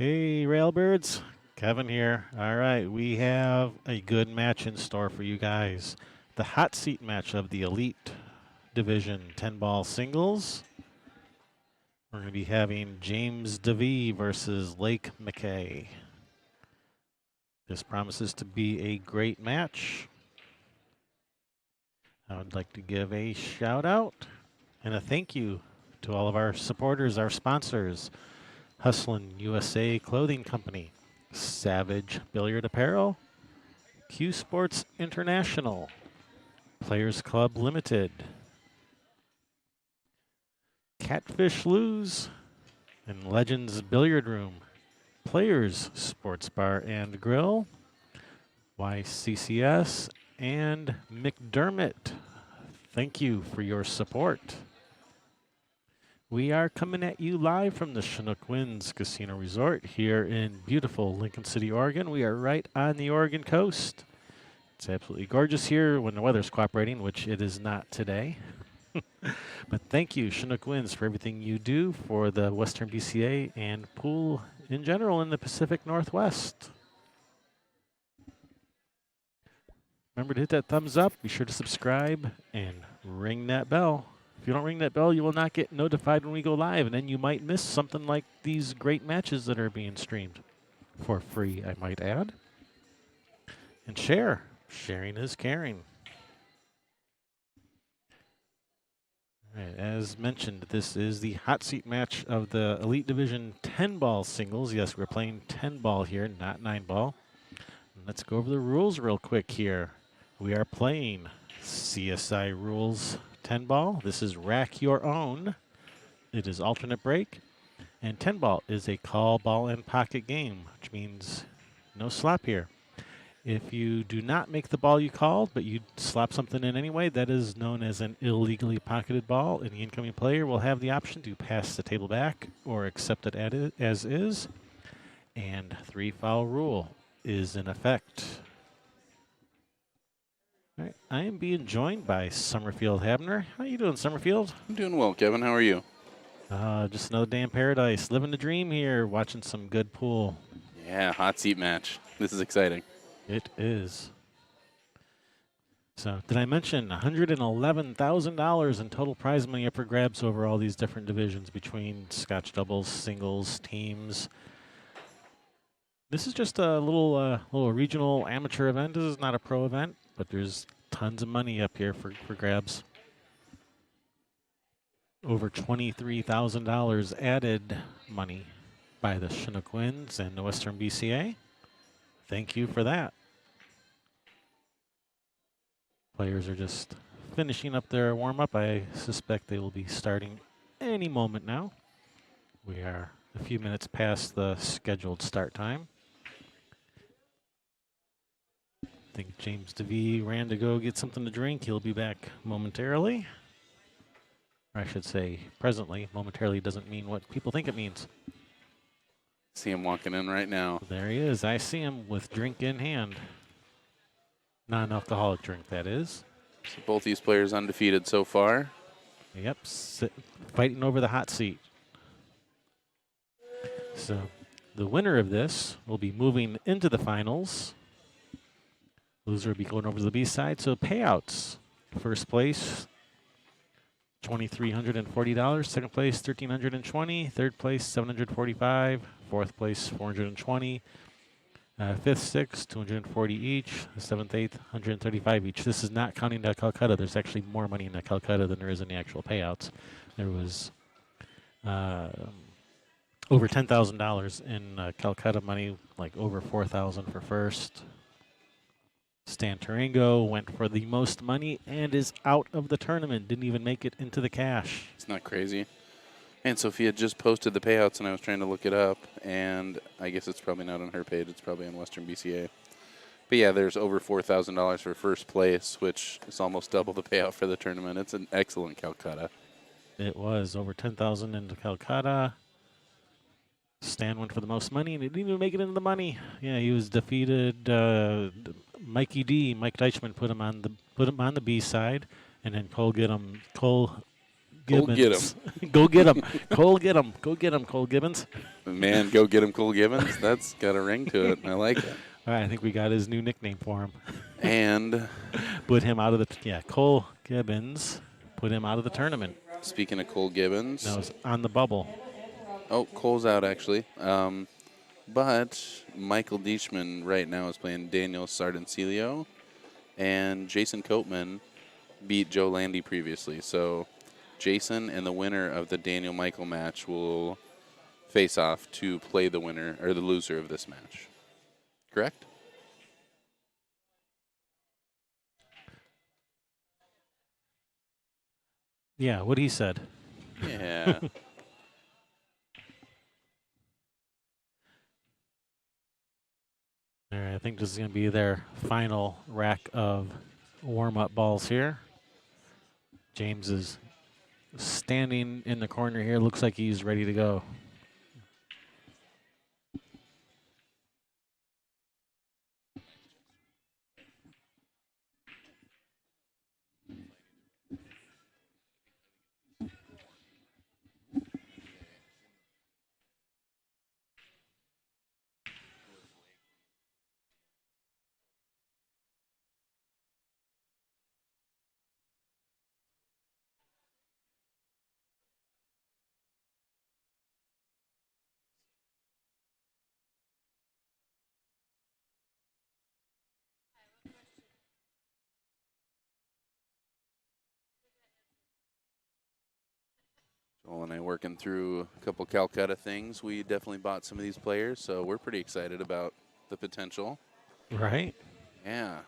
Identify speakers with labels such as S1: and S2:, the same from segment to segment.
S1: Hey, Railbirds. Kevin here. All right, we have a good match in store for you guys. The hot seat match of the Elite Division 10-ball singles. We're going to be having James Davee versus Lake MacKay. This promises to be a great match. I would like to give a shout out and a thank you to all of our supporters, our sponsors. Hustlin' USA Clothing Company, Savage Billiard Apparel, Q Sports International, Players Club Limited, Catfish Lou's, and Legends Billiard Room, Players Sports Bar and Grill, YCCS, and McDermott. Thank you for your support. We are coming at you live from the Chinook Winds Casino Resort here in beautiful Lincoln City, Oregon. We are right on the Oregon coast. It's absolutely gorgeous here when the weather's cooperating, which it is not today. But thank you, Chinook Winds, for everything you do for the Western BCA and pool in general in the Pacific Northwest. Remember to hit that thumbs up. Be sure to subscribe and ring that bell. If you don't ring that bell, you will not get notified when we go live, and then you might miss something like these great matches that are being streamed for free, I might add. And share. Sharing is caring. All right, as mentioned, this is the hot seat match of the Elite Division 10-ball singles. Yes, we're playing 10-ball here, not 9-ball. Let's go over the rules real quick here. We are playing CSI rules 10-ball. This is rack your own. It is alternate break. And 10-ball is a call, ball, and pocket game, which means no slap here. If you do not make the ball you called, but you slap something in anyway, that is known as an illegally pocketed ball, and the incoming player will have the option to pass the table back or accept it as is. And 3-foul rule is in effect. All right, I am being joined by Summerfield Habner. How you doing, Summerfield?
S2: I'm doing well, Kevin. How are you?
S1: Just another day in paradise. Living the dream here, watching some good pool.
S2: Yeah, hot seat match. This is exciting.
S1: It is. So, did I mention $111,000 in total prize money up for grabs over all these different divisions between Scotch doubles, singles, teams? This is just a little regional amateur event. This is not a pro event, but there's tons of money up here for grabs. Over $23,000 added money by the Chinook Winds and the Western BCA. Thank you for that. Players are just finishing up their warm-up. I suspect they will be starting any moment now. We are a few minutes past the scheduled start time. I think James Davee ran to go get something to drink. He'll be back momentarily. Or I should say presently. Momentarily doesn't mean what people think it means.
S2: See him walking in right now.
S1: There he is. I see him with drink in hand. Non-alcoholic drink, that is.
S2: So both these players undefeated so far.
S1: Yep, fighting over the hot seat. So the winner of this will be moving into the finals. Loser will be going over to the B side. So payouts. First place, $2,340. Second place, $1,320. Third place, $745. Fourth place, $420. Fifth, sixth, $240 each. The seventh, eighth, $135 each. This is not counting the Calcutta. There's actually more money in the Calcutta than there is in the actual payouts. There was over $10,000 in Calcutta money, like over $4,000 for first. Stan Tarango went for the most money and is out of the tournament. Didn't even make it into the cash.
S2: It's not crazy. And Sophia just posted the payouts, and I was trying to look it up, and I guess it's probably not on her page. It's probably on Western BCA. But yeah, there's over $4,000 for first place, which is almost double the payout for the tournament. It's an excellent Calcutta.
S1: It was over $10,000 into Calcutta. Stan went for the most money, and he didn't even make it into the money. Yeah, he was defeated. Mikey D, Mike Deichman put him on the B side, and then Cole
S2: Cole, get him.
S1: Gibbons. Go get him. Cole, get him. Go get him, Cole Gibbons.
S2: Man, go get him, Cole Gibbons. That's got a ring to it. I like it.
S1: All right, I think we got his new nickname for him.
S2: And
S1: Put him out of the Cole Gibbons. Put him out of the tournament.
S2: speaking of Cole Gibbons.
S1: No, it's on the bubble.
S2: Oh, Cole's out, actually. But Michael Deichmann right now is playing Daniel Sardencilio. And Jason Coatman beat Joe Landy previously. So Jason and the winner of the Daniel Michael match will face off to play the winner or the loser of this match. Correct?
S1: Yeah, what he said.
S2: Yeah.
S1: All right, I think this is going to be their final rack of warm-up balls here. James is standing in the corner here. Looks like he's ready to go.
S2: Joel and I working through a couple Calcutta things. We definitely bought some of these players, so we're pretty excited about the potential.
S1: Right?
S2: Yeah.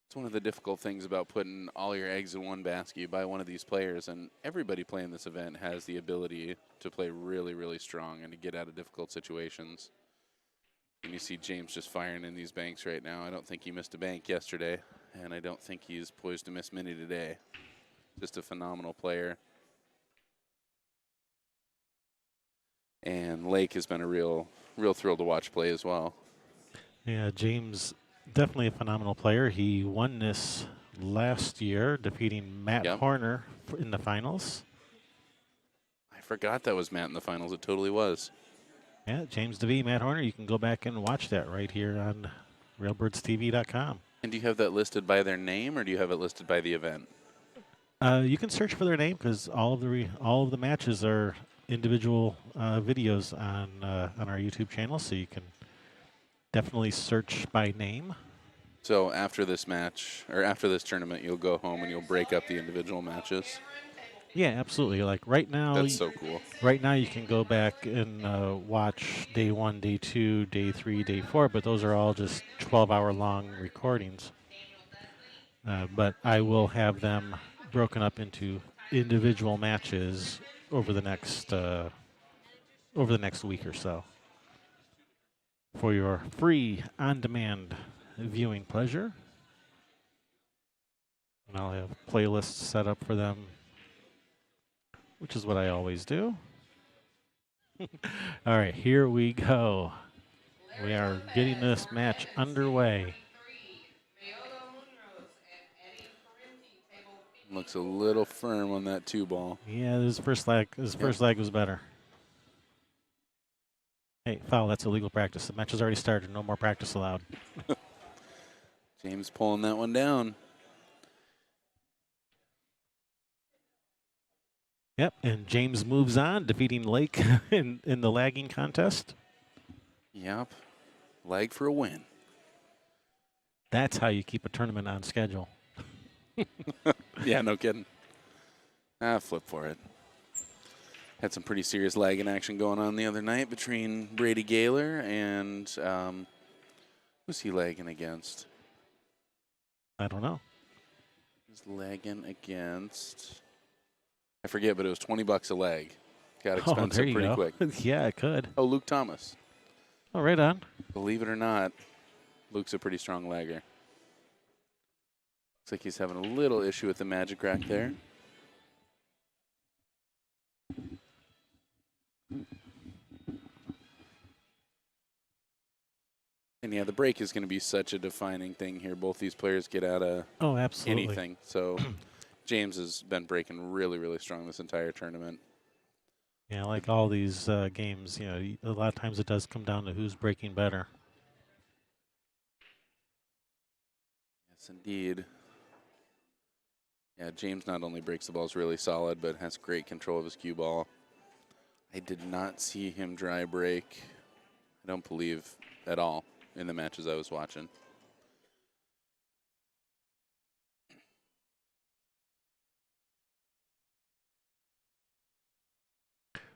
S2: It's one of the difficult things about putting all your eggs in one basket. You buy one of these players, and everybody playing this event has the ability to play really, really strong and to get out of difficult situations. And you see James just firing in these banks right now. I don't think he missed a bank yesterday, and I don't think he's poised to miss many today. Just a phenomenal player. And Lake has been a real thrill to watch play as well.
S1: Yeah, James, definitely a phenomenal player. He won this last year, defeating Matt Horner in the finals.
S2: I forgot that was Matt in the finals. It totally was.
S1: Yeah, James Davee, Matt Horner. You can go back and watch that right here on RailbirdsTV.com.
S2: And do you have that listed by their name, or do you have it listed by the event?
S1: You can search for their name because all of the matches are individual videos on our YouTube channel, so you can definitely search by name.
S2: So after this match, or after this tournament, you'll go home and you'll break up the individual matches?
S1: Yeah, absolutely. Like right now.
S2: That's so cool.
S1: Right now you can go back and watch day 1, day 2, day 3, day 4, but those are all just 12-hour long recordings. But I will have them broken up into individual matches over the next week or so for your free on-demand viewing pleasure. And I'll have playlists set up for them, which is what I always do. All right, here we go. We are getting this match underway.
S2: Looks a little firm on that 2-ball.
S1: Yeah, his first leg was better. Hey, foul, that's illegal practice. The match has already started. No more practice allowed.
S2: James pulling that one down.
S1: Yep, and James moves on, defeating Lake in the lagging contest.
S2: Yep, lag for a win.
S1: That's how you keep a tournament on schedule.
S2: Yeah, no kidding. Flip for it. Had some pretty serious lagging action going on the other night between Brady Gaylor and who's he lagging against?
S1: I don't know.
S2: He's lagging against, I forget, but it was $20 a leg. Got expensive pretty quick.
S1: Yeah, it could.
S2: Oh, Luke Thomas.
S1: Oh, right on.
S2: Believe it or not, Luke's a pretty strong lagger. Looks like he's having a little issue with the magic rack there. And And yeah, the break is going to be such a defining thing here. Both these players get out of
S1: absolutely.
S2: anything. So James has been breaking really, really strong this entire tournament.
S1: Yeah, like all these games, a lot of times it does come down to who's breaking better.
S2: Yes, indeed. Yeah, James not only breaks the balls really solid, but has great control of his cue ball. I did not see him dry break, I don't believe, at all in the matches I was watching.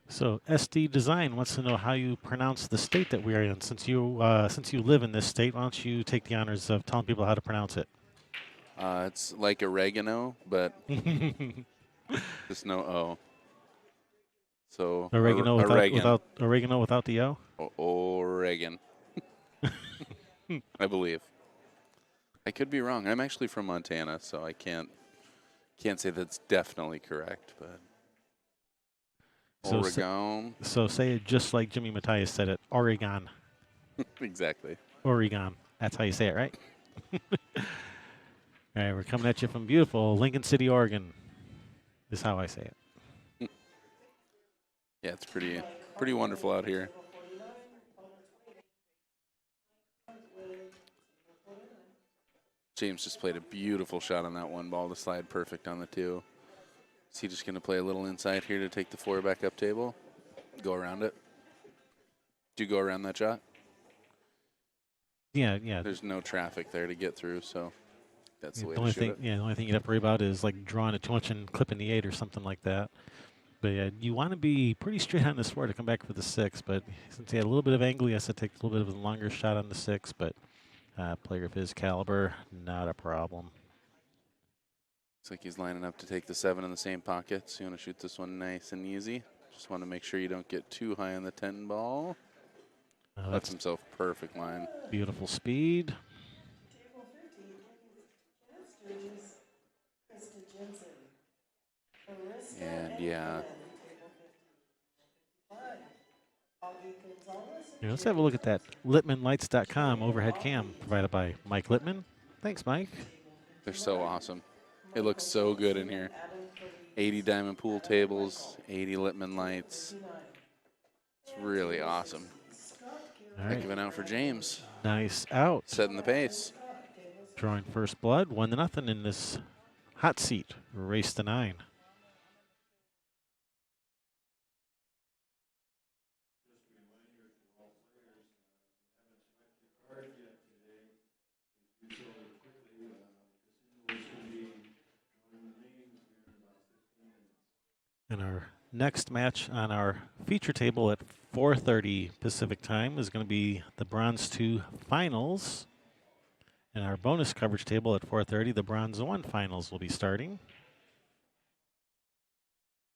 S1: So SD Design wants to know how you pronounce the state that we are in. Since you live in this state, why don't you take the honors of telling people how to pronounce it?
S2: It's like oregano, but just no O. So
S1: Oregano
S2: Oregon.
S1: without the O.
S2: Oregon. I believe. I could be wrong. I'm actually from Montana, so I can't say that's definitely correct, but
S1: So
S2: Oregon.
S1: So say it just like Jimmy Matthias said it. Oregon.
S2: Exactly.
S1: Oregon. That's how you say it, right? All right, we're coming at you from beautiful Lincoln City, Oregon. Is how I say it.
S2: Yeah, it's pretty wonderful out here. James just played a beautiful shot on that one ball to slide perfect on the 2. Is he just going to play a little inside here to take the 4 back up table? Go around it? Do you go around that shot?
S1: Yeah.
S2: There's no traffic there to get through, so that's the way
S1: The
S2: to shoot it.
S1: the only thing you'd have to worry about is like drawing it too much and clipping the 8 or something like that. But yeah, you want to be pretty straight on this 4 to come back for the 6. But since he had a little bit of angle, he has to take a little bit of a longer shot on the 6. But player of his caliber, not a problem.
S2: Looks like he's lining up to take the 7 in the same pocket. So you want to shoot this one nice and easy. Just want to make sure you don't get too high on the 10 ball. Lets himself perfect line.
S1: Beautiful speed.
S2: And yeah.
S1: Let's have a look at that LittmanLights.com overhead cam provided by Mike Littman. Thanks, Mike.
S2: They're so awesome. It looks so good in here. 80 diamond pool tables, 80 Littman lights. It's really awesome.
S1: All right.
S2: Giving out for James.
S1: Nice out.
S2: Setting the pace.
S1: Drawing first blood, 1-0 in this hot seat race to 9. And our next match on our feature table at 4:30 Pacific time is going to be the Bronze 2 Finals. And our bonus coverage table at 4:30, the Bronze 1 Finals will be starting.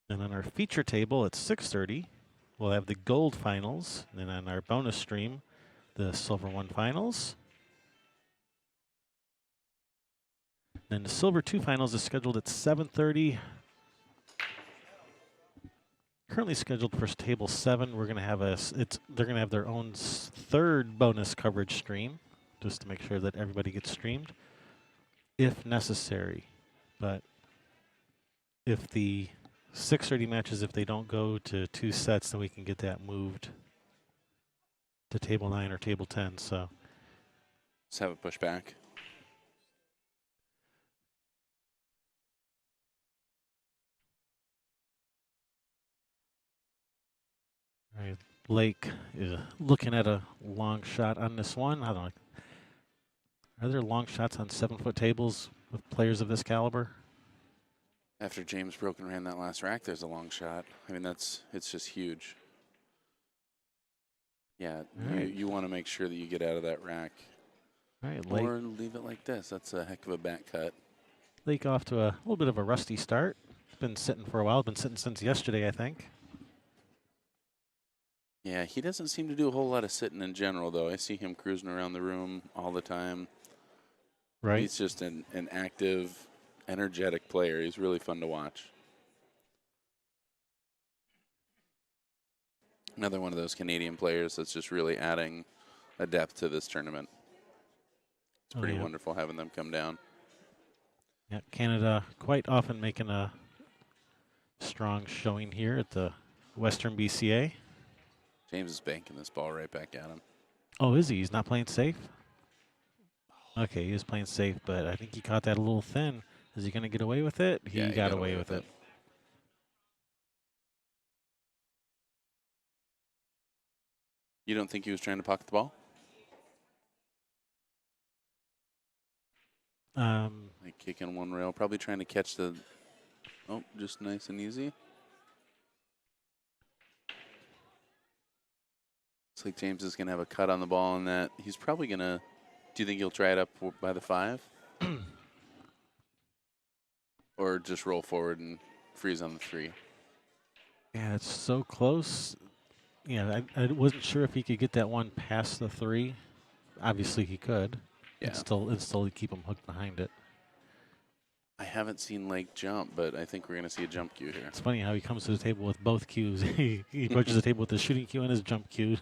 S1: And on our feature table at 6:30, we'll have the Gold Finals. And then on our bonus stream, the Silver 1 Finals. Then the Silver 2 Finals is scheduled at 7:30. Currently scheduled for table 7. We're going to have they're going to have their own 3rd bonus coverage stream, just to make sure that everybody gets streamed, if necessary. But if the 6:30 matches, if they don't go to 2 sets, then we can get that moved to table 9 or table 10. So
S2: let's have it push back.
S1: all right, Blake is looking at a long shot on this one. I don't know. Are there long shots on 7-foot tables with players of this caliber?
S2: After James broke and ran that last rack, there's a long shot. I mean, it's just huge. Yeah, you want to make sure that you get out of that rack.
S1: All right,
S2: or leave it like this. That's a heck of a back cut.
S1: Lake off to a little bit of a rusty start. Been sitting for a while. Been sitting since yesterday, I think.
S2: Yeah, he doesn't seem to do a whole lot of sitting in general, though. I see him cruising around the room all the time.
S1: Right.
S2: He's just an active, energetic player. He's really fun to watch. Another one of those Canadian players that's just really adding a depth to this tournament. It's pretty
S1: yeah.
S2: wonderful having them come down.
S1: Yeah, Canada quite often making a strong showing here at the Western BCA.
S2: James is banking this ball right back at him.
S1: Oh, is he? He's not playing safe? Okay, he is playing safe, but I think he caught that a little thin. Is he going to get away with it?
S2: Yeah,
S1: He got away with it.
S2: You don't think he was trying to pocket the ball? Like kicking one rail, probably trying to catch the. Oh, just nice and easy. Looks like James is going to have a cut on the ball on that. He's probably going to. Do you think he'll try it up by the 5? Or just roll forward and freeze on the 3?
S1: Yeah, it's so close. Yeah, I wasn't sure if he could get that one past the 3. Obviously, he could.
S2: Yeah.
S1: It'd still keep him hooked behind it.
S2: I haven't seen Lake jump, but I think we're going to see a jump cue here.
S1: It's funny how he comes to the table with both cues. he approaches the table with his shooting cue and his jump cue.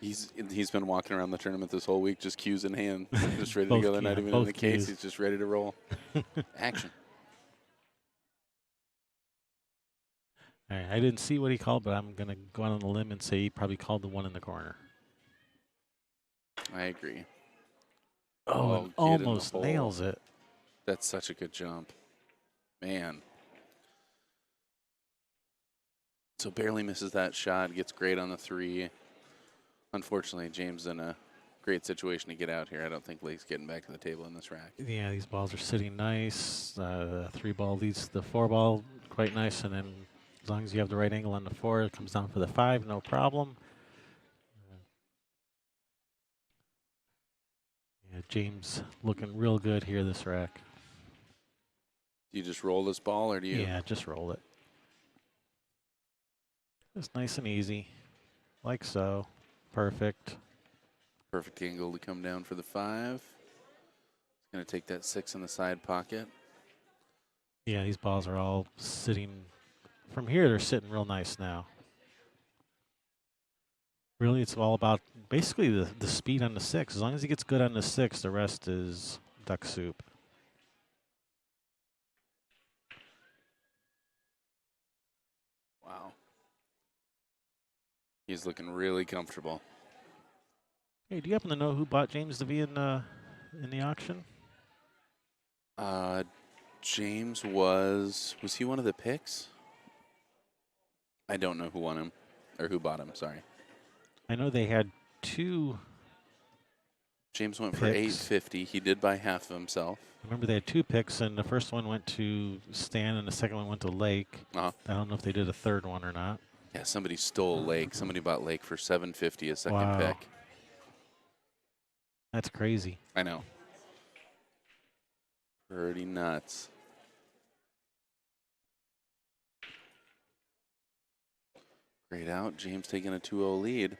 S2: He's been walking around the tournament this whole week, just cues in hand, just ready to
S1: Both
S2: go. They're not even in the case.
S1: cues.
S2: He's just ready to roll. Action.
S1: All right, I didn't see what he called, but I'm going to go out on the limb and say he probably called the one in the corner.
S2: I agree.
S1: Oh,
S2: Oh,
S1: and
S2: get in the
S1: almost
S2: hole.
S1: nails it.
S2: That's such a good jump. Man. So barely misses that shot, gets great on the 3. Unfortunately, James in a great situation to get out here. I don't think Lake's getting back to the table in this rack.
S1: Yeah, these balls are sitting nice. The 3 ball leads the 4 ball quite nice, and then as long as you have the right angle on the 4, it comes down for the 5, no problem. Yeah, James looking real good here this rack.
S2: Do you just roll this ball, or do you?
S1: Yeah, just roll it. Just nice and easy, like so. Perfect.
S2: Perfect angle to come down for the 5. Going to take that 6 in the side pocket.
S1: Yeah, these balls are all sitting. From here, they're sitting real nice now. Really, it's all about basically the speed on the 6. As long as he gets good on the 6, the rest is duck soup.
S2: Wow. He's looking really comfortable.
S1: Hey, do you happen to know who bought James Davee in the auction?
S2: James was he one of the picks? I don't know who won him, or who bought him, sorry.
S1: I know they had 2.
S2: James went
S1: picks.
S2: for $850. He did buy half of himself.
S1: I remember they had 2 picks, and the first one went to Stan, and the second one went to Lake.
S2: Uh-huh.
S1: I don't know if they did a third one or not.
S2: Yeah, somebody stole Lake. Somebody bought Lake for $750 a second
S1: Wow.
S2: pick.
S1: That's crazy.
S2: I know. Pretty nuts. Great out. James taking a 2-0 lead.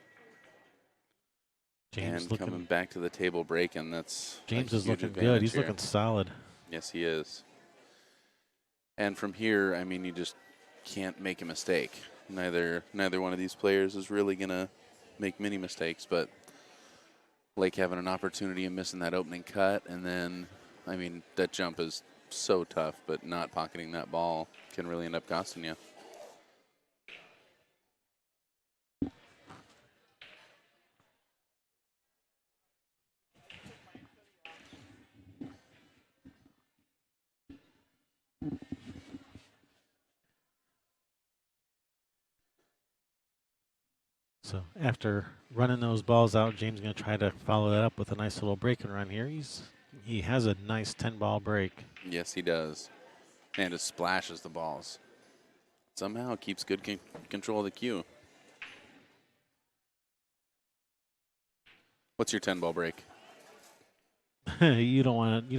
S1: James
S2: And coming
S1: looking.
S2: back to the table breaking. That's
S1: James
S2: a
S1: is
S2: huge
S1: looking good.
S2: advantage
S1: He's
S2: here.
S1: looking solid.
S2: Yes, he is. And from here, I mean, you just can't make a mistake. Neither one of these players is really going to make many mistakes, but Lake having an opportunity and missing that opening cut, and then, I mean, that jump is so tough, but not pocketing that ball can really end up costing you.
S1: So after running those balls out, James is going to try to follow that up with a nice little break and run here. He has a nice 10-ball break.
S2: Yes, he does. And just splashes the balls. Somehow keeps good control of the cue. What's your 10-ball break?
S1: You don't want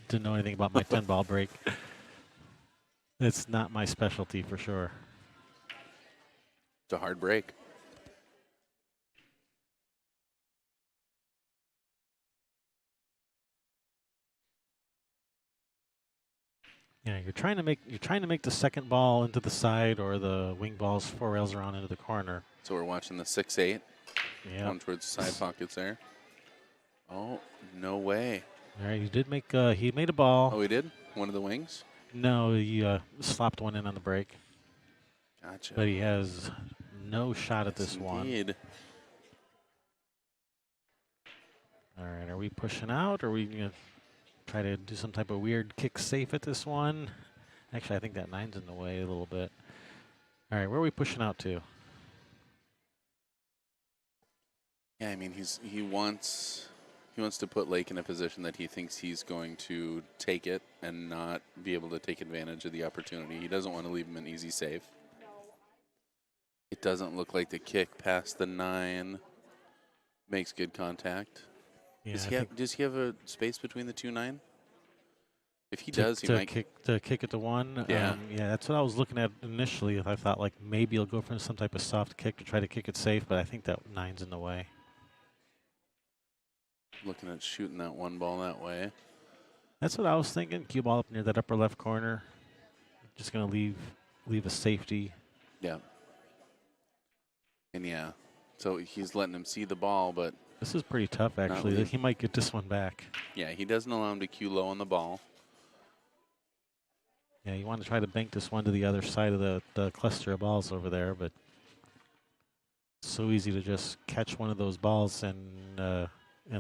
S1: to know anything about my 10-ball break. It's not my specialty for sure.
S2: It's a hard break.
S1: Yeah, you're trying to make the second ball into the side or the wing balls 4 rails around into the corner.
S2: So we're watching the 6-8.
S1: Yeah.
S2: Going towards the side pockets there. Oh, no way.
S1: All right, he did make. He made a ball.
S2: Oh, he did? One of the wings?
S1: No, he slapped one in on the break,
S2: Gotcha.
S1: but he has no shot at
S2: Yes,
S1: this one.
S2: indeed.
S1: All right, are we pushing out? Or are we gonna try to do some type of weird kick safe at this one? Actually, I think that 9's in the way a little bit. All right, where are we pushing out to?
S2: Yeah, I mean, he wants to put Lake in a position that he thinks he's going to take it and not be able to take advantage of the opportunity. He doesn't want to leave him an easy save. It doesn't look like the kick past the 9 makes good contact.
S1: Yeah,
S2: Does he have a space between the 2-9? If he does, he
S1: to
S2: might
S1: kick it to 1.
S2: Yeah.
S1: Yeah, that's what I was looking at initially. I thought like maybe he'll go for some type of soft kick to try to kick it safe, but I think that 9's in the way.
S2: looking at shooting that one ball that way.
S1: That's what I was thinking. Cue ball up near that upper left corner. Just gonna leave a safety.
S2: Yeah. And yeah, so he's letting him see the ball, but
S1: This is pretty tough actually.
S2: leave.
S1: He might get this one back.
S2: Yeah, he doesn't allow him to cue low on the ball.
S1: Yeah, you want to try to bank this one to the other side of the cluster of balls over there, but it's so easy to just catch one of those balls and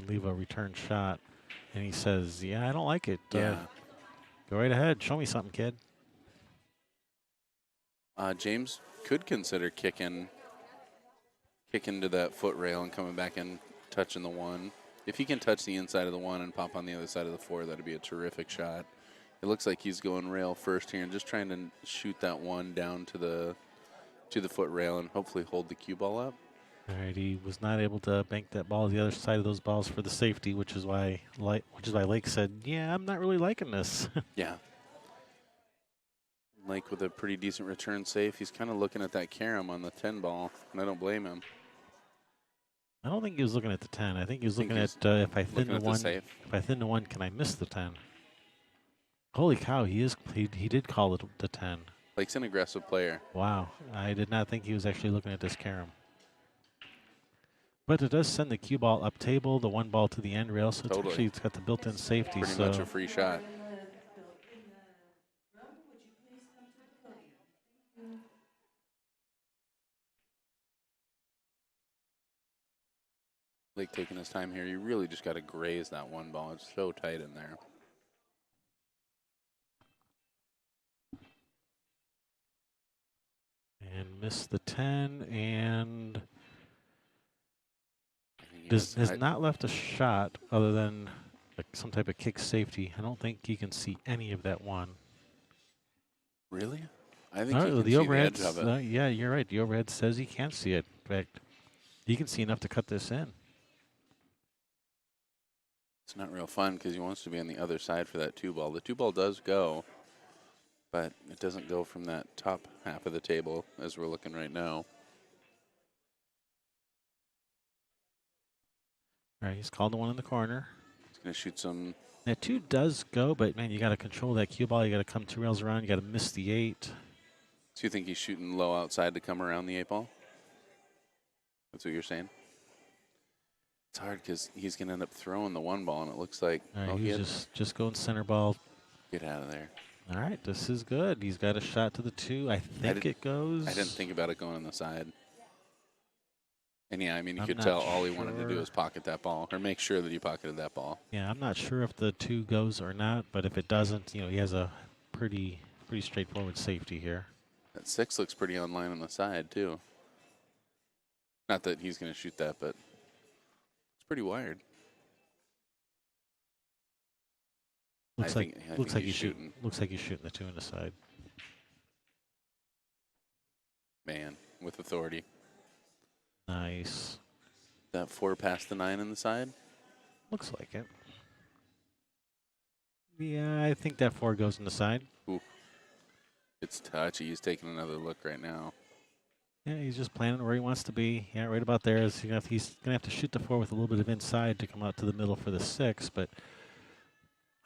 S1: leave a return shot. And he says, "Yeah, I don't like it.
S2: Yeah.
S1: Go right ahead. Show me something, kid."
S2: James could consider kicking to that foot rail and coming back and touching the 1. If he can touch the inside of the 1 and pop on the other side of the 4, that'd be a terrific shot. It looks like he's going rail first here and just trying to shoot that 1 down to the foot rail and hopefully hold the cue ball up.
S1: All right, he was not able to bank that ball to the other side of those balls for the safety, which is why Lake said, "Yeah, I'm not really liking this."
S2: Yeah. Lake with a pretty decent return safe. He's kind of looking at that carom on the 10 ball, and I don't blame him.
S1: I don't think he was looking at the 10. I think he was looking
S2: he's
S1: at if I thin
S2: looking
S1: the
S2: at the
S1: 1.
S2: safe.
S1: If I thin the 1, can I miss the 10? Holy cow, he did call it the 10.
S2: Lake's an aggressive player.
S1: Wow, I did not think he was actually looking at this carom. But it does send the cue ball up table, the 1 ball to the end rail, so
S2: Totally.
S1: it's got the built-in safety.
S2: Pretty
S1: so
S2: much a free shot. Lake taking his time here. You really just got to graze that 1 ball. It's so tight in there.
S1: and miss the 10 and
S2: He
S1: has not left a shot other than like some type of kick safety. I don't think you can see any of that 1.
S2: Really? I think
S1: No,
S2: you can
S1: the
S2: see
S1: overhead.
S2: the edge of it.
S1: Yeah, you're right. The overhead says he can't see it. In fact, he can see enough to cut this in.
S2: It's not real fun because he wants to be on the other side for that 2 ball. The 2 ball does go, but it doesn't go from that top half of the table as we're looking right now.
S1: All right, he's called the 1 in the corner.
S2: He's going to shoot some.
S1: That 2 does go, but man, you got to control that cue ball. You got to come 2 rails around. You got to miss the 8.
S2: So you think he's shooting low outside to come around the 8 ball? That's what you're saying? It's hard because he's going to end up throwing the 1 ball, and it looks like
S1: All right, he's just going center ball.
S2: Get out of there.
S1: All right, this is good. He's got a shot to the 2. I think it goes.
S2: I didn't think about it going on the side. And yeah, I mean, you
S1: I'm
S2: could
S1: not
S2: tell all he wanted to do
S1: sure.
S2: was pocket that ball, or make sure that he pocketed that ball.
S1: Yeah, I'm not sure if the 2 goes or not, but if it doesn't, he has a pretty straightforward safety here.
S2: That 6 looks pretty online on the side, too. Not that he's going to shoot that, but it's pretty wired.
S1: Looks
S2: I
S1: like
S2: think he's shooting.
S1: Looks like he's shooting the 2 in the side.
S2: Man, with authority.
S1: Nice.
S2: That 4 past the 9 in the side?
S1: Looks like it. Yeah, I think that 4 goes in the side.
S2: Ooh. It's touchy. He's taking another look right now.
S1: Yeah, he's just planning where he wants to be. Yeah, right about there. He's going to have to shoot the 4 with a little bit of inside to come out to the middle for the 6, but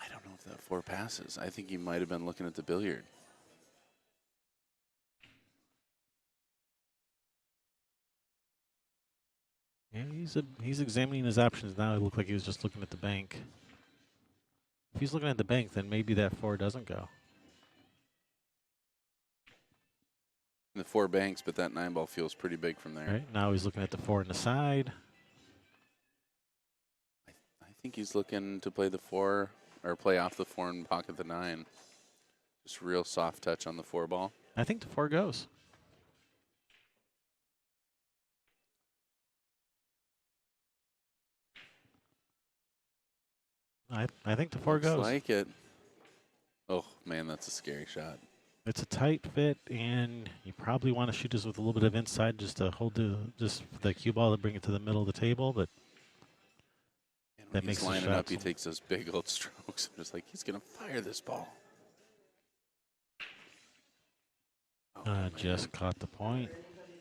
S2: I don't know if that 4 passes. I think he might have been looking at the billiard.
S1: yeah, Yeah, he's examining his options now. It looked like he was just looking at the bank. If he's looking at the bank, then maybe that 4 doesn't go.
S2: The 4 banks, but that 9 ball feels pretty big from there.
S1: Right now he's looking at the 4 on the side.
S2: I think he's looking to play the 4 or play off the 4 and pocket the 9. Just real soft touch on the 4 ball.
S1: I think the 4 goes. I think the 4
S2: Looks
S1: goes.
S2: like it. Oh, man, that's a scary shot.
S1: It's a tight fit, and you probably want to shoot this with a little bit of inside just to hold the cue ball to bring it to the middle of the table, but
S2: And when
S1: that
S2: he's
S1: makes the
S2: lining up,
S1: shots.
S2: he takes those big old strokes. I'm just like, he's going to fire this ball. Oh,
S1: Just caught the point.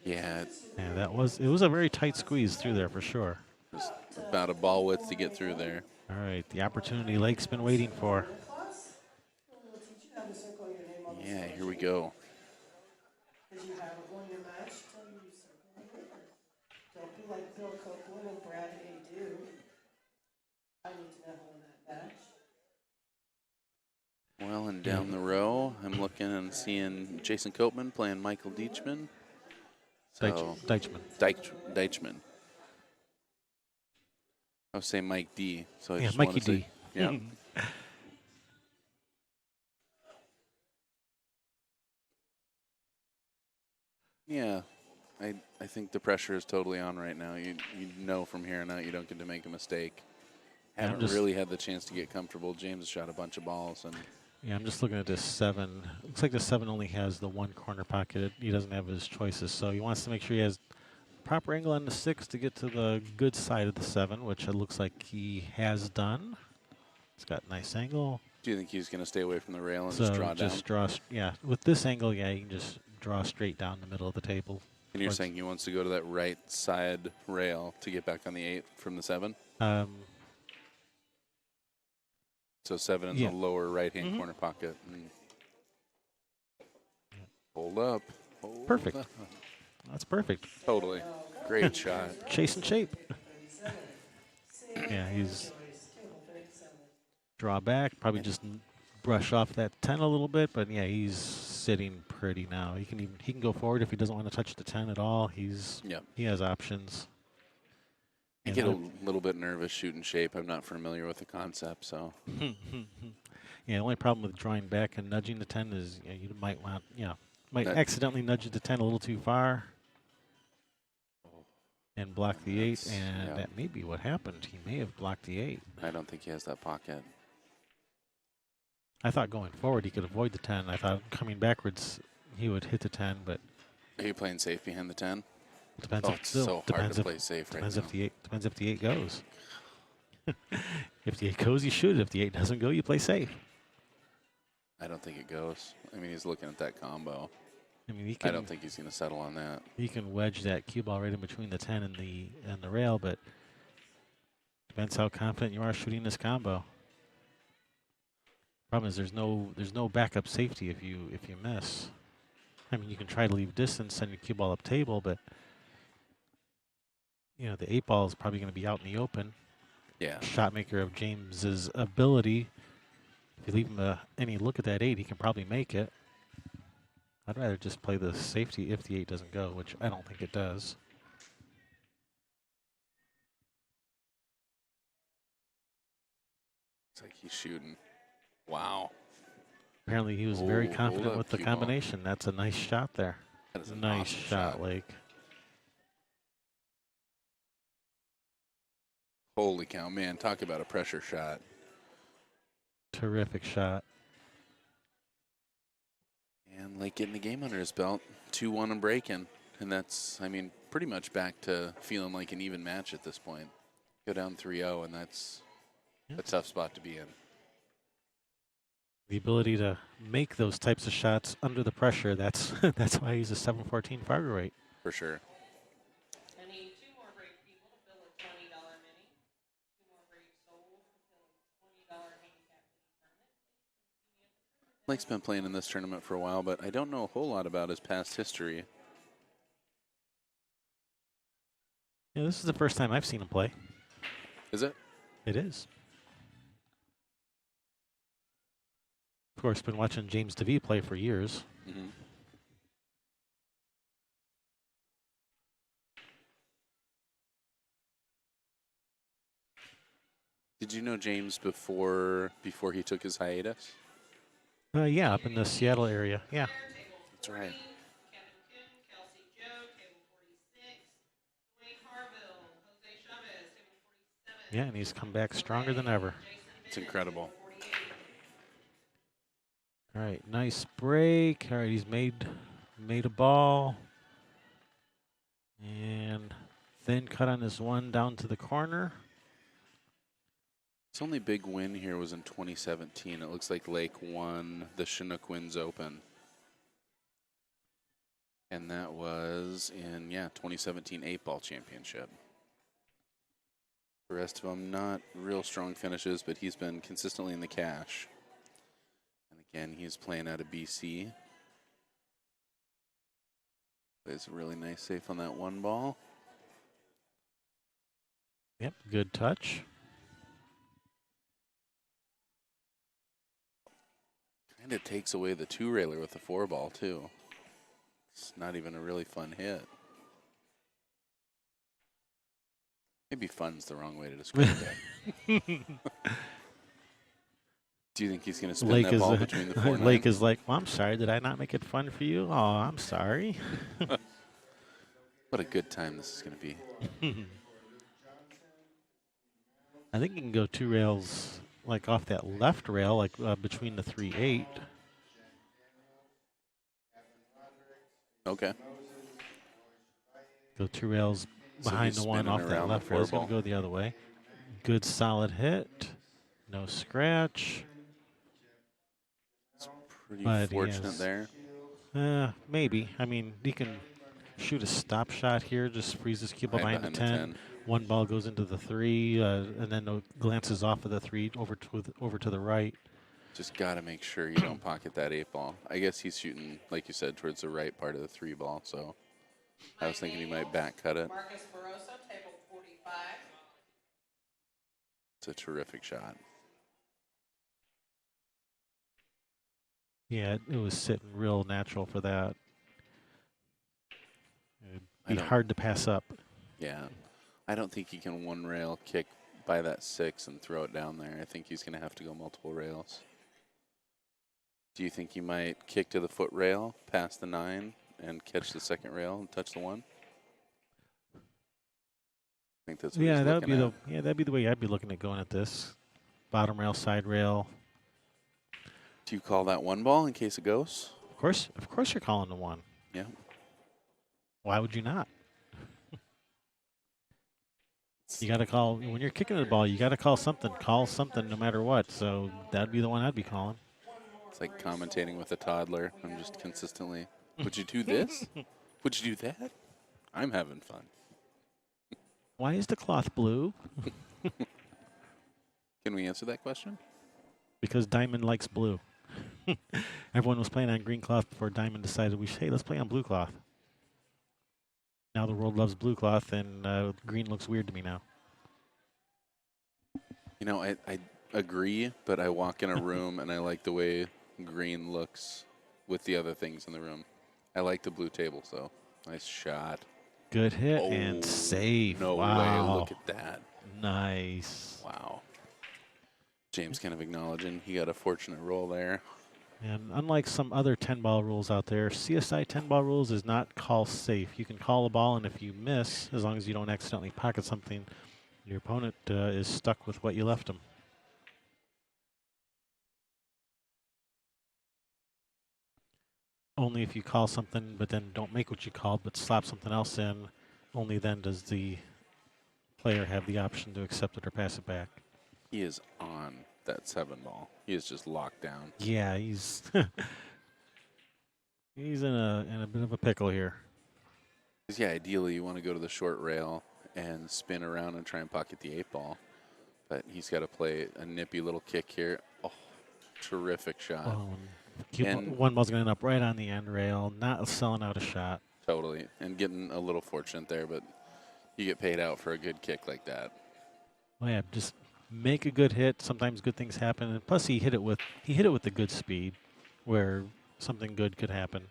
S2: Yeah,
S1: Yeah, it was a very tight squeeze through there for sure.
S2: just about a ball width to get through there.
S1: All right, the opportunity Lake's been waiting for.
S2: Yeah, here we go.
S3: Because you have it when you match, tell you circle it. Don't be like Phil Copeland and Brad A. do. I need to know when that batch.
S2: Well, and down the row, I'm looking and seeing Jason Copeman playing Michael Deichman. So,
S1: Deichman.
S2: Deichman. I was saying Mike D. So I
S1: Yeah,
S2: just
S1: Mikey
S2: want to
S1: D.
S2: say, yeah. Yeah, I think the pressure is totally on right now. You know from here on out you don't get to make a mistake.
S1: Yeah,
S2: Haven't really had the chance to get comfortable. James has shot a bunch of balls, and
S1: Yeah, I'm just looking at this 7. Looks like the 7 only has the 1 corner pocket. He doesn't have his choices, so he wants to make sure he has proper angle on the 6 to get to the good side of the 7, which it looks like he has done. It's got nice angle.
S2: do you think he's going to stay away from the rail and
S1: So
S2: just draw down?
S1: yeah, with this angle, yeah, you can just draw straight down the middle of the table.
S2: And you're saying he wants to go to that right side rail to get back on the 8 from the 7? So 7 in
S1: Yeah.
S2: the lower right-hand corner pocket. And hold up. Hold
S1: Perfect.
S2: up.
S1: That's perfect.
S2: Totally. Great shot.
S1: Chasing shape. Yeah, he's draw back, probably just brush off that 10 a little bit, but yeah, he's sitting pretty now. He can go forward if he doesn't want to touch the 10 at all. He has options.
S2: I get a little bit nervous shooting shape. I'm not familiar with the concept, so.
S1: Yeah, the only problem with drawing back and nudging the 10 is you might accidentally nudge the 10 a little too far and block the 8, and that may be what happened. He may have blocked the 8.
S2: I don't think he has that pocket.
S1: I thought going forward he could avoid the 10. I thought coming backwards he would hit the 10, but
S2: Are you playing safe behind the 10?
S1: depends.
S2: Oh,
S1: if,
S2: it's so hard
S1: depends
S2: to
S1: if,
S2: play safe right
S1: depends
S2: now.
S1: if the 8 depends if the 8 goes. If the 8 goes, you shoot it. If the 8 doesn't go, you play safe.
S2: I don't think it goes. I mean, he's looking at that combo.
S1: I mean,
S2: I don't think he's going to settle on that.
S1: he can wedge that cue ball right in between the 10 and the rail, but depends how confident you are shooting this combo. Problem is there's no backup safety if you miss. I mean, you can try to leave distance, send your cue ball up table, but the 8 ball is probably going to be out in the open.
S2: Yeah.
S1: Shot maker of James's ability. If you leave him any look at that 8, he can probably make it. I'd rather just play the safety if the 8 doesn't go, which I don't think it does.
S2: It's like he's shooting. Wow.
S1: Apparently he was very
S2: Oh,
S1: confident
S2: hold up,
S1: with the
S2: cue ball.
S1: combination. That's a nice shot there.
S2: That is an
S1: Nice
S2: awesome
S1: shot, Lake.
S2: Holy cow, man. Talk about a pressure shot.
S1: Terrific shot.
S2: And Lake getting the game under his belt. 2-1 and breaking. And that's, I mean, pretty much back to feeling like an even match at this point. Go down 3-0, and that's a tough spot to be in.
S1: The ability to make those types of shots under the pressure, that's why he's a 714 Fargo rate.
S2: For sure.
S3: I need 2 more brave people to fill a $20 mini. 2 more brave souls to fill a $20 handicap mini tournament.
S2: Lake's been playing in this tournament for a while, but I don't know a whole lot about his past history.
S1: Yeah, this is the first time I've seen him play.
S2: Is it?
S1: It is. Of course, been watching James Davee play for years.
S2: Mm-hmm. Did you know James before he took his hiatus?
S1: Yeah, up in the Seattle area. Yeah.
S2: That's right.
S1: Yeah, and he's come back stronger than ever.
S2: It's incredible.
S1: All right, nice break. All right, he's made a ball. And thin cut on this one down to the corner.
S2: His only big win here was in 2017. It looks like Lake won the Chinook Winds Open. And that was in, 2017 8-ball championship. The rest of them, not real strong finishes, but he's been consistently in the cash. And again, he's playing out of BC. Plays a really nice safe on that one ball.
S1: Yep, good touch.
S2: And it takes away the two-railer with the 4-ball, too. It's not even a really fun hit. Maybe fun's the wrong way to describe that. Do you think he's going to spin that ball between the 4 and 9?
S1: Lake is like, well, I'm sorry. Did I not make it fun for you? Oh, I'm sorry.
S2: What a good time this is going to be.
S1: I think you can go 2 rails, like off that left rail, like between the 3-8.
S2: Okay.
S1: Go 2 rails
S2: So
S1: behind
S2: he's
S1: the one
S2: spinning
S1: off that
S2: around
S1: left
S2: the
S1: rail. It's going
S2: 4-ball.
S1: to go the other way. Good solid hit. No scratch.
S2: Pretty
S1: But he
S2: fortunate
S1: has-
S2: there.
S1: Maybe. I mean, he can shoot a stop shot here, just freezes cue ball
S2: Right
S1: behind the
S2: behind
S1: 10. One ball goes into the 3, and then glances off of the 3 over to the right.
S2: Just got to make sure you don't pocket that 8-ball. I guess he's shooting, like you said, towards the right part of the 3-ball, so I was thinking he might back cut it.
S3: Marcus Barroso, table 45.
S2: It's a terrific shot.
S1: Yeah, it was sitting real natural for that. It'd
S2: I
S1: be
S2: don't-
S1: hard to pass up.
S2: Yeah. I don't think he can one rail kick by that 6 and throw it down there. I think he's going to have to go multiple rails. Do you think he might kick to the foot rail past the 9 and catch the second rail and touch the 1? I think that's what
S1: Yeah,
S2: he's
S1: that would
S2: looking
S1: be
S2: at.
S1: that'd be the way I'd be looking at going at this. Bottom rail, side rail.
S2: Do you call that 1 ball in case it goes?
S1: Of course, you're calling the 1.
S2: Yeah.
S1: Why would you not? You got to call when you're kicking the ball. You got to call something. Call something, no matter what. So that'd be the one I'd be calling.
S2: It's like commentating with a toddler. I'm just consistently, would you do this? Would you do that? I'm having fun.
S1: Why is the cloth blue?
S2: Can we answer that question?
S1: Because Diamond likes blue. Everyone was playing on green cloth before Diamond decided hey, let's play on blue cloth. Now the world loves blue cloth, and green looks weird to me now.
S2: You know, I agree, but I walk in a room and I like the way green looks with the other things in the room. I like the blue table, so nice shot.
S1: Good hit
S2: Oh,
S1: and safe.
S2: No
S1: Wow.
S2: way. Look at that.
S1: Nice.
S2: Wow. James kind of acknowledging he got a fortunate roll there.
S1: And unlike some other 10-ball rules out there, CSI 10-ball rules is not call safe. You can call a ball, and if you miss, as long as you don't accidentally pocket something, your opponent is stuck with what you left them. Only if you call something, but then don't make what you called, but slap something else in, only then does the player have the option to accept it or pass it back.
S2: He is on that 7-ball. He is just locked down.
S1: Yeah, he's he's in a bit of a pickle here.
S2: 'Cause, yeah, ideally you want to go to the short rail and spin around and try and pocket the 8-ball. But he's got to play a nippy little kick here. Oh, terrific shot.
S1: Oh,
S2: And-
S1: one ball's going to end up right on the end rail, not selling out a shot.
S2: Totally. And getting a little fortunate there, but You get paid out for a good kick like that.
S1: Well, yeah, just make a good hit. Sometimes good things happen, and plus he hit it with the good speed, where something good could happen.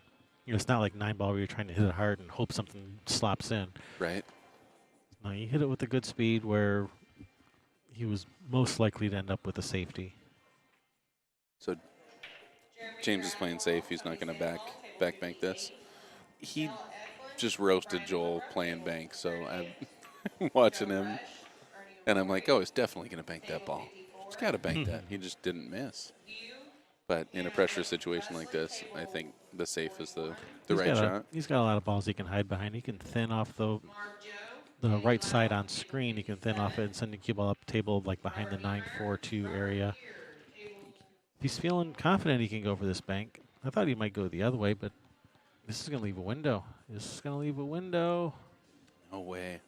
S1: You know, it's not like 9-ball where you're trying to hit it hard and hope something slops in.
S2: Right.
S1: No, you hit it with a good speed where he was most likely to end up with a safety.
S2: So James is playing safe. He's not going to back bank this. He just roasted Joel playing bank, so I'm watching him, and I'm like, oh, he's definitely going to bank that ball. He's got to bank that. He just didn't miss. But in a pressure situation like this, I think the safe is the right shot.
S1: He's got a lot of balls he can hide behind. He can thin off the right side on screen. He can thin off it and send the cue ball up table like behind the 9-4-2 area. If he's feeling confident he can go for this bank. I thought he might go the other way, but this is going to leave a window. This is going to leave a window.
S2: No way.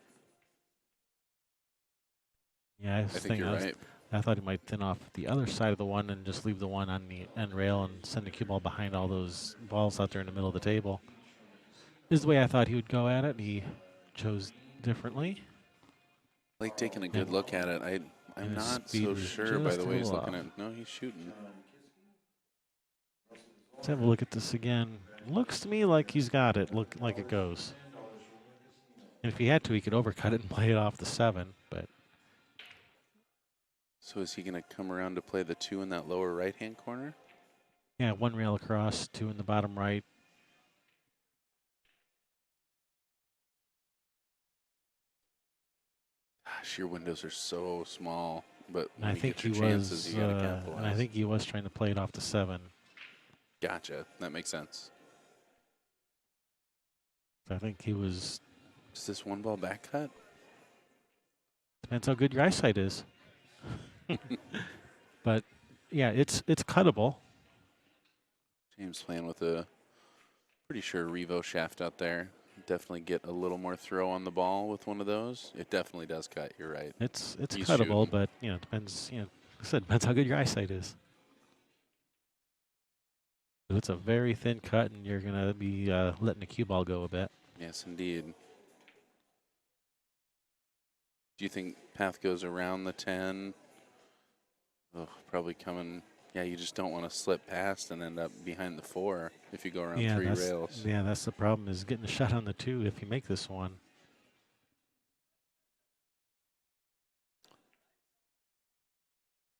S1: Yeah,
S2: I think you're right.
S1: I thought he might thin off the other side of the one and just leave the one on the end rail and send the cue ball behind all those balls out there in the middle of the table. This is the way I thought he would go at it. He chose differently.
S2: Like taking a good look at it. I'm not so sure by the way he's looking at it. No, he's shooting.
S1: Let's have a look at this again. Looks to me like he's got it. Look like it goes. And if he had to, he could overcut it and play it off the 7, but.
S2: So is he going to come around to play the 2 in that lower right-hand corner?
S1: Yeah, 1 rail across, 2 in the bottom right.
S2: Gosh, your windows are so small, but
S1: And
S2: when
S1: I
S2: you
S1: think
S2: get your
S1: he
S2: chances,
S1: was.
S2: you got to capitalize.
S1: And I think he was trying to play it off the 7.
S2: Gotcha. That makes sense.
S1: So I think he was.
S2: Is this 1 ball back cut?
S1: Depends how good your eyesight is. But yeah, it's cuttable.
S2: James playing with a pretty sure Revo shaft out there. Definitely get a little more throw on the ball with one of those. It definitely does cut. You're right.
S1: It's
S2: He's
S1: cuttable,
S2: shooting.
S1: but depends. Like I said, depends how good your eyesight is. If it's a very thin cut, and you're gonna be letting the cue ball go a bit.
S2: Yes, indeed. Do you think path goes around the 10? Oh, probably coming. Yeah, you just don't want to slip past and end up behind the 4 if you go around 3 rails.
S1: Yeah, that's the problem, is getting a shot on the 2 if you make this one.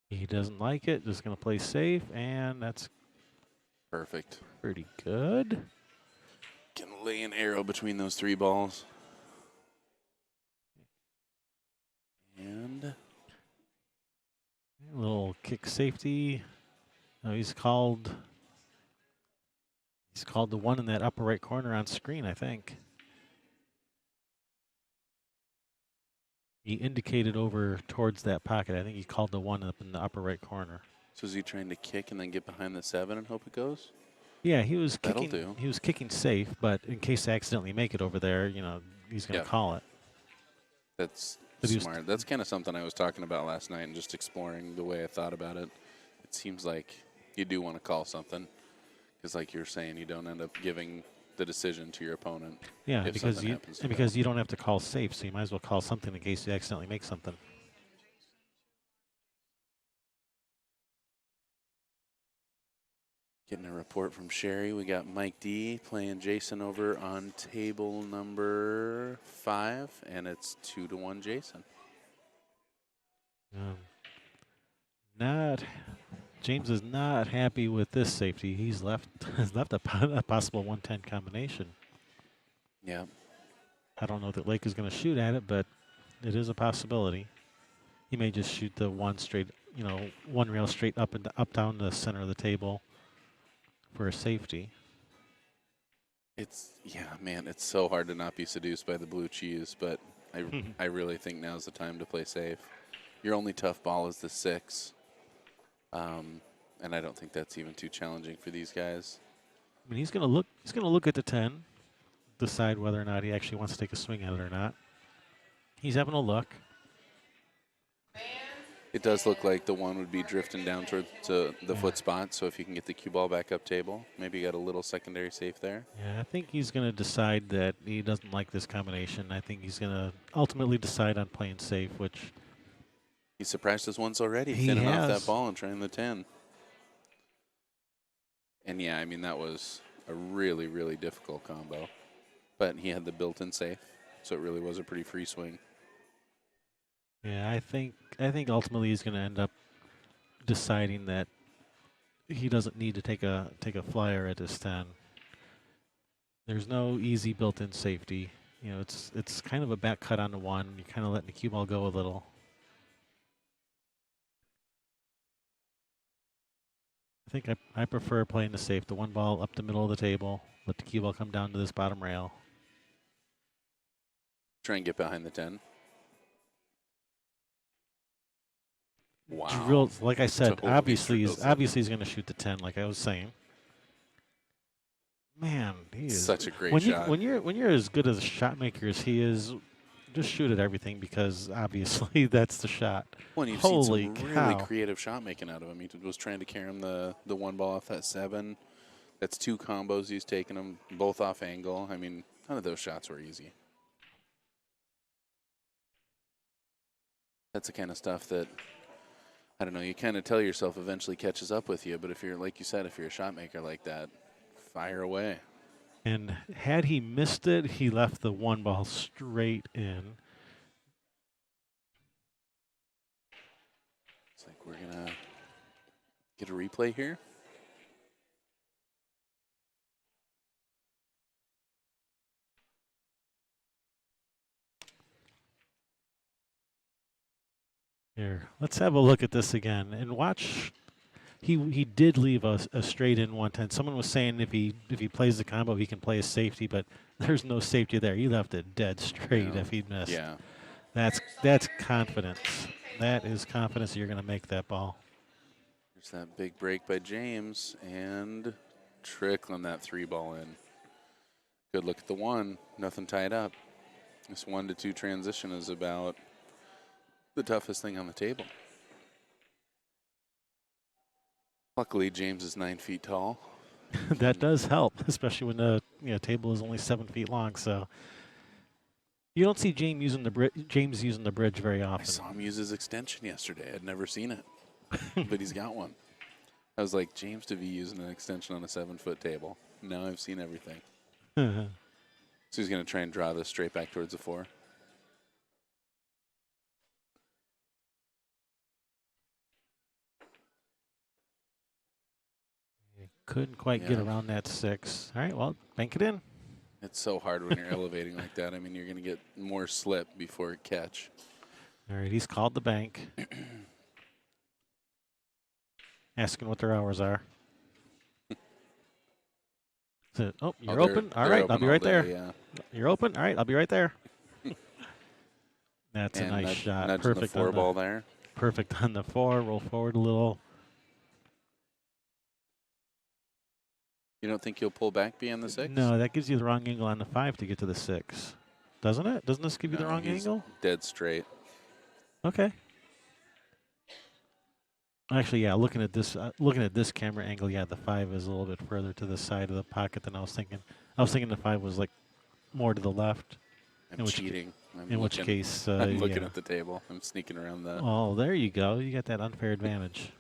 S1: He doesn't like it, just going to play safe, and that's
S2: Perfect.
S1: pretty good.
S2: Can lay an arrow between those 3 balls. And
S1: A little kick safety. No, he's called the one in that upper right corner on screen, I think. He indicated over towards that pocket. I think he called the one up in the upper right corner.
S2: so is he trying to kick and then get behind the 7 and hope it goes?
S1: Yeah, he was
S2: That'll
S1: kicking.
S2: do.
S1: He was kicking safe, but in case they accidentally make it over there, he's going to
S2: Yeah.
S1: call it.
S2: That's
S1: But he was
S2: smart. That's kind of something I was talking about last night and just exploring the way I thought about it. It seems like you do want to call something because, like you're saying, you don't end up giving the decision to your opponent.
S1: Yeah,
S2: if
S1: because
S2: something
S1: you
S2: happens to
S1: and because you don't have to call safe, so you might as well call something in case you accidentally make something.
S2: Getting a report from Sherry. We got Mike D playing Jason over on table number 5, and it's 2-1 Jason.
S1: James is not happy with this safety. He's left a possible 110 combination.
S2: Yeah.
S1: I don't know that Lake is going to shoot at it, but it is a possibility. He may just shoot the one straight, one rail straight up and up down the center of the table for a safety.
S2: It's so hard to not be seduced by the blue cheese, but I really think now's the time to play safe. Your only tough ball is the 6. And I don't think that's even too challenging for these guys.
S1: I mean, he's going to look at the 10, decide whether or not he actually wants to take a swing at it or not. He's having a look.
S2: It does look like the one would be drifting down toward to the foot spot, so if you can get the cue ball back up table, maybe you got a little secondary safe there.
S1: Yeah, I think he's going to decide that he doesn't like this combination. I think he's going to ultimately decide on playing safe, which
S2: He surprised us once already,
S1: he
S2: thinning off
S1: has.
S2: that ball and trying the 10. And yeah, I mean, that was a really, really difficult combo. But he had the built-in safe, so it really was a pretty free swing.
S1: Yeah, I think ultimately he's going to end up deciding that he doesn't need to take a flyer at this 10. There's no easy built-in safety. You know, it's kind of a back cut on the 1. You're kind of letting the cue ball go a little. I think I prefer playing the safe. The 1 ball up the middle of the table. Let the cue ball come down to this bottom rail.
S2: Try and get behind the 10. Wow.
S1: Drills, like I said,
S2: Totally
S1: obviously
S2: drills it.
S1: he's going to shoot the 10, like I was saying. Man, he is
S2: Such a great shot.
S1: When you're as good as a shot maker as he is, just shoot at everything because obviously that's the shot.
S2: Well, and you've
S1: Holy
S2: seen some
S1: cow.
S2: really creative shot making out of him. He was trying to carry him the 1 ball off that 7. That's 2 combos he's taking them, both off angle. I mean, none of those shots were easy. That's the kind of stuff that, I don't know, you kind of tell yourself eventually catches up with you. But if you're, like you said, if you're a shot maker like that, fire away.
S1: And had he missed it, he left the 1 ball straight in.
S2: It's like we're going to get a replay here.
S1: Here, let's have a look at this again and watch. He did leave a straight in 110. Someone was saying if he plays the combo, he can play a safety, but there's no safety there. He left it dead straight if he missed.
S2: Yeah.
S1: That's confidence. That is confidence that you're going to make that ball.
S2: There's that big break by James and trickling that 3 ball in. Good look at the 1. Nothing tied up. This 1 to 2 transition is about the toughest thing on the table. Luckily, James is 9 feet tall.
S1: That does help, especially when the table is only 7 feet long. So you don't see James using the bridge very often.
S2: I saw him use his extension yesterday. I'd never seen it, but he's got one. I was like, James Davee using an extension on a 7-foot table. Now I've seen everything. So he's going to try and draw this straight back towards the 4.
S1: Couldn't quite get around that 6. All right, well, bank it in.
S2: It's so hard when you're elevating like that. I mean, you're going to get more slip before catch.
S1: All right, he's called the bank. Asking what their hours are. So, oh, you're open? All right, I'll be right there.
S2: Yeah.
S1: You're open? All right, I'll be right there. That's a nice shot. Perfect
S2: The 4
S1: on
S2: ball there.
S1: Perfect on the 4. Roll forward a little.
S2: You don't think he'll pull back beyond the 6?
S1: No, that gives you the wrong angle on the 5 to get to the 6. Doesn't it? Doesn't this give you the wrong
S2: he's
S1: angle?
S2: Dead straight.
S1: Okay. Actually, yeah, looking at this camera angle, yeah, the 5 is a little bit further to the side of the pocket than I was thinking. I was thinking the 5 was like more to the left.
S2: I'm cheating.
S1: In which case,
S2: I'm looking at the table. I'm sneaking around the.
S1: Oh, there you go. You got that unfair advantage.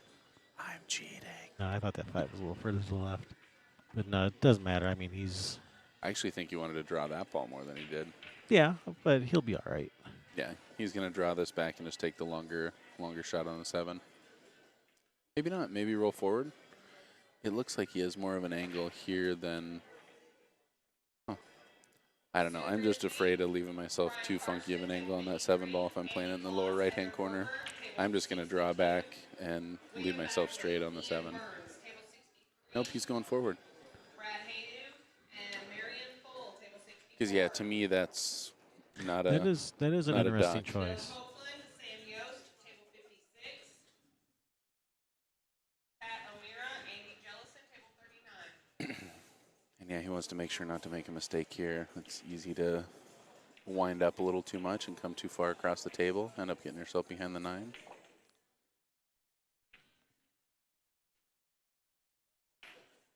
S2: I'm cheating.
S1: No, I thought that 5 was a little further to the left. But no, it doesn't matter. I mean, he's.
S2: I actually think he wanted to draw that ball more than he did.
S1: Yeah, but he'll be all right.
S2: Yeah, he's going to draw this back and just take the longer shot on the 7. Maybe not. Maybe roll forward. It looks like he has more of an angle here than. Huh. I don't know. I'm just afraid of leaving myself too funky of an angle on that 7 ball if I'm playing it in the lower right-hand corner. I'm just going to draw back and leave myself straight on the 7. Nope, he's going forward. Because, yeah, to me, that's not a.
S1: That is an
S2: not a
S1: interesting
S2: duck.
S1: choice.
S2: And, yeah, he wants to make sure not to make a mistake here. It's easy to wind up a little too much and come too far across the table, end up getting yourself behind the 9.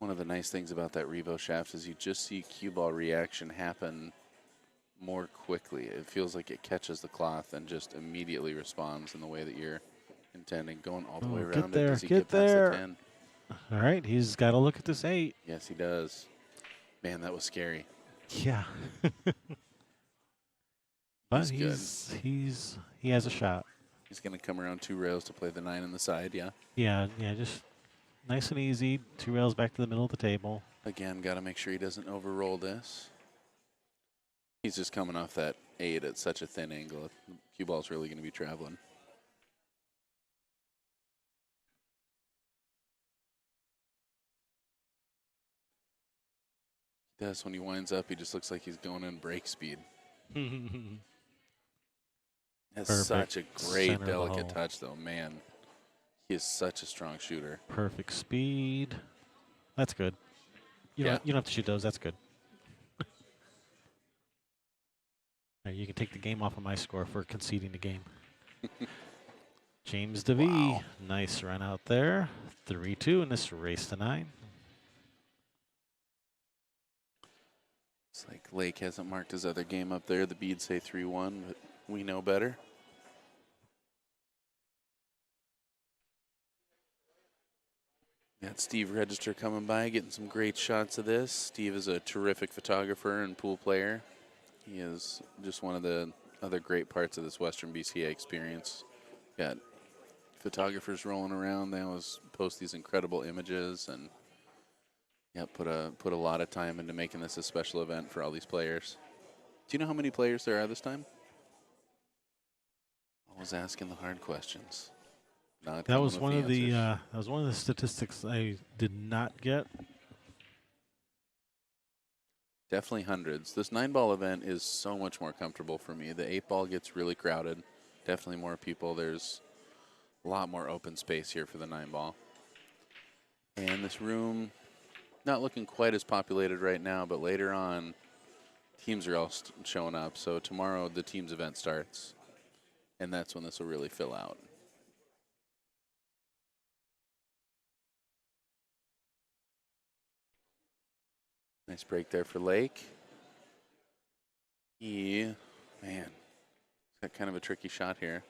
S2: One of the nice things about that Revo shaft is you just see cue ball reaction happen more quickly. It feels like it catches the cloth and just immediately responds in the way that you're intending. Going all the way
S1: Get
S2: around
S1: there,
S2: it. Does he
S1: get
S2: get past
S1: there.
S2: the 10?
S1: All right, he's got to look at this 8.
S2: Yes, he does. Man, that was scary.
S1: Yeah. But
S2: He's good.
S1: he has a shot.
S2: He's going to come around 2 rails to play the 9 in the side, yeah.
S1: Yeah, just nice and easy. 2 rails back to the middle of the table.
S2: Again, got to make sure he doesn't overroll this. He's just coming off that 8 at such a thin angle. The cue ball's really going to be traveling. He does. When he winds up, he just looks like he's going in break speed. That's such a great,
S1: Center
S2: delicate
S1: hole.
S2: touch, though. Man, he is such a strong shooter.
S1: Perfect speed. That's good. You don't have to shoot those. That's good. All right, you can take the game off of my score for conceding the game. James Davee,
S2: Wow.
S1: nice run out there. 3-2 in this race to 9.
S2: It's like Lake hasn't marked his other game up there. The beads say 3-1, but we know better. Got Steve Register coming by, getting some great shots of this. Steve is a terrific photographer and pool player. He is just one of the other great parts of this Western BCA experience. Got photographers rolling around. They always post these incredible images, and put a lot of time into making this a special event for all these players. Do you know how many players there are this time? Always asking the hard questions.
S1: That was one of the statistics I did not get.
S2: Definitely hundreds. This 9-ball event is so much more comfortable for me. The 8-ball gets really crowded. Definitely more people. There's a lot more open space here for the 9-ball. And this room, not looking quite as populated right now, but later on, teams are all showing up. So tomorrow, the team's event starts, and that's when this will really fill out. Nice break there for Lake. Man, he's got kind of a tricky shot here.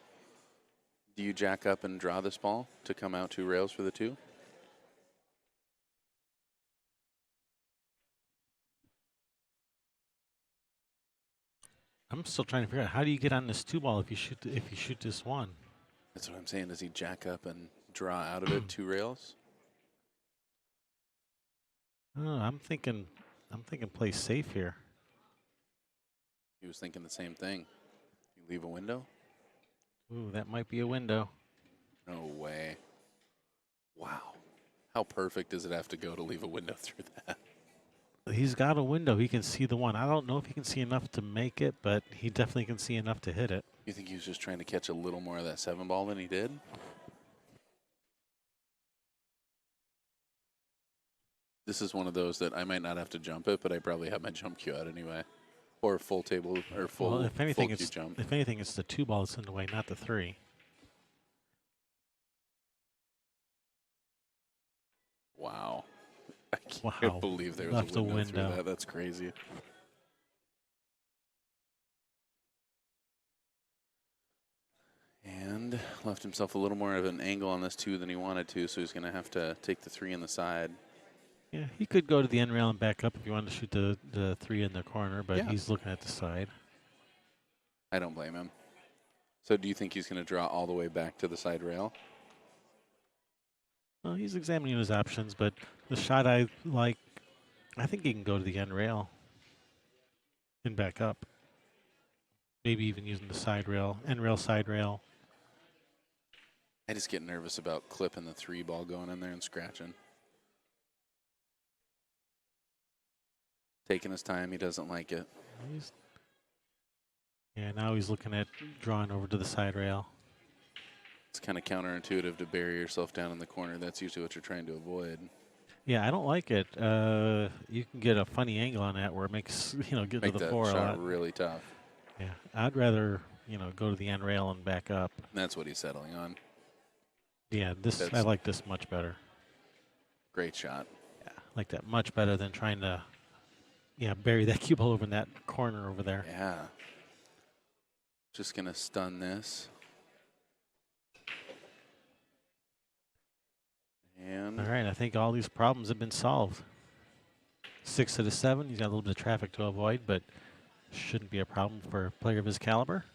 S2: Do you jack up and draw this ball to come out 2 rails for the 2?
S1: I'm still trying to figure out how do you get on this 2-ball if you shoot this 1.
S2: That's what I'm saying. Does he jack up and draw out of it 2 rails?
S1: Oh, I'm thinking play safe here.
S2: He was thinking the same thing. You leave a window?
S1: Ooh, that might be a window.
S2: No way. Wow. How perfect does it have to go to leave a window through that?
S1: He's got a window. He can see the 1. I don't know if he can see enough to make it, but he definitely can see enough to hit it.
S2: You think he was just trying to catch a little more of that 7-ball than he did? This is one of those that I might not have to jump it, but I probably have my jump cue out anyway. Or full table, or full,
S1: Well, if anything,
S2: full cue
S1: it's
S2: jump.
S1: if anything, it's the 2-ball that's in the way, not the 3.
S2: Wow. I can't believe there was
S1: Left
S2: a window
S1: window.
S2: through that. That's crazy. And left himself a little more of an angle on this 2 than he wanted to, so he's going to have to take the 3 in the side.
S1: Yeah, he could go to the end rail and back up if he wanted to shoot the 3 in the corner, but
S2: Yeah.
S1: he's looking at the side.
S2: I don't blame him. So do you think he's going to draw all the way back to the side rail?
S1: Well, he's examining his options, but the shot I like, I think he can go to the end rail and back up. Maybe even using the side rail, end rail, side rail.
S2: I just get nervous about clipping the 3-ball going in there and scratching. Taking his time, he doesn't like it.
S1: Now he's looking at drawing over to the side rail.
S2: It's kind of counterintuitive to bury yourself down in the corner. That's usually what you're trying to avoid.
S1: Yeah, I don't like it. You can get a funny angle on that where it makes, get
S2: Make
S1: to the
S2: that
S1: 4 a
S2: shot
S1: lot.
S2: really tough.
S1: Yeah, I'd rather, go to the end rail and back up.
S2: And that's what he's settling on.
S1: Yeah, I like this much better.
S2: Great shot.
S1: Yeah, Like that much better than trying to, bury that cue ball over in that corner over there.
S2: Yeah. Just going to stun this. And
S1: All right, I think all these problems have been solved. 6 to the 7. He's got a little bit of traffic to avoid, but shouldn't be a problem for a player of his caliber.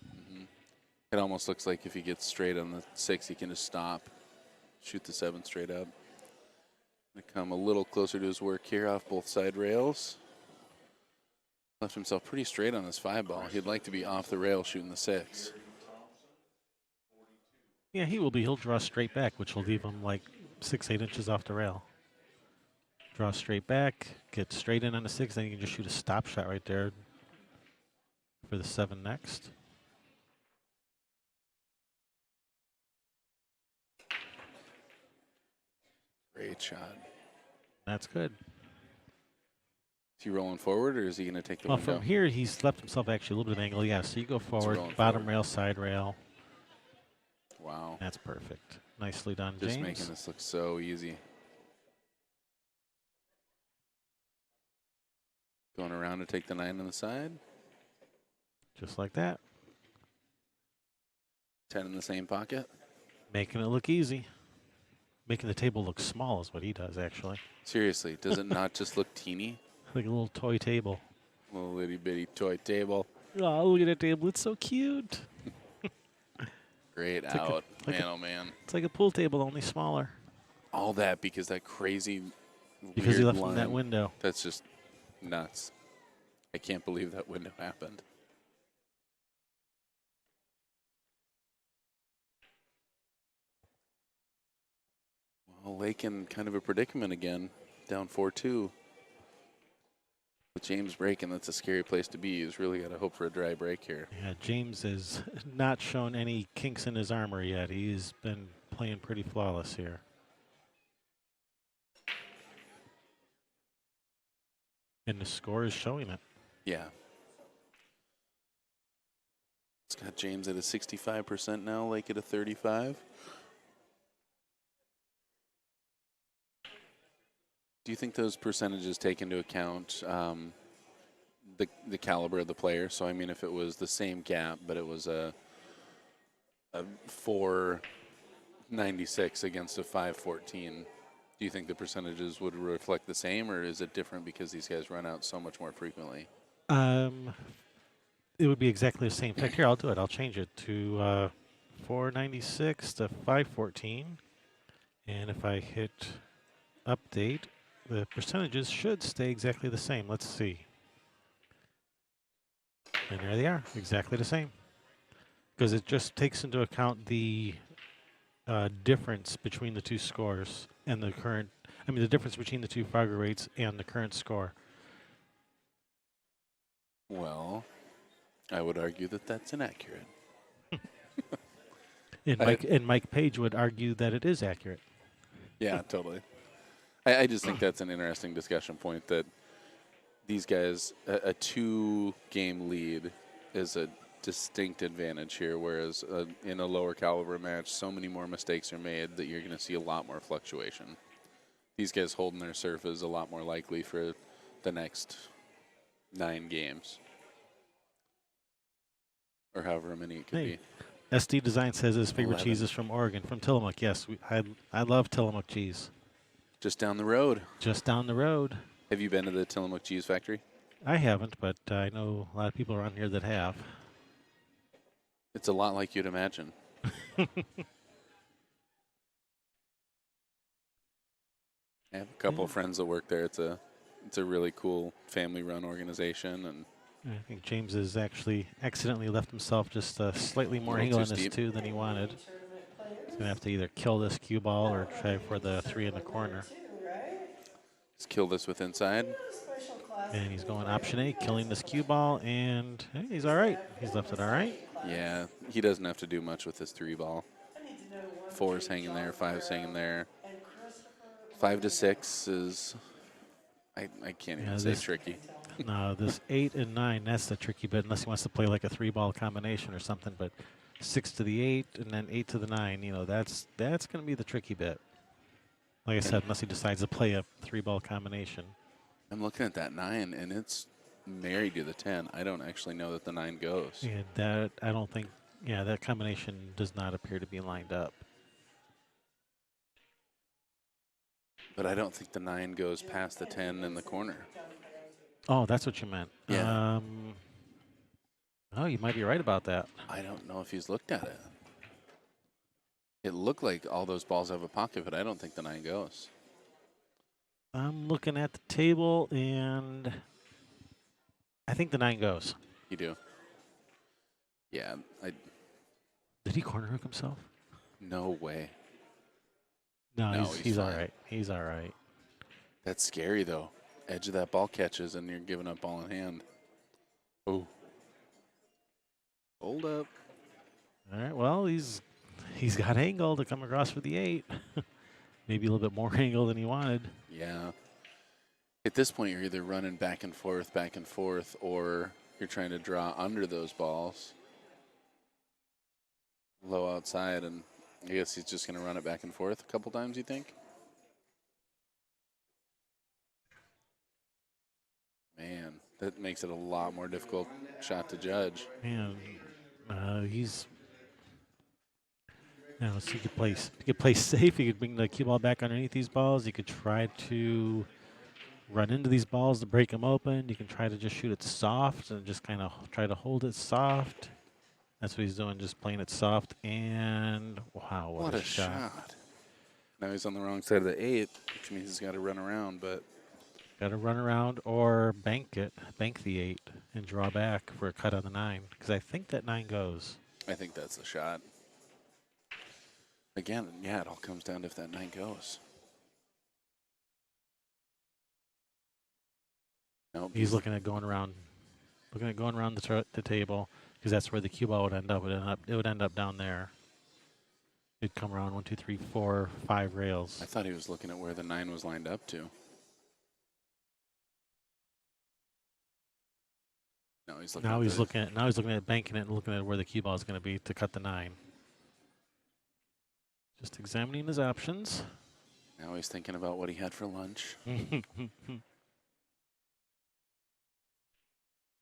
S2: it almost looks like if he gets straight on the 6, he can just stop, shoot the 7 straight up. Gonna come a little closer to his work here off both side rails. Left himself pretty straight on his 5 ball. He'd like to be off the rail shooting the 6.
S1: Yeah, he will be. He'll draw straight back, which will leave him like 6-8 inches off the rail. Draw straight back, get straight in on the 6, then you can just shoot a stop shot right there for the 7 next.
S2: Great shot.
S1: That's good.
S2: Is he rolling forward, or is he going to take the
S1: Well,
S2: window?
S1: from here, he's left himself actually a little bit of angle. Yeah, so you go forward,
S2: rolling
S1: bottom
S2: forward.
S1: rail, side rail.
S2: Wow.
S1: That's perfect. Nicely done,
S2: Just
S1: James.
S2: making this look so easy. Going around to take the 9 on the side.
S1: Just like that.
S2: 10 in the same pocket.
S1: Making it look easy. Making the table look small is what he does, actually.
S2: Seriously, does it not just look teeny?
S1: Like a little toy table.
S2: Little itty bitty toy table.
S1: Oh, look at that table. It's so cute.
S2: Great
S1: like a-
S2: out.
S1: like
S2: Man,
S1: a-
S2: oh man.
S1: It's like a pool table, only smaller.
S2: All that because that crazy
S1: Because he
S2: weird
S1: left him that
S2: line.
S1: window.
S2: That's just nuts. I can't believe that window happened. Well, Lake in kind of a predicament again, down 4-2. With James breaking, that's a scary place to be. He's really got to hope for a dry break here.
S1: Yeah, James has not shown any kinks in his armor yet. He's been playing pretty flawless here. And the score is showing it.
S2: Yeah. It's got James at a 65% now, Lake at a 35. Do you think those percentages take into account the caliber of the player? So, I mean, if it was the same gap, but it was a 496 against a 514, do you think the percentages would reflect the same, or is it different because these guys run out so much more frequently?
S1: It would be exactly the same. In fact, here, I'll do it. I'll change it to 496 to 514. And if I hit update, the percentages should stay exactly the same. Let's see. And there they are, exactly the same. Because it just takes into account the difference between the two scores and the current, the difference between the two Frogger rates and the current score.
S2: Well, I would argue that that's inaccurate.
S1: And Mike Page would argue that it is accurate.
S2: Yeah, totally. I just think that's an interesting discussion point that these guys, a 2-game lead is a distinct advantage here, whereas in a lower caliber match, so many more mistakes are made that you're going to see a lot more fluctuation. These guys holding their serve is a lot more likely for the next 9 games. Or however many it could
S1: Hey.
S2: be.
S1: SD Design says his favorite
S2: 11.
S1: cheese is from Oregon, from Tillamook. Yes, I love Tillamook cheese.
S2: Just down the road.
S1: Just down the road.
S2: Have you been to the Tillamook Cheese Factory?
S1: I haven't, but I know a lot of people around here that have.
S2: It's a lot like you'd imagine. I have a couple of friends that work there. It's a really cool family-run organization, and
S1: I think James has actually accidentally left himself just slightly more
S2: A
S1: angle
S2: little
S1: on
S2: too
S1: this
S2: steep.
S1: 2 than he wanted. He's going to have to either kill this cue ball or try for the 3 in the corner.
S2: let's kill this with inside.
S3: Special class.
S1: And he's going option A, killing this cue ball, and hey, he's all right. He's left it all right.
S2: Yeah, he doesn't have to do much with this 3 ball.
S3: I need to know one
S2: 4's
S3: thing,
S2: hanging there,
S3: John
S2: 5's hanging there.
S3: and Christopher.
S2: 5 to 6 is, I can't
S1: Yeah,
S2: even say
S1: this-
S2: tricky.
S1: No, this 8 and 9, that's the tricky bit, unless he wants to play like a 3-ball combination or something. But 6 to the 8 and then 8 to the 9, that's going to be the tricky bit. Like I said, unless he decides to play a 3-ball combination.
S2: I'm looking at that 9, and it's married to the 10. I don't actually know that the 9 goes.
S1: And that, I don't think, yeah, that combination does not appear to be lined up.
S2: But I don't think the 9 goes past the 10 in the corner.
S1: Oh, that's what you meant.
S2: Yeah.
S1: Oh, you might be right about that.
S2: I don't know if he's looked at it. It looked like all those balls have a pocket, but I don't think the 9 goes.
S1: I'm looking at the table, and I think the 9 goes.
S2: You do? Yeah.
S1: Did he corner hook himself?
S2: No way.
S1: No,
S2: No,
S1: he's
S2: he's
S1: all
S2: fine.
S1: right. He's all right.
S2: That's scary, though. Edge of that ball catches, and you're giving up ball in hand. Oh. Hold up.
S1: All right. Well, he's got angle to come across for the 8. Maybe a little bit more angle than he wanted.
S2: Yeah. At this point, you're either running back and forth, or you're trying to draw under those balls. Low outside, and I guess he's just going to run it back and forth a couple times, you think? Man, that makes it a lot more difficult shot to judge.
S1: Man, he's. Now, so he could play safe. He could bring the cue ball back underneath these balls. He could try to run into these balls to break them open. You can try to just shoot it soft and just kind of try to hold it soft. That's what he's doing, just playing it soft. And wow, what a shot.
S2: Now he's on the wrong side of the 8, which means he's got to run around, but
S1: Got to run around or bank the 8 and draw back for a cut on the 9. Because I think that 9 goes.
S2: I think that's the shot. Again, yeah, it all comes down to if that 9 goes. Nope.
S1: He's looking at going around the table because that's where the cue ball would end up. It would end up down there. It'd come around 1, 2, 3, 4, 5 rails.
S2: I thought he was looking at where the 9 was lined up to. No, he's looking.
S1: Now he's looking at banking it and looking at where the cue ball is going to be to cut the 9. Just examining his options.
S2: Now he's thinking about what he had for lunch.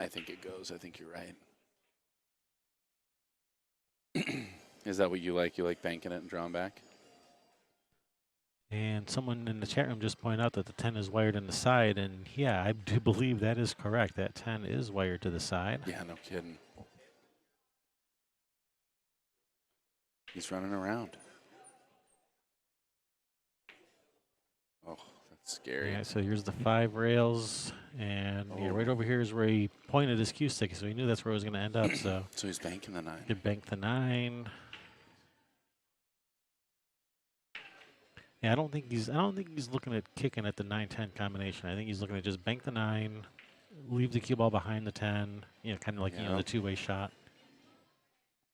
S2: I think it goes. I think you're right. Is that what you like? You like banking it and drawing back?
S1: And someone in the chat room just pointed out that the 10 is wired in the side, and yeah, I do believe that is correct. That 10 is wired to the side.
S2: Yeah, no kidding. He's running around. Oh, that's scary.
S1: Yeah, so here's the 5 rails, and yeah, right over here is where he pointed his cue stick, so he knew that's where it was going to end up. So
S2: he's banking the 9.
S1: could bank the 9. Yeah, I don't think he's looking at kicking at the 9-10 combination. I think he's looking at just bank the 9, leave the cue ball behind the 10. You know, kind of like the 2-way shot.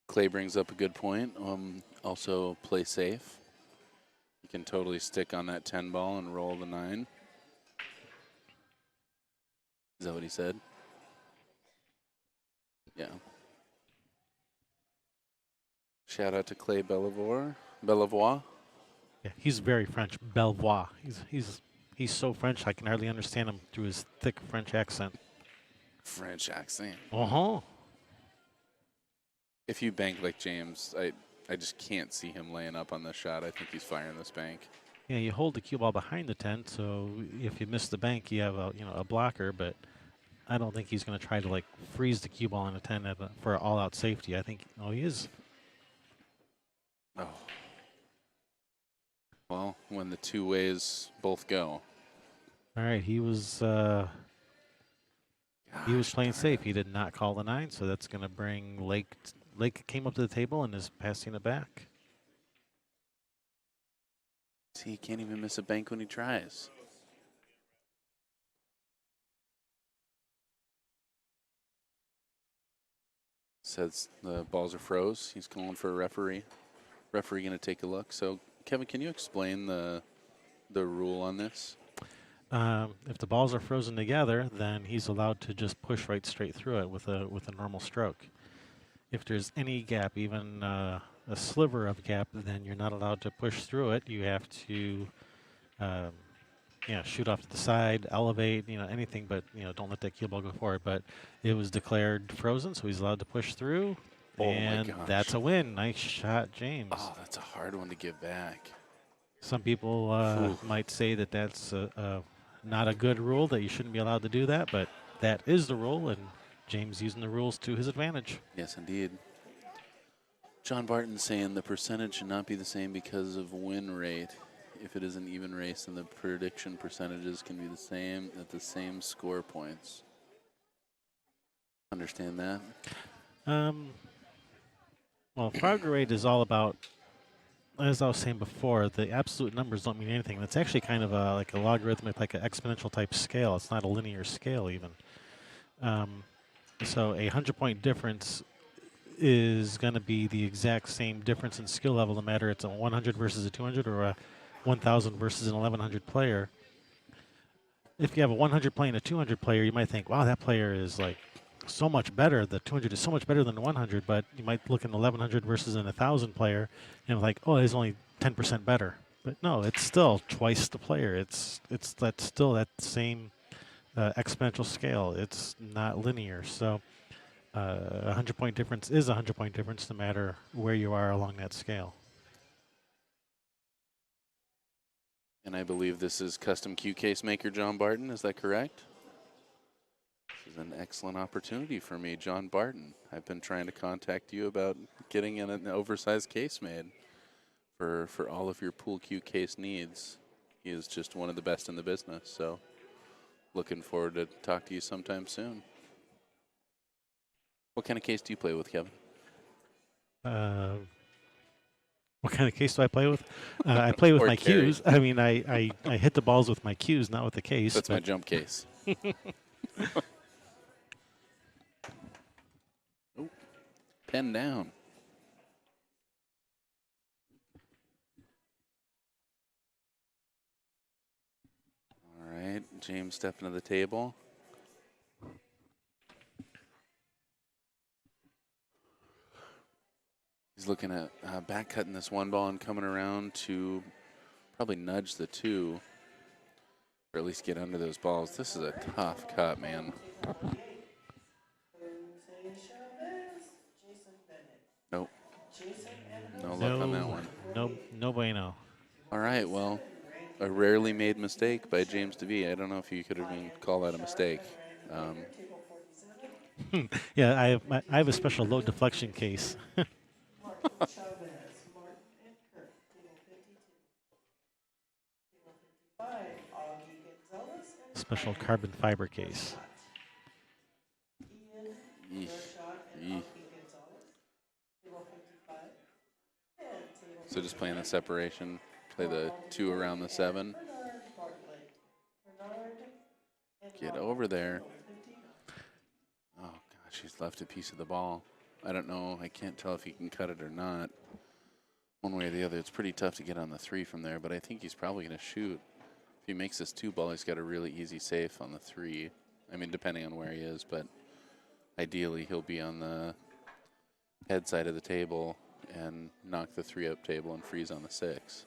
S2: Clay brings up a good point. Also, play safe. You can totally stick on that 10 ball and roll the 9. Is that what he said? Yeah. Shout out to Clay Bellevoix.
S1: Yeah, he's very French. Bellevoix. He's so French I can hardly understand him through his thick French accent.
S2: French accent.
S1: Uh-huh.
S2: If you bank like James, I just can't see him laying up on this shot. I think he's firing this bank.
S1: Yeah, you hold the cue ball behind the 10, so if you miss the bank, you have a blocker. But I don't think he's going to try to like freeze the cue ball on a 10 for all-out safety. I think he is.
S2: Oh. Well, when the 2 ways both go.
S1: All right, he was playing safe. He did not call the 9, so that's going to bring Lake. Lake came up to the table and is passing it back.
S2: See, he can't even miss a bank when he tries. Says the balls are froze. He's calling for a referee. Referee going to take a look. So, Kevin, can you explain the rule on this?
S1: If the balls are frozen together, then he's allowed to just push right straight through it with a normal stroke. If there's any gap, even a sliver of gap, then you're not allowed to push through it. You have to shoot off to the side, elevate, anything but, don't let that cue ball go forward. But it was declared frozen, so he's allowed to push through.
S2: Oh, my
S1: and
S2: gosh.
S1: that's a win. Nice shot, James.
S2: Oh, that's a hard one to give back.
S1: Some people might say that that's not a good rule, that you shouldn't be allowed to do that, but that is the rule, and James using the rules to his advantage.
S2: Yes, indeed. John Barton saying the percentage should not be the same because of win rate. If it is an even race, then the prediction percentages can be the same at the same score points. Understand that?
S1: Well, Frogger rate is all about, as I was saying before, the absolute numbers don't mean anything. It's actually kind of like a logarithmic, like an exponential type scale. It's not a linear scale even. So a 100-point difference is going to be the exact same difference in skill level, no matter it's a 100 versus a 200 or a 1,000 versus an 1,100 player. If you have a 100 playing a 200 player, you might think, wow, that player is like so much better. The 200 is so much better than the 100, but you might look at an 1,100 versus an 1,000 player and like, oh, it's only 10% better. But no, it's still twice the player. It's still that same exponential scale. It's not linear. So a 100-point difference is a 100-point difference no matter where you are along that scale.
S2: And I believe this is custom cue case maker John Barton. Is that correct? This is an excellent opportunity for me, John Barton. I've been trying to contact you about getting an oversized case made for all of your pool cue case needs. He is just one of the best in the business. So looking forward to talk to you sometime soon. What kind of case do you play with, Kevin?
S1: What kind of case do I play with? I play with
S2: Or
S1: my
S2: carry.
S1: cues. I mean, I hit the balls with my cues, not with the case.
S2: That's my jump case. Oh, pen down. All right, James stepping to the table. He's looking at back cutting this one ball and coming around to probably nudge the two, or at least get under those balls. This is a tough cut, man. Nope. No luck on that one.
S1: No bueno.
S2: All right, well, a rarely made mistake by James Davee. I don't know if you could even call that a mistake.
S1: Yeah, I have a special low deflection case. Special carbon fiber case.
S2: Eesh. Eesh. So just playing the separation, play the two around the seven. Get over there. Oh, gosh, he's left a piece of the ball. I don't know. I can't tell if he can cut it or not. One way or the other, it's pretty tough to get on the three from there, but I think he's probably going to shoot. If he makes this two ball, he's got a really easy safe on the three. I mean, depending on where he is, but ideally he'll be on the head side of the table and knock the three up table and freeze on the six.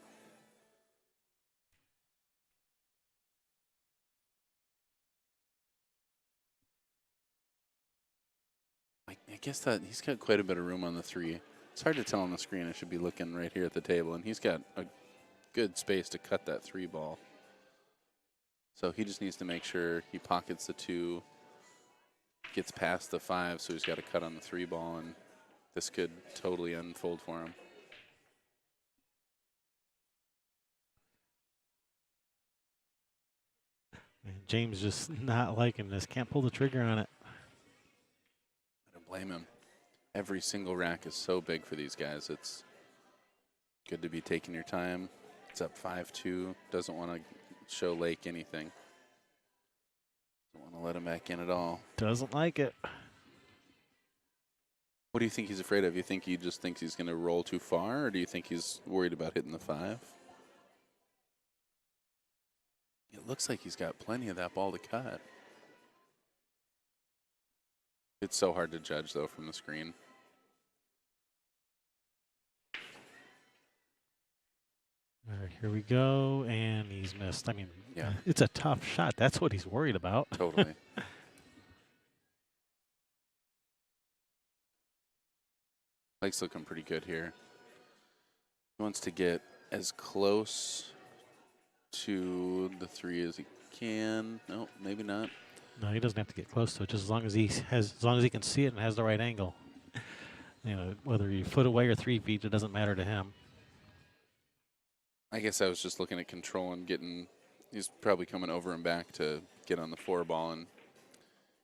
S2: I guess that he's got quite a bit of room on the three. It's hard to tell on the screen. I should be looking right here at the table, and he's got a good space to cut that three ball. So he just needs to make sure he pockets the two, gets past the five, so he's got to cut on the three ball, and this could totally unfold for him.
S1: James just not liking this. Can't pull the trigger on it.
S2: I don't blame him. Every single rack is so big for these guys. It's good to be taking your time. It's up 5-2. Doesn't want to show Lake anything. Don't want to let him back in at all.
S1: Doesn't like it.
S2: What do you think he's afraid of? You think he just thinks he's going to roll too far, or do you think he's worried about hitting the five? It looks like he's got plenty of that ball to cut. It's so hard to judge, though, from the screen.
S1: All right, here we go, and he's missed. I mean,
S2: Yeah.
S1: it's a tough shot. That's what he's worried about.
S2: Totally. Mike's looking pretty good here. He wants to get as close to the 3 as he can. No, maybe not.
S1: No, he doesn't have to get close to it. Just as long as as long as he can see it and has the right angle. You know, whether you're foot away or 3 feet, it doesn't matter to him.
S2: I guess I was just looking at control and getting. He's probably coming over and back to get on the 4 ball, and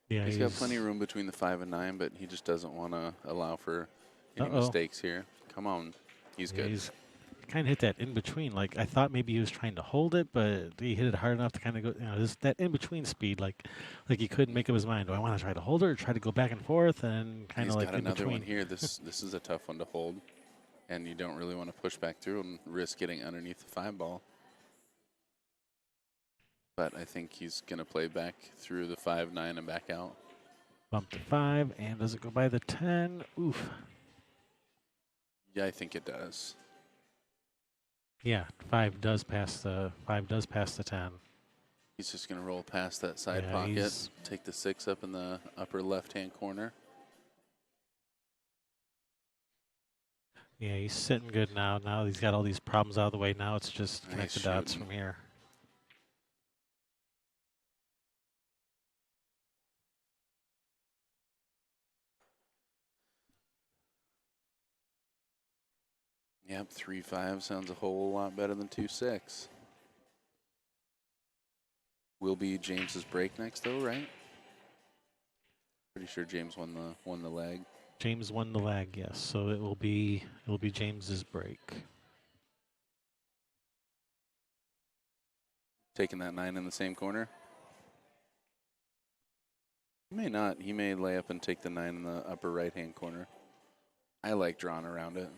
S1: Yeah,
S2: he's got plenty of room between the 5 and 9, but he just doesn't want to allow for any mistakes here. Come on, he's good.
S1: He's kind of hit that in between. Like I thought maybe he was trying to hold it, but he hit it hard enough to kind of go. You know, that in between speed, like he couldn't make up his mind. Do I want to try to hold it or try to go back and forth and kind of
S2: He's
S1: like
S2: got
S1: in
S2: another
S1: between?
S2: one here. This is a tough one to hold, and you don't really want to push back through and risk getting underneath the 5 ball. But I think he's going to play back through the 5, 9, and back out.
S1: Bump to 5, and does it go by the 10? Oof.
S2: Yeah, I think it does.
S1: Yeah, 5 does pass the 10.
S2: He's just going to roll past that side
S1: Yeah,
S2: pocket, take the 6 up in the upper left-hand corner.
S1: Yeah, he's sitting good now. Now he's got all these problems out of the way. Now it's just connect
S2: Nice
S1: the dots
S2: shooting.
S1: from here.
S2: Yep, 3-5 sounds a whole lot better than 2-6. Will be James's break next, though, right? Pretty sure James won the leg.
S1: James won the leg, yes. So it will be James's break.
S2: Taking that 9 in the same corner. He may not. He may lay up and take the 9 in the upper right-hand corner. I like drawing around it.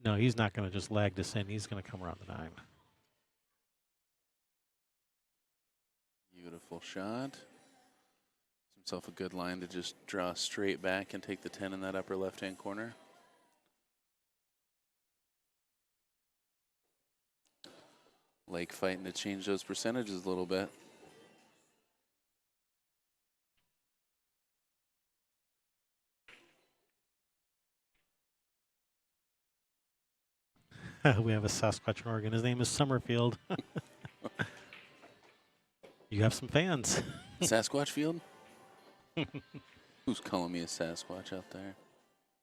S1: No, he's not going to just lag this in. He's going to come around the 9.
S2: Beautiful shot. Gives himself a good line to just draw straight back and take the 10 in that upper left-hand corner. Lake fighting to change those percentages a little bit.
S1: We have a Sasquatch in Oregon. His name is Summerfield. You have some fans.
S2: Sasquatch Field? Who's calling me a Sasquatch out there?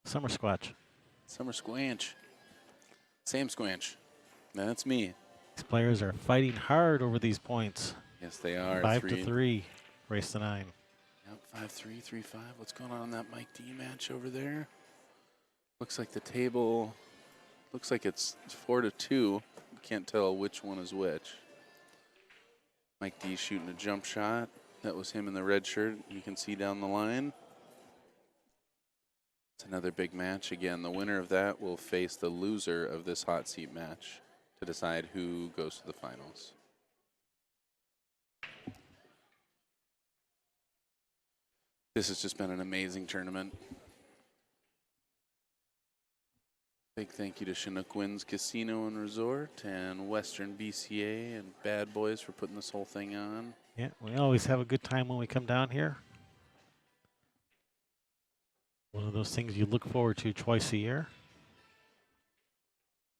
S1: Summer Squatch.
S2: Summer Squanch. Sam Squanch. That's me.
S1: These players are fighting hard over these points.
S2: Yes, they are.
S1: 5-3. Race to 9.
S2: Yep, 5-3, 3-5. What's going on in that Mike D match over there? Looks like the table, looks like it's 4-2. Can't tell which one is which. Mike D shooting a jump shot. That was him in the red shirt. You can see down the line. It's another big match. Again, the winner of that will face the loser of this hot seat match to decide who goes to the finals. This has just been an amazing tournament. Big thank you to Chinook Winds Casino and Resort and Western BCA and Bad Boys for putting this whole thing on.
S1: Yeah, we always have a good time when we come down here. One of those things you look forward to twice a year.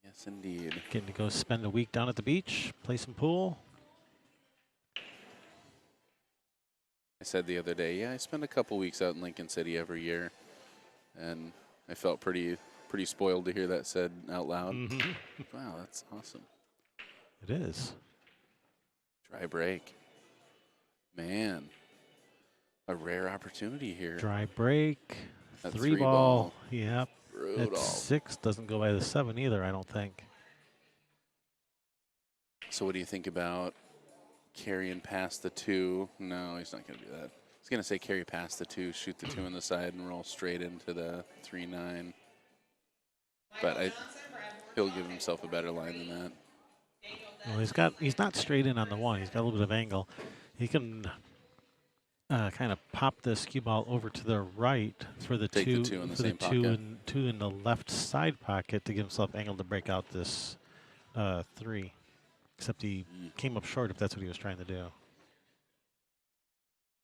S2: Yes, indeed.
S1: Getting to go spend a week down at the beach, play some pool.
S2: I said the other day, yeah, I spend a couple weeks out in Lincoln City every year, and I felt pretty spoiled to hear that said out loud. Wow, that's awesome.
S1: It is.
S2: Dry break. Man, a rare opportunity here.
S1: Dry break.
S2: That
S1: 3
S2: 3
S1: ball.
S2: ball.
S1: Yep.
S2: Brutal.
S1: It's 6. Doesn't go by the 7 either, I don't think.
S2: So what do you think about carrying past the 2? No, he's not going to do that. He's going to say carry past the 2, shoot the 2 on the side, and roll straight into the 3-9. But he'll give himself a better line than that.
S1: Well, he's not straight in on the 1. He's got a little bit of angle. He can kind of pop this cue ball over to the right for the
S2: Take the
S1: two,
S2: two in the
S1: for the
S2: same
S1: two
S2: pocket.
S1: and two in the left side pocket to give himself angle to break out this 3. Except he came up short if that's what he was trying to do.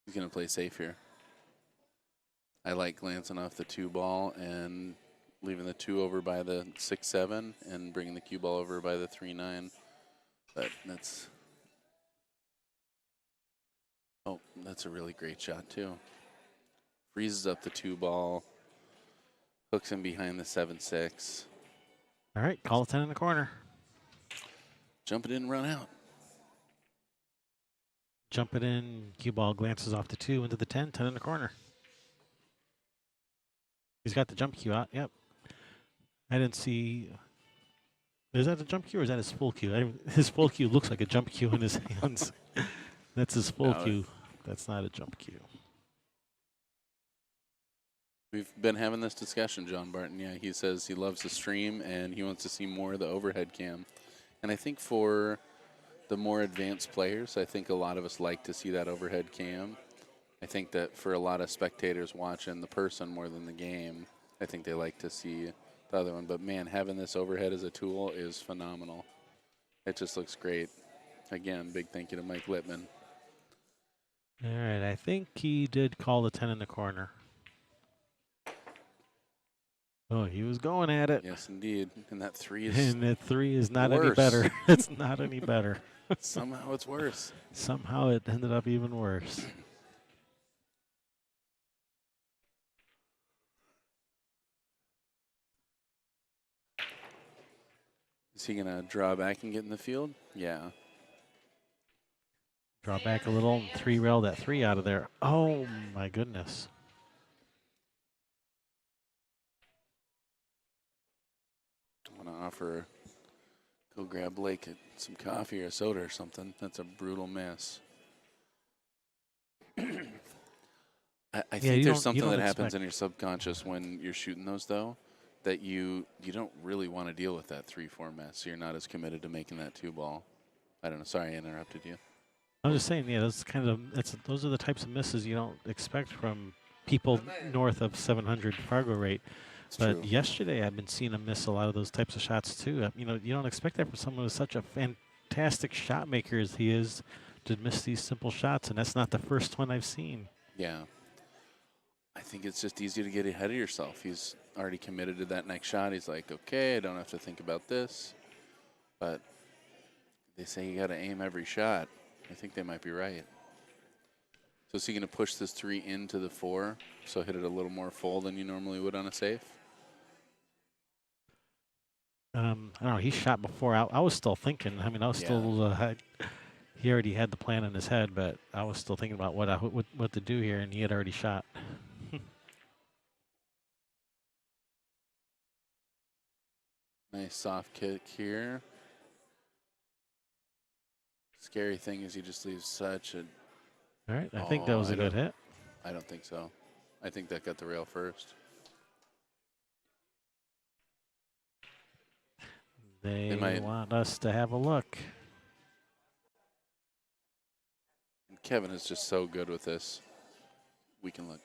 S2: He's going to play safe here. I like glancing off the 2 ball and leaving the 2 over by the 6-7 and bringing the cue ball over by the 3-9. But that's... Oh, that's a really great shot, too. Freezes up the 2 ball. Hooks him behind the 7-6.
S1: All right, call a 10 in the corner.
S2: Jump it in and run out.
S1: Jump it in. Cue ball glances off the 2 into the 10, 10 in the corner. He's got the jump cue out. Yep. I didn't see. Is that a jump cue or is that his full cue? His full cue looks like a jump cue in his hands. That's his full cue. That's not a jump cue.
S2: We've been having this discussion, John Barton. Yeah, he says he loves the stream and he wants to see more of the overhead cam. And I think for the more advanced players, I think a lot of us like to see that overhead cam. I think that for a lot of spectators watching the person more than the game, I think they like to see the other one. But, man, having this overhead as a tool is phenomenal. It just looks great. Again, big thank you to Mike Littman.
S1: All right, I think he did call the 10 in the corner. Oh, he was going at it.
S2: Yes, indeed. And that 3 is
S1: And that 3 is not any
S2: worse.
S1: better. It's not any better.
S2: Somehow it's worse.
S1: Somehow it ended up even worse.
S2: Is he going to draw back and get in the field? Yeah.
S1: Draw back a little and 3-rail that 3 out of there. Oh, my goodness.
S2: I want to offer, go grab Blake some coffee or soda or something. That's a brutal miss. I think there's something that happens in your subconscious when you're shooting those, though, that you don't really want to deal with that 3-4 mess. So you're not as committed to making that 2 ball. I don't know. Sorry, I interrupted you.
S1: I'm just saying, yeah, those are the types of misses you don't expect from people north of 700 Fargo rate.
S2: It's
S1: But
S2: true.
S1: yesterday I've been seeing him miss a lot of those types of shots too. You know, you don't expect that from someone who's such a fantastic shot maker as he is to miss these simple shots, and that's not the first one I've seen.
S2: Yeah. I think it's just easy to get ahead of yourself. He's already committed to that next shot. He's like, okay, I don't have to think about this. But they say you got to aim every shot. I think they might be right. So is he going to push this 3 into the 4, so hit it a little more full than you normally would on a safe?
S1: I don't know. He shot before. I was still thinking. I mean, I was still. He already had the plan in his head, but I was still thinking about what to do here, and he had already shot.
S2: Nice soft kick here. Scary thing is he just leaves such a...
S1: All right, I think that was a good hit.
S2: I don't think so. I think that got the rail first.
S1: They
S2: might
S1: want us to have a look.
S2: And Kevin is just so good with this. We can look.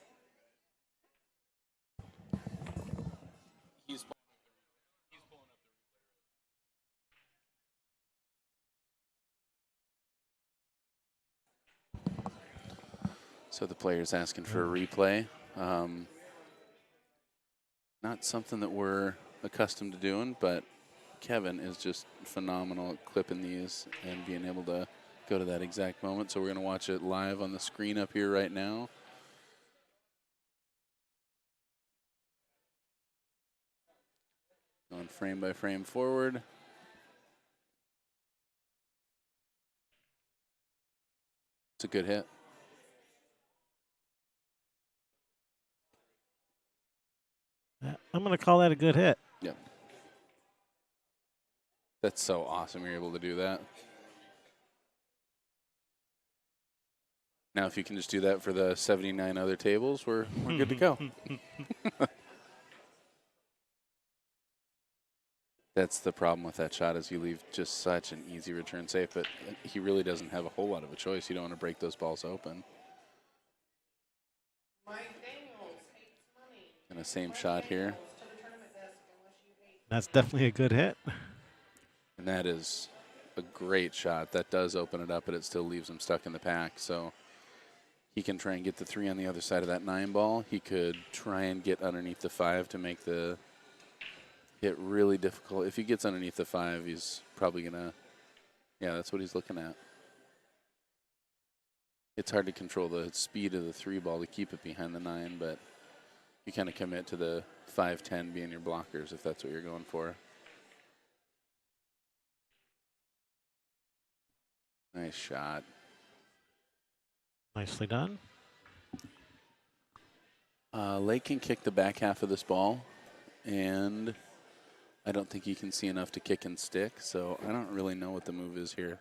S2: So the player's asking for a replay. Not something that we're accustomed to doing, but Kevin is just phenomenal at clipping these and being able to go to that exact moment. So we're going to watch it live on the screen up here right now. Going frame by frame forward. It's a good hit.
S1: I'm going to call that a good hit.
S2: Yep. That's so awesome you're able to do that. Now, if you can just do that for the 79 other tables, we're good to go. That's the problem with that shot is you leave just such an easy return safe, but he really doesn't have a whole lot of a choice. You don't want to break those balls open. And the same shot here.
S1: That's definitely a good hit.
S2: And that is a great shot. That does open it up, but it still leaves him stuck in the pack. So he can try and get the 3 on the other side of that 9 ball. He could try and get underneath the 5 to make the hit really difficult. If he gets underneath the 5, he's probably going to, yeah, that's what he's looking at. It's hard to control the speed of the 3 ball to keep it behind the 9, but you kind of commit to the 5-10 being your blockers if that's what you're going for. Nice shot.
S1: Nicely done.
S2: Lake can kick the back half of this ball, and I don't think he can see enough to kick and stick, so I don't really know what the move is here.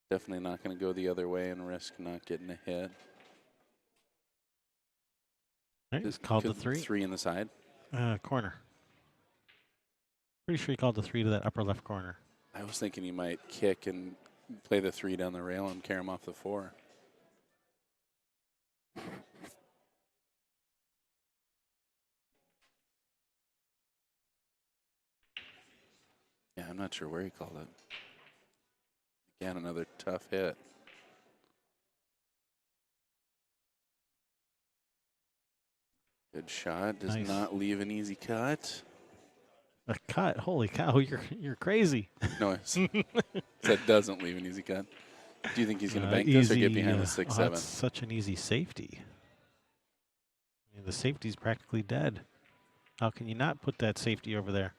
S2: Definitely not going to go the other way and risk not getting a hit.
S1: Right, he's called the
S2: Could
S1: 3.
S2: 3 in the side.
S1: Corner. Pretty sure he called the 3 to that upper left corner.
S2: I was thinking he might kick and play the 3 down the rail and carry him off the 4. Yeah, I'm not sure where he called it. Again, another tough hit. Good shot. Does
S1: Nice.
S2: not leave an easy cut.
S1: A cut. Holy cow, you're crazy.
S2: No, that doesn't leave an easy cut. Do you think he's going to bank this or get behind the 6-7?
S1: That's such an easy safety. I mean, the safety's practically dead. How can you not put that safety over there?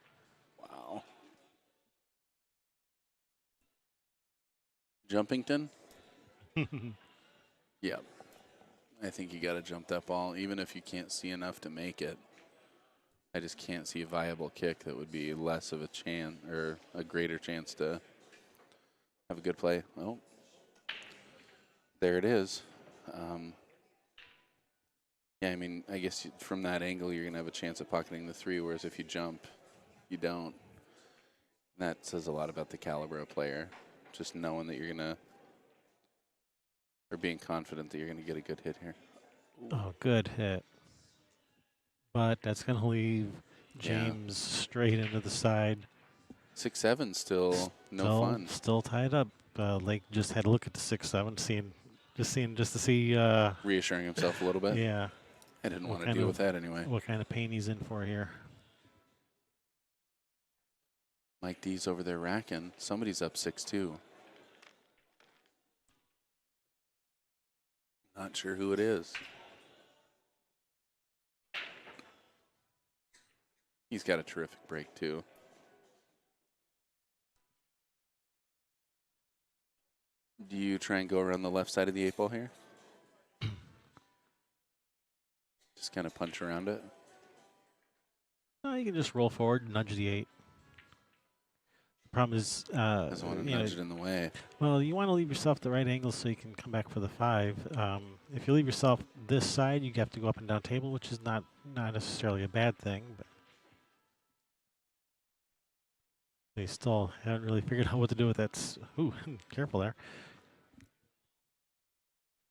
S2: Wow. Jumpington? Yep. I think you got to jump that ball, even if you can't see enough to make it. I just can't see a viable kick that would be less of a chance or a greater chance to have a good play. Well, there it is. Yeah, I mean, I guess from that angle, you're going to have a chance of pocketing the 3, whereas if you jump, you don't. And that says a lot about the caliber of player, just knowing that you're going to, or being confident that you're going to get a good hit here.
S1: Oh, good hit. But that's going to leave James straight into the side.
S2: 6-7 still no fun.
S1: Still tied up. Lake just had a look at the 6-7, just to see.
S2: Reassuring himself a little bit.
S1: Yeah.
S2: I didn't want to deal with that anyway.
S1: What kind of pain he's in for here?
S2: Mike D's over there racking. Somebody's up 6-2. Not sure who it is. He's got a terrific break, too. Do you try and go around the left side of the 8 ball here? Just kind of punch around it?
S1: No, you can just roll forward and nudge the 8. The problem is,
S2: Doesn't want to nudge it in the way.
S1: well, you want to leave yourself the right angle so you can come back for the 5. If you leave yourself this side, you have to go up and down table, which is not necessarily a bad thing. But they still haven't really figured out what to do with that. Ooh, careful there.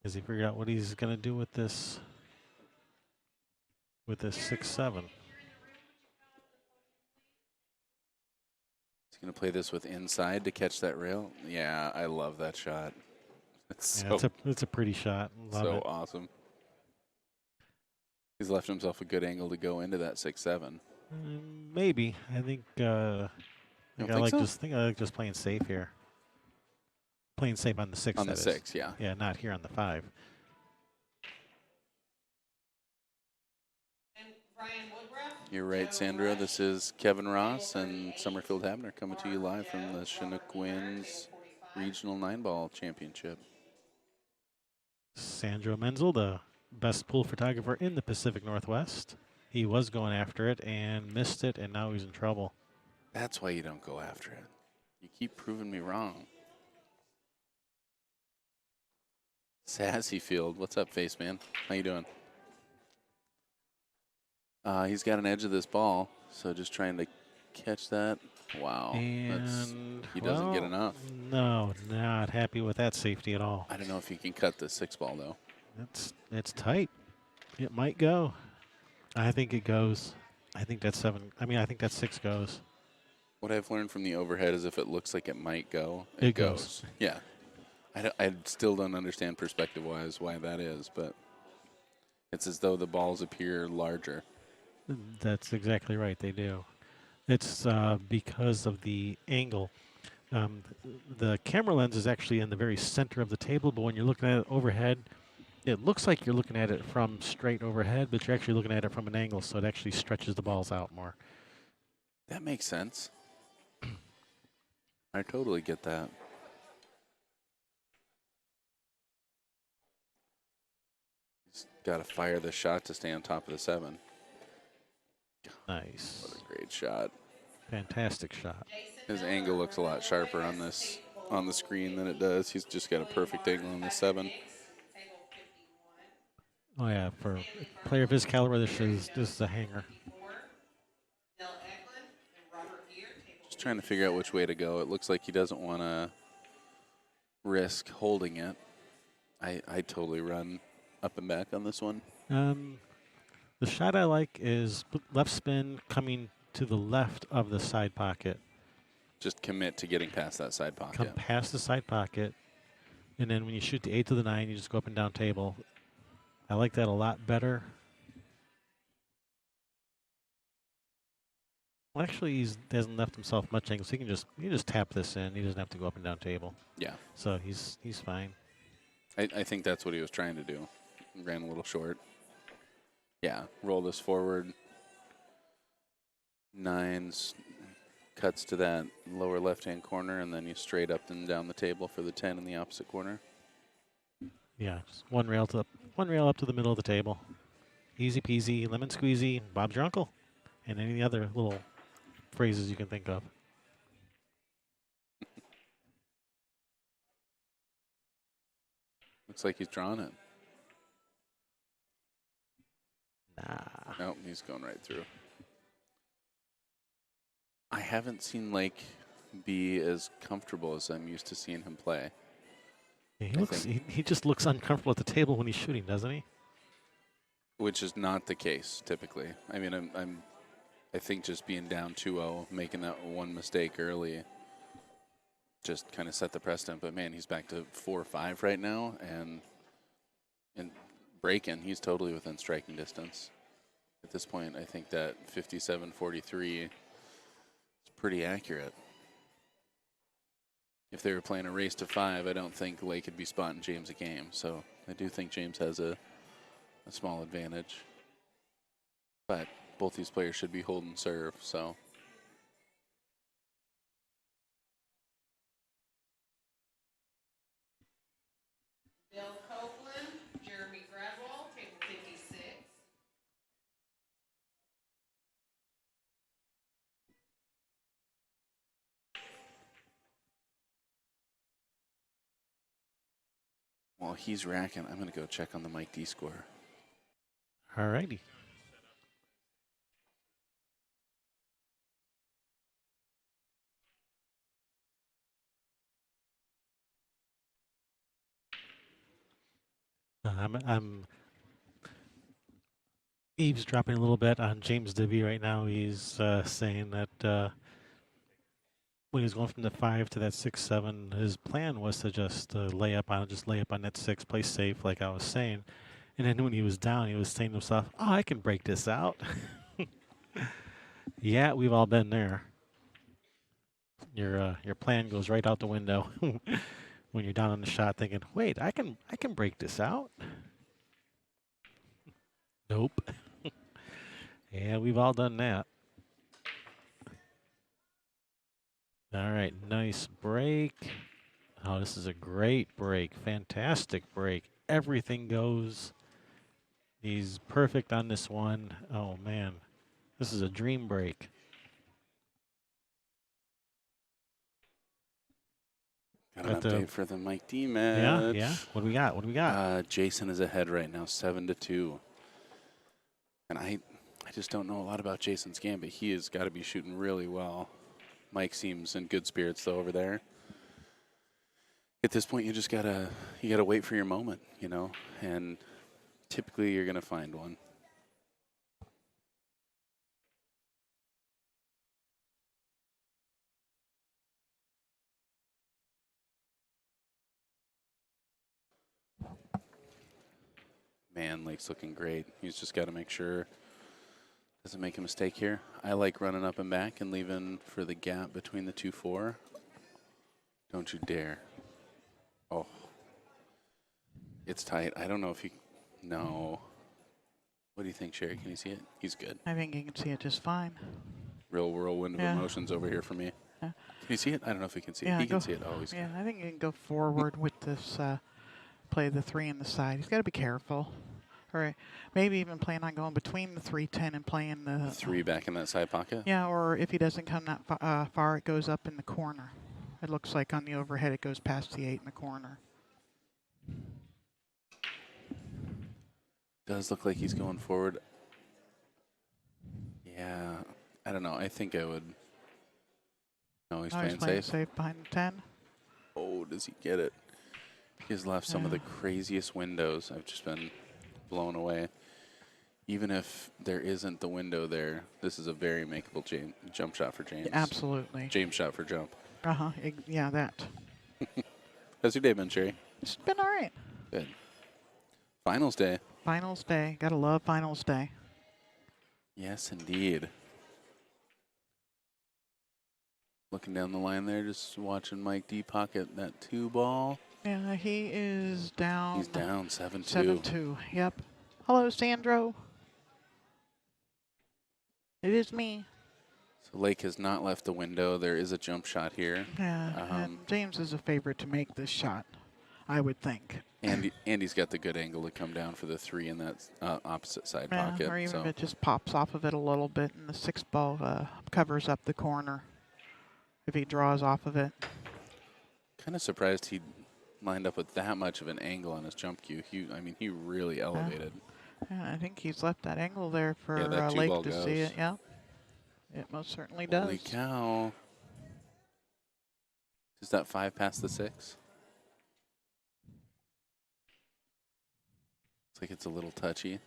S1: Has he figured out what he's going to do with this? With this 6-7.
S2: He's going to play this with inside to catch that rail. Yeah, I love that shot. It's
S1: Yeah, it's a pretty shot. Love
S2: so
S1: it.
S2: awesome. He's left himself a good angle to go into that 6-7.
S1: Maybe. I think I like just playing safe here. Playing safe on the 6.
S2: On the 6, yeah.
S1: Yeah, not here on the 5.
S2: You're right, Sandra. This is Kevin Ross and Summerfield Habner coming to you live from the Chinook Winds Regional 9-Ball Championship.
S1: Sandro Menzel, the best pool photographer in the Pacific Northwest. He was going after it and missed it, and now he's in trouble.
S2: That's why you don't go after it. You keep proving me wrong. Sassy Field. What's up, Face Man? How you doing? He's got an edge of this ball, so just trying to catch that. Wow.
S1: And
S2: he doesn't get enough.
S1: No, not happy with that safety at all.
S2: I don't know if he can cut the 6 ball, though.
S1: It's tight. It might go. I think it goes. I think that's 7. I mean, I think that 6 goes.
S2: What I've learned from the overhead is if it looks like it might go,
S1: It
S2: it
S1: goes.
S2: goes. Yeah. I still don't understand perspective-wise why that is, but it's as though the balls appear larger.
S1: That's exactly right. They do. It's because of the angle. The camera lens is actually in the very center of the table, but when you're looking at it overhead, it looks like you're looking at it from straight overhead, but you're actually looking at it from an angle, so it actually stretches the balls out more.
S2: That makes sense. I totally get that. He's got to fire the shot to stay on top of the 7.
S1: Nice.
S2: What a great shot.
S1: Fantastic shot.
S2: His angle looks a lot sharper on the screen than it does. He's just got a perfect angle on the 7.
S1: Oh yeah, for a player of his caliber, this is a hanger.
S2: Just trying to figure out which way to go. It looks like he doesn't want to risk holding it. I totally run up and back on this one.
S1: The shot I like is left spin coming to the left of the side pocket.
S2: Just commit to getting past that side pocket.
S1: Come past the side pocket, and then when you shoot the 8 to the 9, you just go up and down table. I like that a lot better. Well, actually, he hasn't left himself much angle, so he can just tap this in. He doesn't have to go up and down table.
S2: Yeah.
S1: So he's fine.
S2: I think that's what he was trying to do. Ran a little short. Yeah, roll this forward. 9s cuts to that lower left-hand corner, and then you straight up and down the table for the 10 in the opposite corner.
S1: Yeah, just one rail up to the middle of the table. Easy peasy, lemon squeezy, Bob's your uncle, and any other little phrases you can think of.
S2: Looks like he's drawn it.
S1: Nah.
S2: Nope, he's going right through. I haven't seen Lake be as comfortable as I'm used to seeing him play.
S1: Yeah, he just looks uncomfortable at the table when he's shooting, doesn't he?
S2: Which is not the case typically. I mean, I think just being down 2-0, making that one mistake early, just kind of set the precedent. But man, he's back to 4-5 right now, and breaking, he's totally within striking distance. At this point, I think that 57-43 is pretty accurate. If they were playing a race to 5, I don't think Lake could be spotting James a game. So I do think James has a small advantage. But both these players should be holding serve, so.
S3: Bill Copeland, Jeremy Gradwell, table 56.
S2: While he's racking, I'm going to go check on the Mike D score.
S1: All righty. I'm eavesdropping a little bit on James Davee right now. He's saying that when he was going from the 5 to that 6-7, his plan was to just lay up on that 6, play safe, like I was saying. And then when he was down, he was saying to himself, "Oh, I can break this out." Yeah, we've all been there. Your plan goes right out the window when you're down on the shot, thinking, "Wait, I can break this out." Nope. Yeah, we've all done that. All right, nice break. Oh, this is a great break. Fantastic break. Everything goes. He's perfect on this one. Oh, man. This is a dream break.
S2: Got an update for the Mike D match.
S1: Yeah, yeah. What do we got?
S2: Jason is ahead right now, 7-2. And I just don't know a lot about Jason's game, but he has got to be shooting really well. Mike seems in good spirits, though, over there. At this point, you gotta wait for your moment, you know, and typically you're gonna find one. Man, Lake's looking great. He's just got to make sure doesn't make a mistake here. I like running up and back and leaving for the gap between the 2-4. Don't you dare. Oh. It's tight. I don't know if he... No. What do you think, Sherry? Can you see it? He's good.
S4: I think you can see it just fine.
S2: Real whirlwind of
S1: Yeah.
S2: emotions over here for me.
S1: Yeah.
S2: Can you see it? I don't know if he can see
S1: Yeah,
S2: it. He can
S1: go-
S2: see it. Oh, he's
S1: Yeah, I think you can go forward with this, play the 3 in the side. He's got to be careful. Or maybe even plan on going between the 3-10 and playing the
S2: 3 back in that side pocket.
S1: Yeah, or if he doesn't come that far, it goes up in the corner. It looks like on the overhead it goes past the 8 in the corner.
S2: Does look like he's going forward. Yeah, I don't know. I think I would. No, he's
S1: Oh,
S2: playing
S1: he's playing
S2: safe.
S1: safe behind the 10.
S2: Oh, does he get it? He's left some of the craziest windows. I've just been blown away. Even if there isn't the window there, this is a very makeable jump shot for James.
S1: Absolutely.
S2: James shot for jump.
S1: Uh-huh. Yeah, that.
S2: How's your day been, Sherry?
S1: It's been all right.
S2: Good. Finals day.
S1: Finals day. Gotta love finals day.
S2: Yes, indeed. Looking down the line there, just watching Mike D pocket that 2 ball.
S1: Yeah, he is down.
S2: He's down 7-2.
S1: 7-2. Yep. Hello, Sandro. It is me.
S2: So Lake has not left the window. There is a jump shot here.
S1: Yeah, and James is a favorite to make this shot, I would think.
S2: Andy's got the good angle to come down for the 3 in that opposite side
S1: Yeah,
S2: pocket.
S1: or even
S2: So
S1: if it just pops off of it a little bit and the 6 ball covers up the corner if he draws off of it.
S2: kind of surprised he lined up with that much of an angle on his jump cue. He really elevated.
S1: Yeah, I think he's left that angle there for
S2: Yeah, that 2
S1: Lake
S2: ball
S1: to
S2: goes.
S1: see it. Yeah, it most certainly does.
S2: Holy cow. Does that 5 pass the 6? It's like it's a little touchy.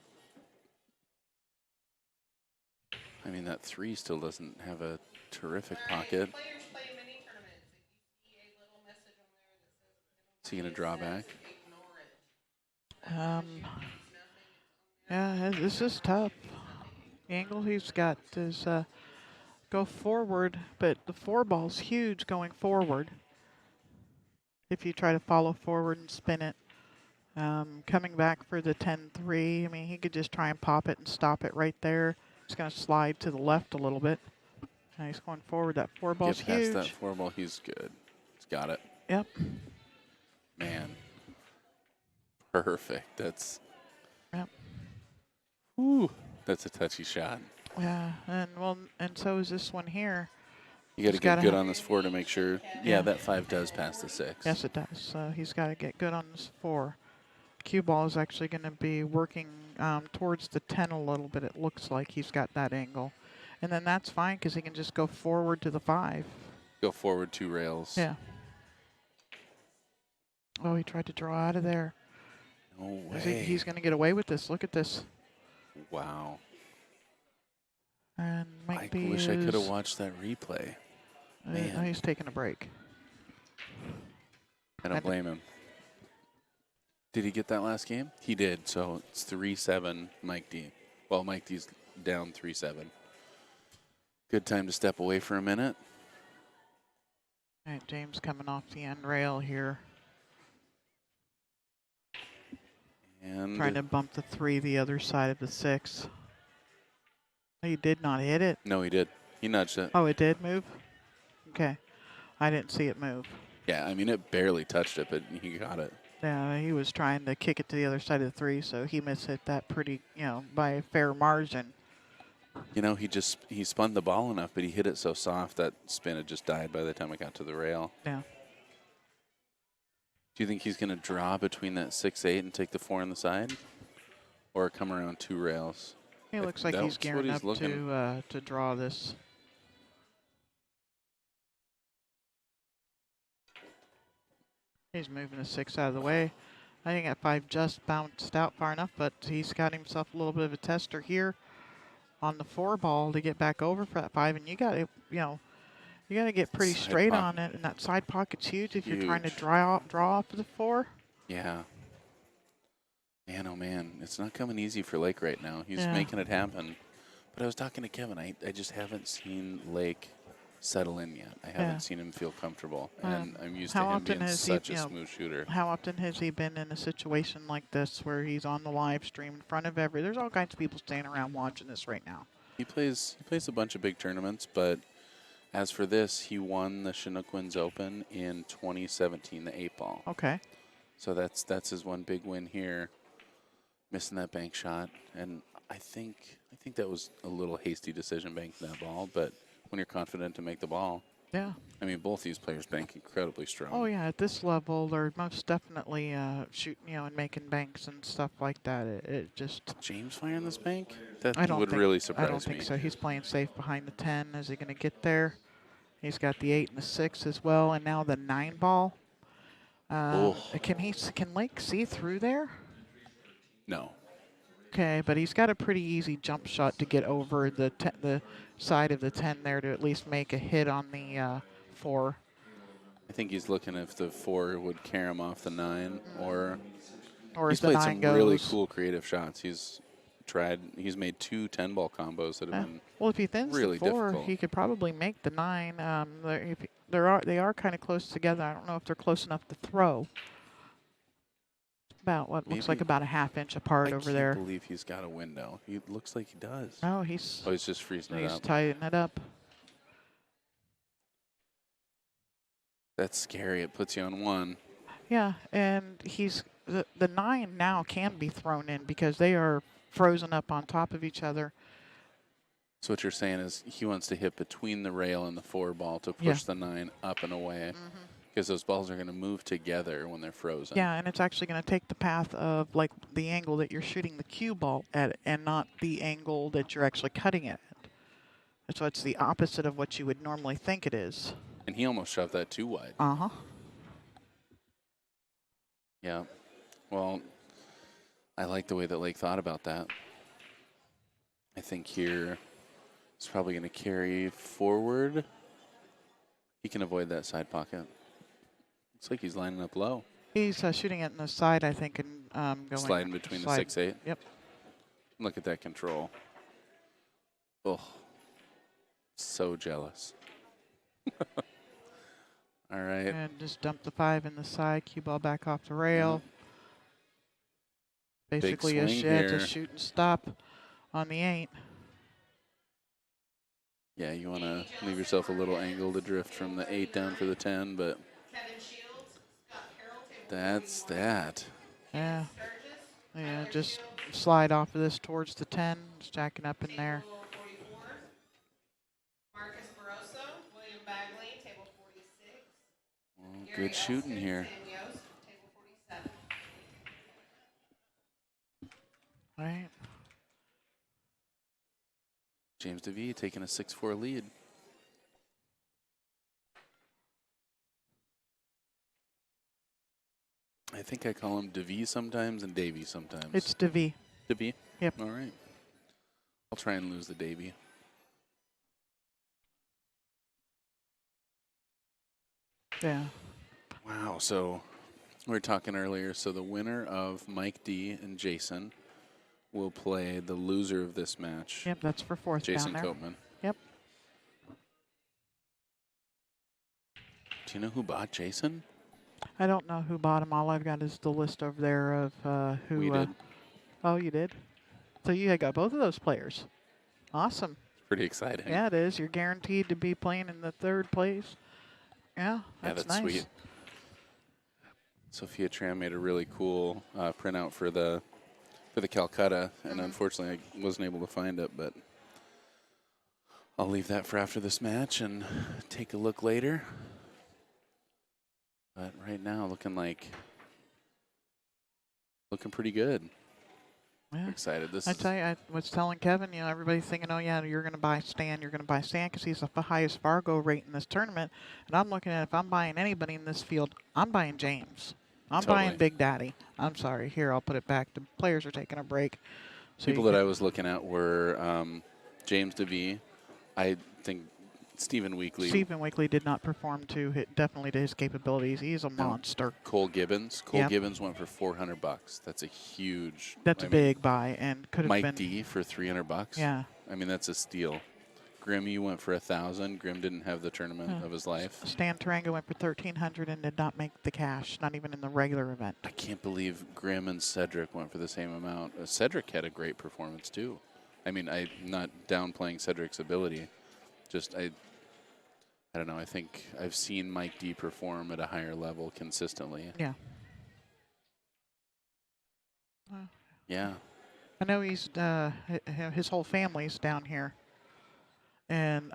S2: I mean, that 3 still doesn't have a terrific pocket. Is he going to draw back?
S1: Yeah, this is tough. The angle he's got is go forward, but the 4 ball's huge going forward. If you try to follow forward and spin it. Coming back for the 10-3, I mean, he could just try and pop it and stop it right there. He's going to slide to the left a little bit. Now he's going forward. That 4 ball's
S2: Get past
S1: huge.
S2: that 4 ball, he's good. He's got it.
S1: Yep.
S2: Man. Perfect. That's...
S1: Yep.
S2: Whew. That's a touchy shot.
S1: Yeah, and so is this one here.
S2: You got to
S1: He's
S2: get
S1: gotta
S2: good
S1: have-
S2: on this 4 to make sure. Yeah, that 5 does pass the 6.
S1: Yes, it does. So he's got to get good on this 4. Cue ball is actually going to be working towards the 10 a little bit. It looks like he's got that angle. And then that's fine because he can just go forward to the 5.
S2: Go forward 2 rails.
S1: Yeah. Oh, he tried to draw out of there.
S2: No way.
S1: He's going to get away with this. Look at this.
S2: Wow.
S1: And
S2: I
S1: Mike B
S2: wish I could have
S1: is-
S2: watched that replay. Man.
S1: he's taking a break.
S2: I don't blame him. Did he get that last game? He did. So it's 3-7 Mike D. Well, Mike D's down 3-7. Good time to step away for a minute.
S1: All right, James coming off the end rail here.
S2: And
S1: Trying to bump the 3 the other side of the 6. He did not hit it.
S2: no, he did. He nudged it.
S1: Oh, it did move? Okay. I didn't see it move.
S2: Yeah, I mean, it barely touched it, but he got it.
S1: Yeah, he was trying to kick it to the other side of the 3, so he mishit that pretty, by a fair margin.
S2: You know, he spun the ball enough, but he hit it so soft that spin had just died by the time it got to the rail.
S1: Yeah.
S2: Do you think he's going to draw between that 6-8 and take the 4 on the side? Or come around 2 rails?
S1: He looks like he's
S2: That's what
S1: gearing
S2: he's
S1: up
S2: looking.
S1: to draw this.
S5: He's moving the 6 out of the way. I think that 5 just bounced out far enough, but he's got himself a little bit of a tester here on the 4 ball to get back over for that 5. And you got to, you got to get pretty
S2: Side
S5: straight
S2: pocket.
S5: on it. And that side pocket's huge if you're trying to
S2: Huge.
S5: draw off of the 4.
S2: Yeah. Man, oh man, it's not coming easy for Lake right now. He's
S5: Yeah.
S2: making it happen. But I was talking to Kevin. I just haven't seen Lake settle in yet. I haven't seen him feel comfortable. And I'm used to
S5: how
S2: him
S5: often
S2: being
S5: has
S2: such
S5: he,
S2: a smooth shooter.
S5: How often has he been in a situation like this where he's on the live stream in front of there's all kinds of people standing around watching this right now.
S2: He plays a bunch of big tournaments, but as for this, he won the Chinookins Open in 2017, the 8-ball.
S5: Okay.
S2: So that's his one big win here. Missing that bank shot, and I think that was a little hasty decision banking that ball, but when you're confident to make the ball,
S5: Yeah.
S2: I mean, both these players bank incredibly strong.
S5: Oh yeah, at this level, they're most definitely shooting, and making banks and stuff like that. It just.
S2: James firing this bank? That
S5: I don't
S2: would
S5: think,
S2: really surprise me.
S5: I don't think so. He's playing safe behind the 10. Is he going to get there? He's got the 8 and the 6 as well, and now the 9 ball. Can Lake see through there?
S2: No.
S5: Okay, but he's got a pretty easy jump shot to get over the side of the 10 there to at least make a hit on the 4.
S2: I think he's looking if the 4 would carry him off the 9, or
S5: Or
S2: he's
S5: if the
S2: played
S5: 9
S2: some
S5: goes.
S2: really cool creative shots. He's made 2 10-ball combos that have been
S5: Well, if he thins
S2: really
S5: the 4,
S2: difficult.
S5: he could probably make the 9. They are kind of close together. I don't know if they're close enough to throw. About what looks like
S2: Maybe.
S5: about a half-inch apart
S2: I
S5: over
S2: can't
S5: there.
S2: believe he's got a window. He looks like he does.
S5: Oh, he's
S2: Just freezing it up.
S5: tightening it up.
S2: That's scary. It puts you on 1.
S5: Yeah, and the 9 now can be thrown in because they are frozen up on top of each other.
S2: So what you're saying is he wants to hit between the rail and the 4 ball to push the 9 up and away, because those balls are going to move together when they're frozen.
S5: Yeah, and it's actually going to take the path of like the angle that you're shooting the cue ball at, and not the angle that you're actually cutting it at. So it's the opposite of what you would normally think it is.
S2: And he almost shoved that too wide.
S5: Uh-huh.
S2: Yeah. Well, I like the way that Lake thought about that. I think here it's probably going to carry forward. He can avoid that side pocket. Looks like he's lining up low.
S5: He's shooting it in the side, I think, and going.
S2: Sliding between the 6-8.
S5: Yep.
S2: Look at that control. Oh, so jealous. All right.
S5: And just dump the 5 in the side, cue ball back off the rail. Basically
S2: swing
S5: it's a
S2: here.
S5: shoot and stop on the 8.
S2: Yeah, you want to leave yourself a little angle to drift from the 8 down for the 10, but that's that.
S5: Yeah. Yeah, just slide off of this towards the 10, stacking up in there.
S2: Well, good shooting here.
S5: Right.
S2: James Davee taking a 6-4 lead. I think I call him Davee sometimes and Davey sometimes.
S5: It's Davee.
S2: Davee?
S5: Yep.
S2: All right. I'll try and lose the Davee.
S5: Yeah.
S2: Wow, so we were talking earlier, so the winner of Mike D and Jason will play the loser of this match.
S5: Yep, that's for 4th
S2: Jason
S5: down there.
S2: Copeman.
S5: Yep.
S2: Do you know who bought Jason?
S5: I don't know who bought him. All I've got is the list over there of who.
S2: We did.
S5: Oh, you did? So you had got both of those players. Awesome.
S2: Pretty exciting.
S5: Yeah, it is. You're guaranteed to be playing in the 3rd place. Yeah, that's nice.
S2: Sweet. Sophia Tran made a really cool printout for the Calcutta, and unfortunately I wasn't able to find it, but I'll leave that for after this match and take a look later. But right now, looking pretty good.
S5: Yeah.
S2: excited. This
S5: I
S2: is
S5: tell you, I was telling Kevin, everybody's thinking, oh, yeah, you're going to buy Stan because he's the highest Fargo rate in this tournament. And I'm looking at if I'm buying anybody in this field, I'm buying James. I'm buying
S2: Totally.
S5: Big Daddy. I'm sorry. Here, I'll put it back. The players are taking a break. So
S2: people that I was looking at were James Davee. I think Stephen Weekly.
S5: Stephen Wakely did not perform definitely to his capabilities. He's a
S2: No.
S5: monster.
S2: Cole Gibbons. Cole
S5: Yep.
S2: Gibbons went for $400. That's a huge.
S5: That's a big buy and could have
S2: Mike
S5: been.
S2: D for $300.
S5: Yeah.
S2: I mean, that's a steal. Grim, you went for $1,000. Grim didn't have the tournament of his life.
S5: Stan Tarango went for $1,300 and did not make the cash, not even in the regular event.
S2: I can't believe Grim and Cedric went for the same amount. Cedric had a great performance too. I mean, I'm not downplaying Cedric's ability. Just I don't know. I think I've seen Mike D perform at a higher level consistently.
S5: Yeah.
S2: Yeah.
S5: I know he's his whole family's down here, and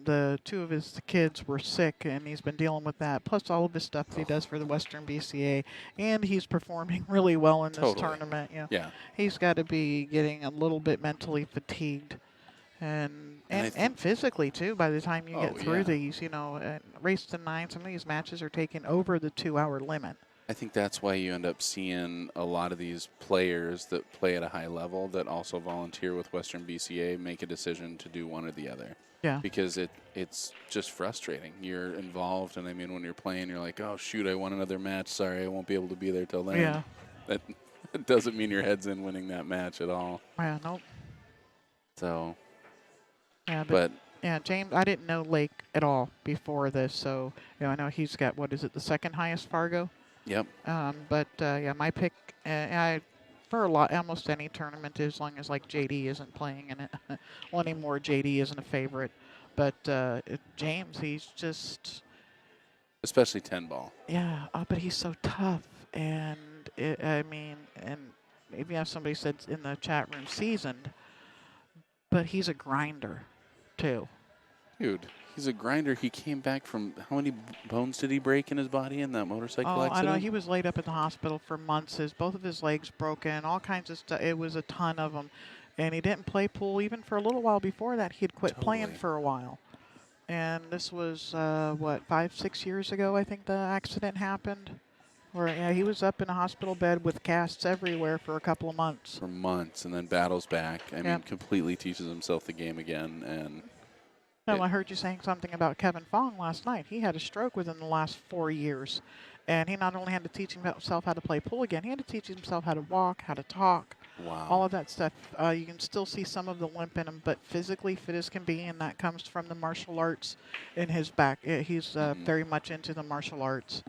S5: the two of his kids were sick, and he's been dealing with that. Plus all of his stuff that he does for the Western BCA, and he's performing really well in this tournament.
S2: Yeah.
S5: He's got to be getting a little bit mentally fatigued, and physically too. By the time you get through these, race to 9, some of these matches are taking over the 2-hour limit.
S2: I think that's why you end up seeing a lot of these players that play at a high level that also volunteer with Western BCA make a decision to do one or the other.
S5: Yeah.
S2: Because it's just frustrating. You're involved, and I mean, when you're playing, you're like, oh, shoot, I won another match. Sorry, I won't be able to be there till then.
S5: Yeah.
S2: That doesn't mean your head's in winning that match at all.
S5: Yeah, nope.
S2: So.
S5: Yeah,
S2: but
S5: yeah, James, I didn't know Lake at all before this, so I know he's got, the second highest Fargo?
S2: Yep.
S5: Yeah, my pick, for almost any tournament, as long as like JD isn't playing in it. Well, anymore, JD isn't a favorite, but James, he's just.
S2: Especially 10 ball.
S5: Yeah, but he's so tough, and and maybe have somebody said in the chat room seasoned, but he's a grinder, too.
S2: Dude, he's a grinder. He came back from, how many bones did he break in his body in that motorcycle accident?
S5: I know. He was laid up at the hospital for months. Both of his legs broken, all kinds of stuff. It was a ton of them. And he didn't play pool even for a little while before that. He had quit playing for a while. And this was, 5-6 years ago, I think the accident happened. Where he was up in a hospital bed with casts everywhere for a couple of months.
S2: For months, and then battles back. I mean, completely teaches himself the game again, and...
S5: No, I heard you saying something about Kevin Fong last night. He had a stroke within the last 4 years. And he not only had to teach himself how to play pool again, he had to teach himself how to walk, how to talk, all of that stuff. You can still see some of the limp in him, but physically fit as can be, and that comes from the martial arts in his back. He's very much into the martial arts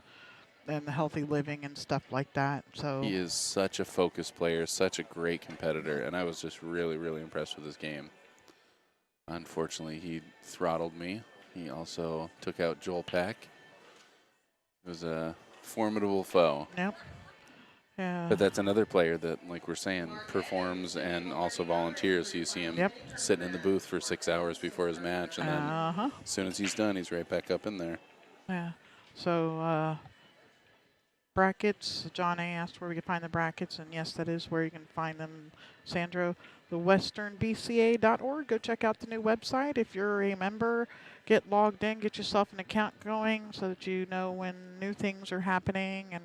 S5: and the healthy living and stuff like that. So
S2: he is such a focused player, such a great competitor, and I was just really, really impressed with his game. Unfortunately, he throttled me. He also took out Joel Peck. It was a formidable foe.
S5: Yep. Yeah.
S2: But that's another player that, like we're saying, performs and also volunteers. So you see him sitting in the booth for 6 hours before his match, and then as soon as he's done, he's right back up in there.
S5: Yeah. So brackets. John A. asked where we could find the brackets, and yes, that is where you can find them. Sandro, the westernbca.org. Go check out the new website. If you're a member, get logged in, get yourself an account going so that you know when new things are happening, and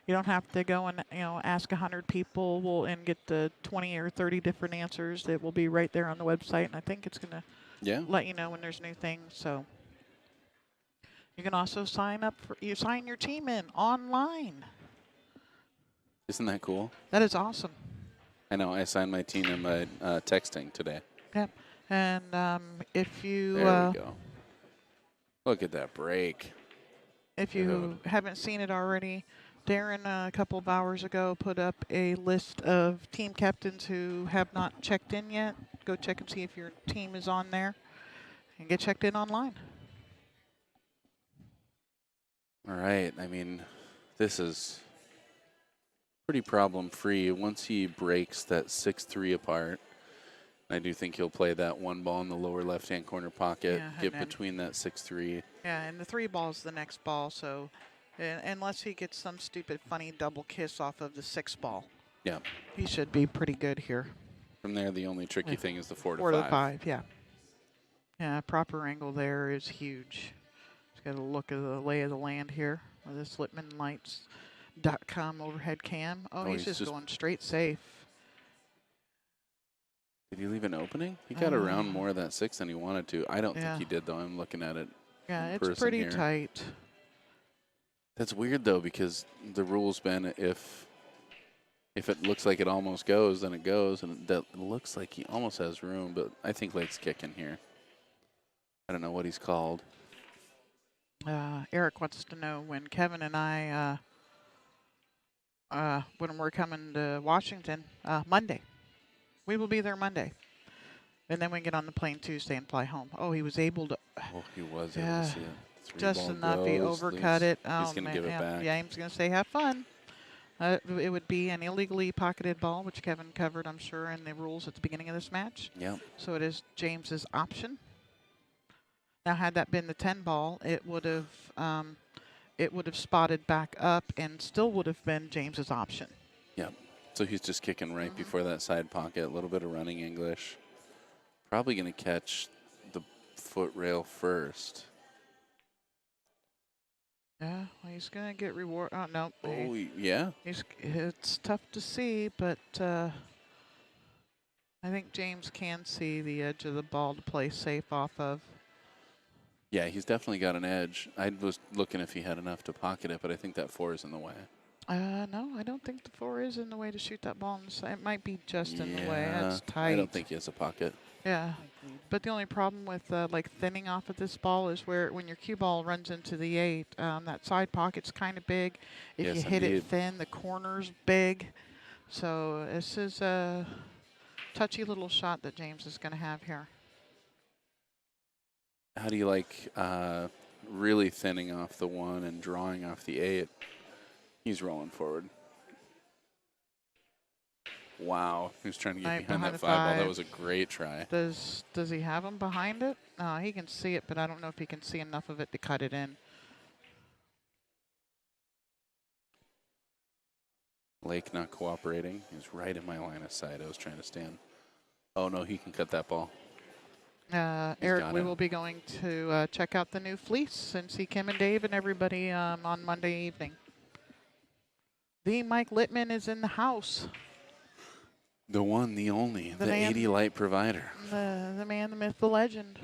S5: you don't have to go and ask 100 people and get the 20 or 30 different answers. It will be right there on the website, and I think it's going to let you know when there's new things. So you can also sign your team in online.
S2: Isn't that cool?
S5: That is awesome.
S2: I know. I signed my team in by texting today.
S5: Yep. And if you...
S2: There we go. Look at that break.
S5: If you haven't seen it already, Darren, a couple of hours ago, put up a list of team captains who have not checked in yet. Go check and see if your team is on there. And get checked in online.
S2: All right. I mean, this is pretty problem-free. Once he breaks that 6-3 apart, I do think he'll play that one ball in the lower left-hand corner pocket, get between that 6-3.
S5: Yeah, and the 3 ball is the next ball, so unless he gets some stupid funny double kiss off of the 6 ball.
S2: Yeah.
S5: He should be pretty good here.
S2: From there, the only tricky
S5: Yeah.
S2: thing is the 4 to
S5: 4 to
S2: 5.
S5: 5, yeah. Yeah, proper angle there is huge. Just got a look at the lay of the land here with this LittmanLights.com overhead cam. Oh, he's just going straight safe.
S2: Did he leave an opening? He got around more of that 6 than he wanted to. I don't think he did, though. I'm looking at it.
S5: Yeah,
S2: in
S5: it's
S2: person
S5: pretty
S2: here.
S5: tight.
S2: That's weird, though, because the rule's been if it looks like it almost goes, then it goes, and that looks like he almost has room, but I think Lake's kicking here. I don't know what he's called.
S5: Eric wants to know when Kevin and I, when we're coming to Washington, Monday. We will be there Monday. And then we get on the plane Tuesday and fly home. Oh, he was able to.
S2: Oh, he was able to see it.
S5: Just
S2: Three-ball
S5: enough. He
S2: goes,
S5: overcut it. Oh,
S2: he's going to
S5: man.
S2: give it back.
S5: Yeah, he's going to say, have fun. It would be an illegally pocketed ball, which Kevin covered, I'm sure, in the rules at the beginning of this match.
S2: Yep.
S5: So it is James's option. Now, had that been the 10 ball, it would have spotted back up and still would have been James's option.
S2: Yep. So he's just kicking right before that side pocket. A little bit of running English. Probably going to catch the foot rail first.
S5: Yeah, well, he's going to get reward. Oh, no.
S2: Oh, yeah.
S5: It's tough to see, but I think James can see the edge of the ball to play safe off of.
S2: Yeah, he's definitely got an edge. I was looking if he had enough to pocket it, but I think that 4 is in the way.
S5: No, I don't think the 4 is in the way to shoot that ball on the side. It might be just in the way. That's tight.
S2: I don't think he has a pocket.
S5: Yeah, but the only problem with like thinning off of this ball is when your cue ball runs into the 8, that side pocket's kind of big. If
S2: Yes,
S5: you hit
S2: indeed.
S5: it thin, the corner's big. So this is a touchy little shot that James is going to have here.
S2: How do you like really thinning off the 1 and drawing off the 8? He's rolling forward. Wow, he was trying to get
S5: Right
S2: behind that
S5: behind
S2: 5
S5: the
S2: ball. That
S5: 5.
S2: was a great try.
S5: Does he have him behind it? He can see it, but I don't know if he can see enough of it to cut it in.
S2: Lake not cooperating. He was right in my line of sight. I was trying to stand. Oh, no, he can cut that ball.
S5: Eric,
S2: got
S5: we
S2: it.
S5: will be going to check out the new fleece and see Kim and Dave and everybody on Monday evening. The Mike Littman is in the house.
S2: The one, the only, the
S5: man.
S2: 80 light provider.
S5: The man, the myth, the legend.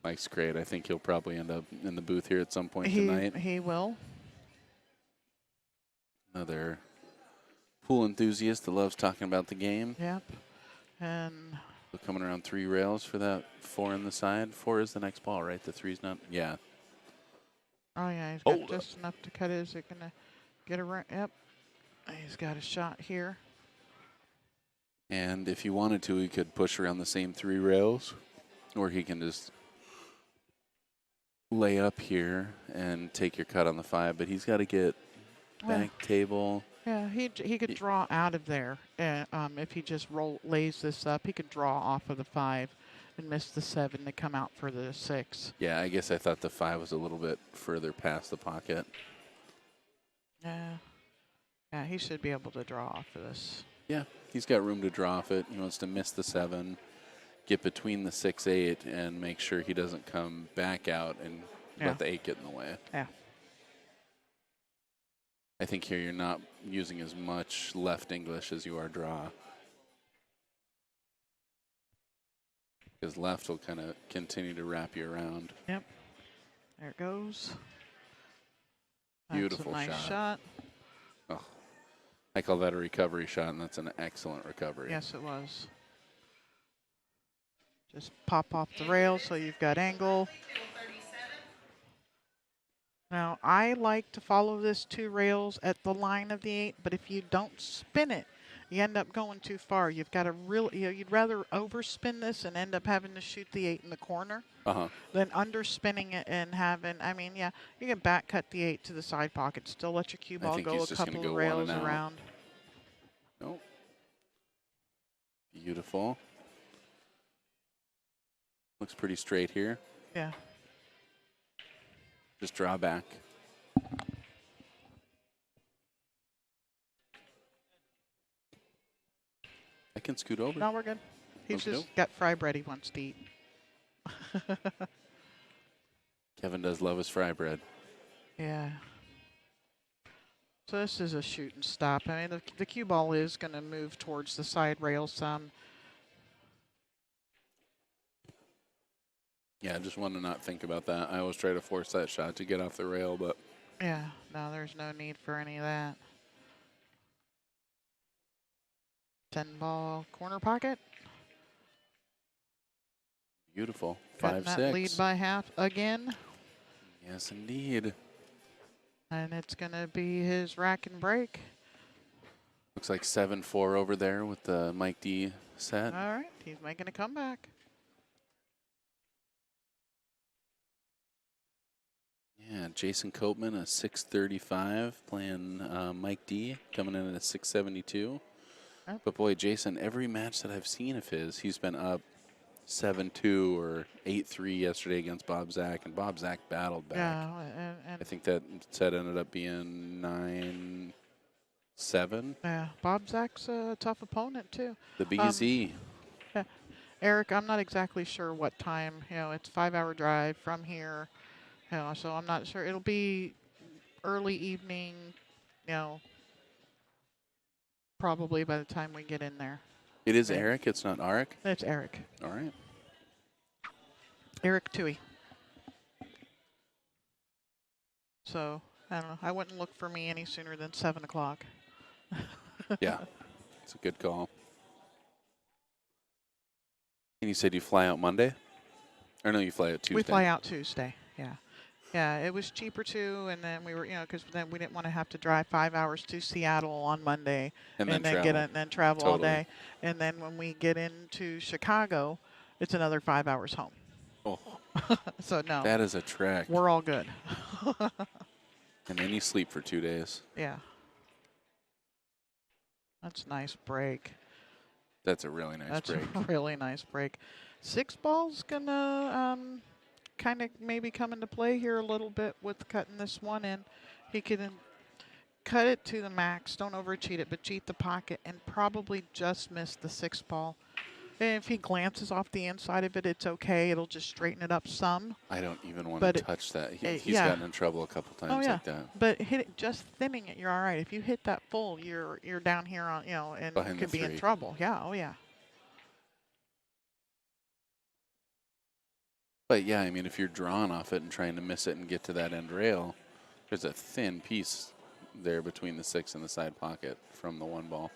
S2: Mike's great. I think he'll probably end up in the booth here at some point tonight.
S5: He will.
S2: Another pool enthusiast that loves talking about the game.
S5: Yep. And
S2: We're coming around 3 rails for that 4 in the side. 4 is the next ball, right? The 3's not. Yeah.
S5: oh yeah, he's got just enough to cut it. Is it gonna get around? Yep. He's got a shot here.
S2: And if he wanted to, he could push around the same 3 rails, or he can just lay up here and take your cut on the 5. But he's got to get back table.
S5: Yeah, he could draw out of there. If he just lays this up, he could draw off of the 5 and miss the 7 to come out for the 6.
S2: Yeah, I guess I thought the 5 was a little bit further past the pocket.
S5: Yeah. Yeah, he should be able to draw off of this.
S2: Yeah, he's got room to draw off it. He wants to miss the 7, get between the 6, 8, and make sure he doesn't come back out and let the 8 get in the way.
S5: Yeah.
S2: I think here you're not using as much left English as you are draw. Because left will kind of continue to wrap you around.
S5: Yep. There it goes.
S2: Beautiful
S5: That's a nice
S2: shot.
S5: shot.
S2: Oh, I call that a recovery shot, and that's an excellent recovery.
S5: Yes, it was. Just pop off the rail so you've got angle. Now, I like to follow this 2 rails at the line of the 8, but if you don't spin it, you end up going too far. You've got to really, you'd rather overspin this and end up having to shoot the 8 in the corner than underspinning it and having, you can back cut the 8 to the side pocket, still let your cue ball go a couple of rails around.
S2: Nope. Beautiful. Looks pretty straight here.
S5: Yeah.
S2: Just draw back. can scoot over.
S5: No, we're good. He's
S2: Okey-doke.
S5: just got fry bread he wants to eat.
S2: Kevin does love his fry bread.
S5: Yeah. So this is a shoot and stop. I mean, the cue ball is going to move towards the side rail some.
S2: Yeah, I just want to not think about that. I always try to force that shot to get off the rail, but
S5: Yeah, no, there's no need for any of that. 10 ball corner pocket.
S2: beautiful.
S5: Cutting
S2: 5-6.
S5: that lead by half again.
S2: Yes, indeed.
S5: And it's going to be his rack and break.
S2: Looks like 7-4 over there with the Mike D set.
S5: All right, he's making a comeback.
S2: Yeah, Jason Copeman, a 635, playing Mike D, coming in at a 672.
S5: Yep.
S2: But boy, Jason, every match that I've seen of his, he's been up 7-2 or 8-3 yesterday against Bob Zach, and Bob Zach battled back.
S5: Yeah, and
S2: I think that set ended up being 9-7.
S5: yeah, Bob Zach's a tough opponent too.
S2: The BZ.
S5: Eric, I'm not exactly sure what time. You know, it's a 5-hour drive from here. You know, so I'm not sure. It'll be early evening. You know, probably by the time we get in there.
S2: It is
S5: Right.
S2: Eric, it's not Arik.
S5: It's Eric.
S2: All right.
S5: Eric Tui. So I don't know. I wouldn't look for me any sooner than 7 o'clock.
S2: Yeah, it's a good call. And you said you fly out Monday? Or no, you fly out Tuesday?
S5: We fly out Tuesday. Yeah. Yeah, it was cheaper too, and then we were, you know, because then we didn't want to have to drive 5 hours to Seattle on Monday
S2: And then
S5: get
S2: travel.
S5: and then travel all
S2: Totally.
S5: day, and then when we get into Chicago, it's another 5 hours home.
S2: Oh,
S5: So no,
S2: that is a trek.
S5: we're all good.
S2: And then you sleep for 2 days.
S5: Yeah, that's a nice break.
S2: That's a really nice
S5: That's
S2: break.
S5: a really nice break. 6 ball's gonna kind of maybe come into play here a little bit with cutting this one in. He can cut it to the max, don't overcheat it, but cheat the pocket and probably just miss the 6 ball. And if he glances off the inside of it, it's okay. It'll just straighten it up some.
S2: I don't even want
S5: But
S2: to
S5: it-
S2: touch that. He's
S5: yeah.
S2: gotten in trouble a couple times
S5: Oh yeah,
S2: like that.
S5: but hit it just thinning it. You're all right. If you hit that full, you're down here on, you know, and
S2: Behind the
S5: could be in
S2: 3.
S5: trouble. Yeah. Oh yeah.
S2: But yeah, I mean, if you're drawn off it and trying to miss it and get to that end rail, there's a thin piece there between the 6 and the side pocket from the 1 ball.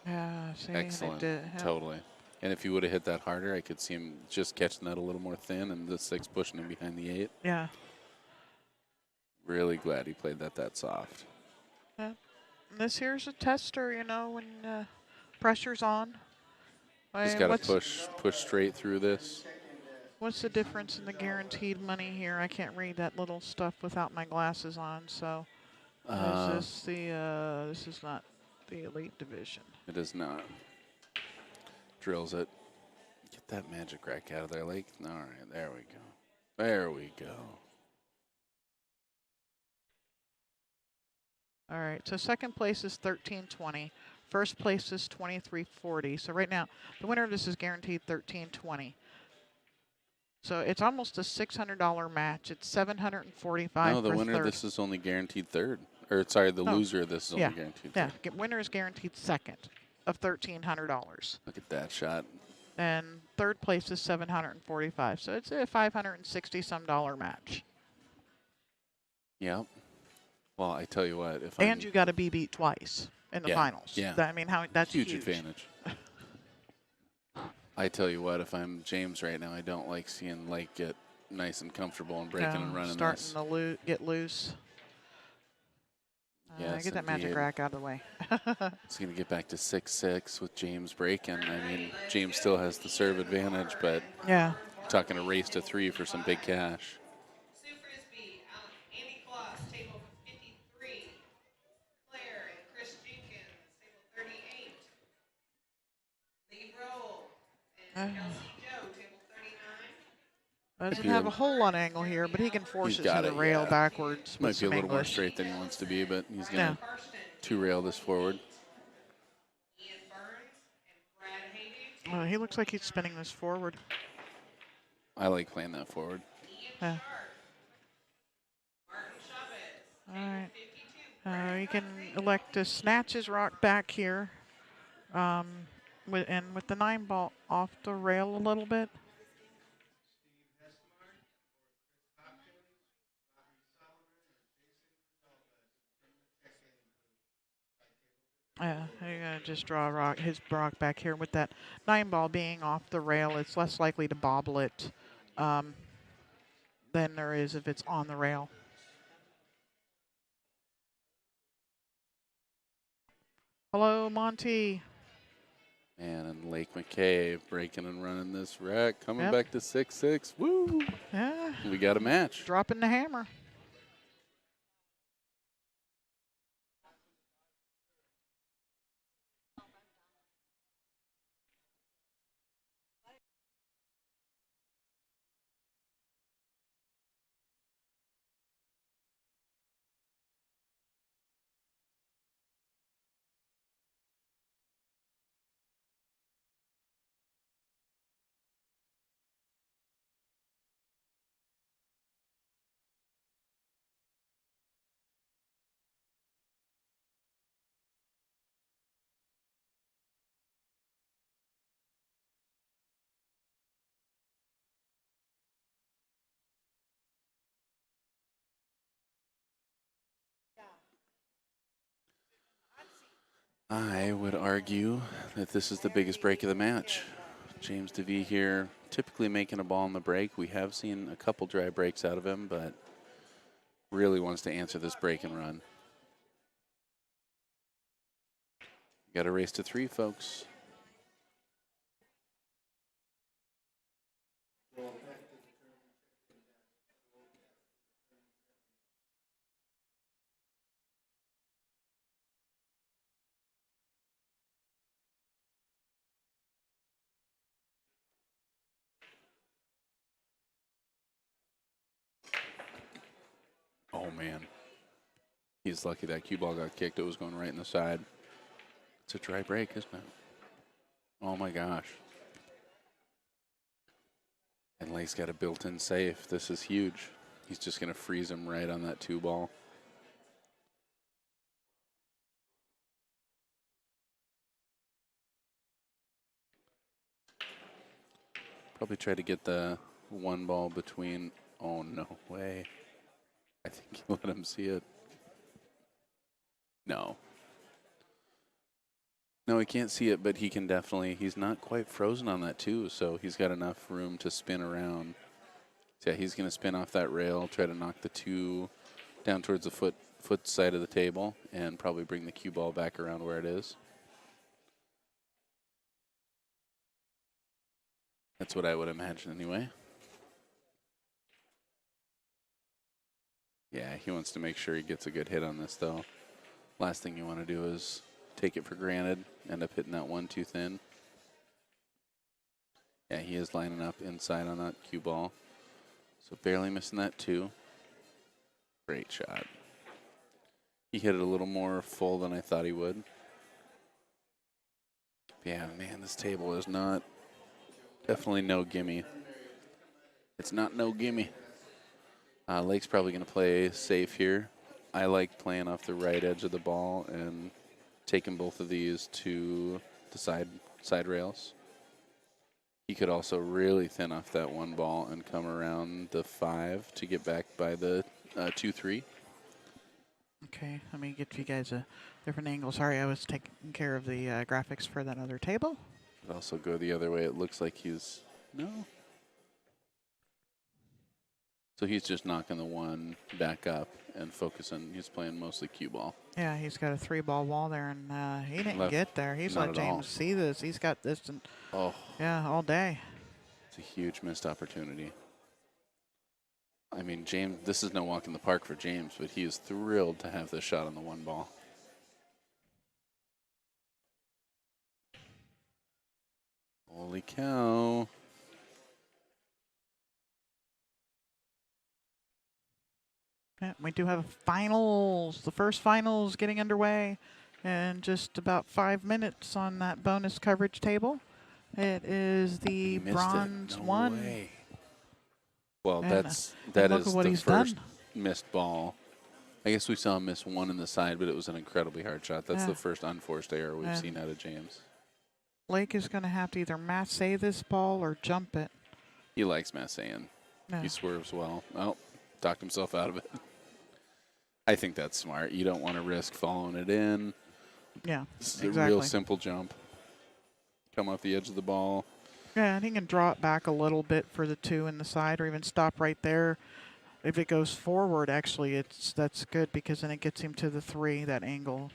S5: Yeah. See, and it
S2: Excellent.
S5: did, yeah.
S2: Totally. And if you would have hit that harder, I could see him just catching that a little more thin and the 6 pushing him behind the 8.
S5: Yeah.
S2: Really glad he played that soft.
S5: And this here's a tester, you know, when pressure's on.
S2: Just got to push straight through this.
S5: What's the difference in the guaranteed money here? I can't read that little stuff without my glasses on. So is this is not the elite division.
S2: It is not. Drills it. Get that magic rack out of there, Lake. All right, there we go. There we go.
S5: All right, so second place is 1320. First place is 2340. So right now, the winner of this is guaranteed 1320. So it's almost a $600 match. It's $745.
S2: No, the
S5: for
S2: winner
S5: third.
S2: of this is only guaranteed third. Or, sorry, the
S5: Oh,
S2: loser of this is
S5: yeah,
S2: only guaranteed
S5: Yeah,
S2: third.
S5: winner is guaranteed second of $1,300.
S2: Look at that shot.
S5: And third place is 745. So it's a $560-some match.
S2: Yep. Well, I tell you what, if
S5: And you got to be beat twice in the
S2: Yeah,
S5: finals.
S2: yeah.
S5: I mean, that's
S2: huge advantage. I tell you what, if I'm James right now, I don't like seeing Lake get nice and comfortable and breaking and running
S5: starting
S2: this.
S5: to get loose.
S2: Yes,
S5: Get that magic
S2: indeed.
S5: rack out of the way.
S2: It's going to get back to 6-6 with James breaking. I mean, James still has the serve advantage, but
S5: Yeah.
S2: talking a race to 3 for some big cash.
S6: Sue Frisbee, Andy Kloss, table 53. Claire and Chris Jenkins, table 38. Lee Roll and Kelsey Joe, table 39.
S5: Doesn't have a whole lot of angle here, but he can force
S2: He's
S5: it
S2: got
S5: to the
S2: it,
S5: rail
S2: yeah.
S5: backwards.
S2: Might
S5: with
S2: be a
S5: some
S2: little more
S5: English.
S2: straight than he wants to be, but he's going
S5: Yeah.
S2: to 2-rail this forward.
S6: Ian Burns and Brad
S5: He looks like he's spinning this forward.
S2: I like playing that forward.
S5: Yeah.
S6: Martin Chavez.
S5: All right.
S6: 52.
S5: You can elect to snatch his rock back here, with the 9 ball off the rail a little bit. Yeah, you're gonna just draw his rock back here with that 9 ball being off the rail. It's less likely to bobble it than there is if it's on the rail. Hello, Monty.
S2: Man, and Lake MacKay breaking and running this rack, coming
S5: Yep.
S2: back to 6-6. Woo!
S5: Yeah,
S2: We got a match.
S5: dropping the hammer.
S2: I would argue that this is the biggest break of the match. James Davee here, typically making a ball in the break. We have seen a couple dry breaks out of him, but really wants to answer this break and run. Got to race to 3, folks. Oh, man. He's lucky that cue ball got kicked. It was going right in the side. It's a dry break, isn't it? Oh, my gosh. And Lake's got a built-in safe. This is huge. He's just going to freeze him right on that 2 ball. Probably try to get the 1 ball between. Oh, no way. I think he let him see it. No. No, he can't see it, but he can definitely. He's not quite frozen on that, too, so he's got enough room to spin around. So, yeah, he's going to spin off that rail, try to knock the 2 down towards the foot side of the table, and probably bring the cue ball back around where it is. That's what I would imagine anyway. Yeah, he wants to make sure he gets a good hit on this, though. Last thing you want to do is take it for granted, end up hitting that 1 too thin. Yeah, he is lining up inside on that cue ball. So barely missing that 2. Great shot. He hit it a little more full than I thought he would. Yeah, man, this table is not, definitely no gimme. It's not no gimme. Lake's probably going to play safe here. I like playing off the right edge of the ball and taking both of these to the side rails. He could also really thin off that 1 ball and come around the 5 to get back by the 2-3.
S5: Okay, let me get you guys a different angle. Sorry, I was taking care of the graphics for that other table.
S2: Could also go the other way. It looks like he's, no. So he's just knocking the 1 back up and focusing. He's playing mostly cue ball.
S5: Yeah, he's got a 3 ball wall there, and he didn't
S2: Left.
S5: get there. He's
S2: Not
S5: let
S2: at all.
S5: James see this. He's got this,
S2: Oh,
S5: yeah, all day.
S2: it's a huge missed opportunity. I mean, James, this is no walk in the park for James, but he is thrilled to have this shot on the 1 ball. Holy cow.
S5: Yeah, we do have finals. The first finals getting underway in just about 5 minutes on that bonus coverage table. It is
S2: He
S5: the
S2: missed
S5: bronze
S2: it. No
S5: one.
S2: way. Well,
S5: And,
S2: that
S5: look at
S2: is
S5: what
S2: the
S5: he's
S2: first
S5: done.
S2: missed ball. I guess we saw him miss one in the side, but it was an incredibly hard shot. That's
S5: Yeah.
S2: the first unforced error we've
S5: And
S2: seen out of James.
S5: Blake is going to have to either massé this ball or jump it.
S2: He likes Massayan.
S5: Yeah.
S2: He swerves well. Oh, talked himself out of it. I think that's smart. You don't want to risk following it in.
S5: Yeah,
S2: This is
S5: exactly.
S2: a real simple jump. Come off the edge of the ball.
S5: Yeah, and he can draw it back a little bit for the 2 in the side, or even stop right there. If it goes forward, actually, that's good because then it gets him to the 3, that angle.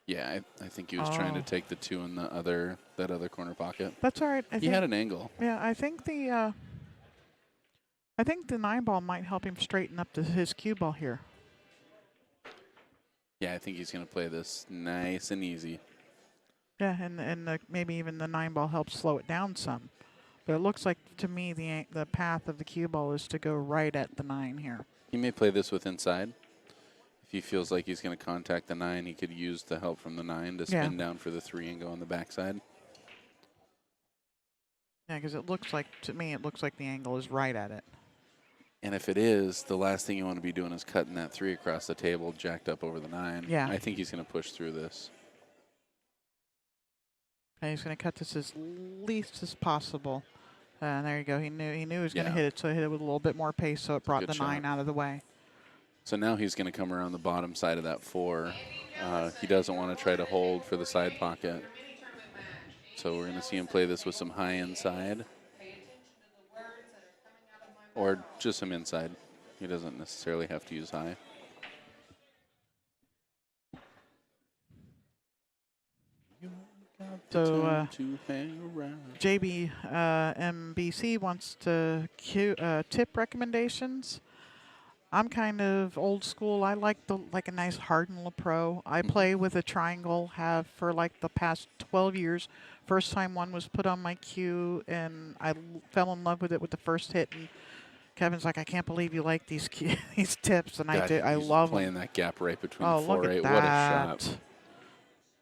S2: Yeah, I think he was trying to
S5: Oh.
S2: take the 2 in that other corner pocket.
S5: That's all right.
S2: He had an angle.
S5: Yeah, I think the 9 ball might help him straighten up his cue ball here.
S2: Yeah, I think he's going to play this nice and easy.
S5: Yeah, and maybe even the 9 ball helps slow it down some. But it looks like to me the path of the cue ball is to go right at the 9 here.
S2: He may play this with inside. If he feels like he's going to contact the 9, he could use the help from the 9 to spin down for the 3 and go on the backside.
S5: Yeah, because to me it looks like the angle is right at it.
S2: And if it is, the last thing you want to be doing is cutting that 3 across the table, jacked up over the 9.
S5: Yeah.
S2: I think he's going to push through this.
S5: And he's going to cut this as least as possible. And there you go. He knew he was going to hit it, so he hit it with a little bit more pace, so it brought
S2: Good
S5: the 9
S2: shot.
S5: out of the way.
S2: So now he's going to come around the bottom side of that 4. He doesn't want to try to hold for the side pocket. So we're going to see him play this with some high inside. Or just some inside. He doesn't necessarily have to use high.
S5: So
S2: to hang around.
S5: JB MBC wants to tip recommendations. I'm kind of old school. I like a nice Harden LaPro. I play with a triangle. Have for like the past 12 years. First time one was put on my cue, and I fell in love with it with the first hit. And Kevin's like, I can't believe you like these these tips, and
S2: God,
S5: I do. I
S2: he's
S5: love
S2: playing
S5: them.
S2: that gap right between
S5: Oh,
S2: the
S5: look
S2: 4-8.
S5: at
S2: What a
S5: that!
S2: shot.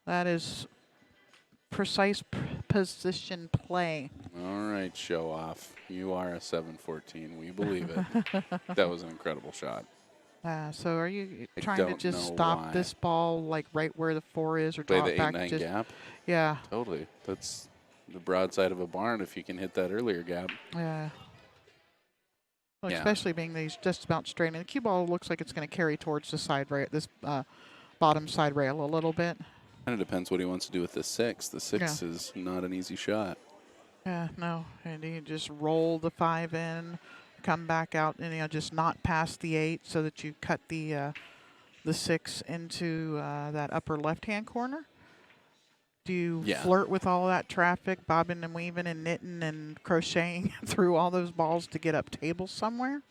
S5: That is precise position play.
S2: All right, show off. You are a 7-14. We believe it. That was an incredible shot.
S5: So are you
S2: I
S5: trying to
S2: don't
S5: just
S2: know
S5: stop
S2: why.
S5: this ball like right where the 4 is, or
S2: Play
S5: draw
S2: the
S5: it back?
S2: 8-9 gap.
S5: Yeah,
S2: Totally. That's the broadside of a barn if you can hit that earlier gap.
S5: yeah. Well,
S2: Yeah.
S5: especially being that he's just about straight. And the cue ball looks like it's going to carry towards the side rail, this bottom side rail a little bit.
S2: And it depends what he wants to do with the 6. The 6 is not an easy shot.
S5: Yeah, no, and you just roll the 5 in, come back out, and just not past the 8, so that you cut the 6 into that upper left-hand corner. Do you flirt with all that traffic, bobbing and weaving and knitting and crocheting through all those balls to get up tables somewhere?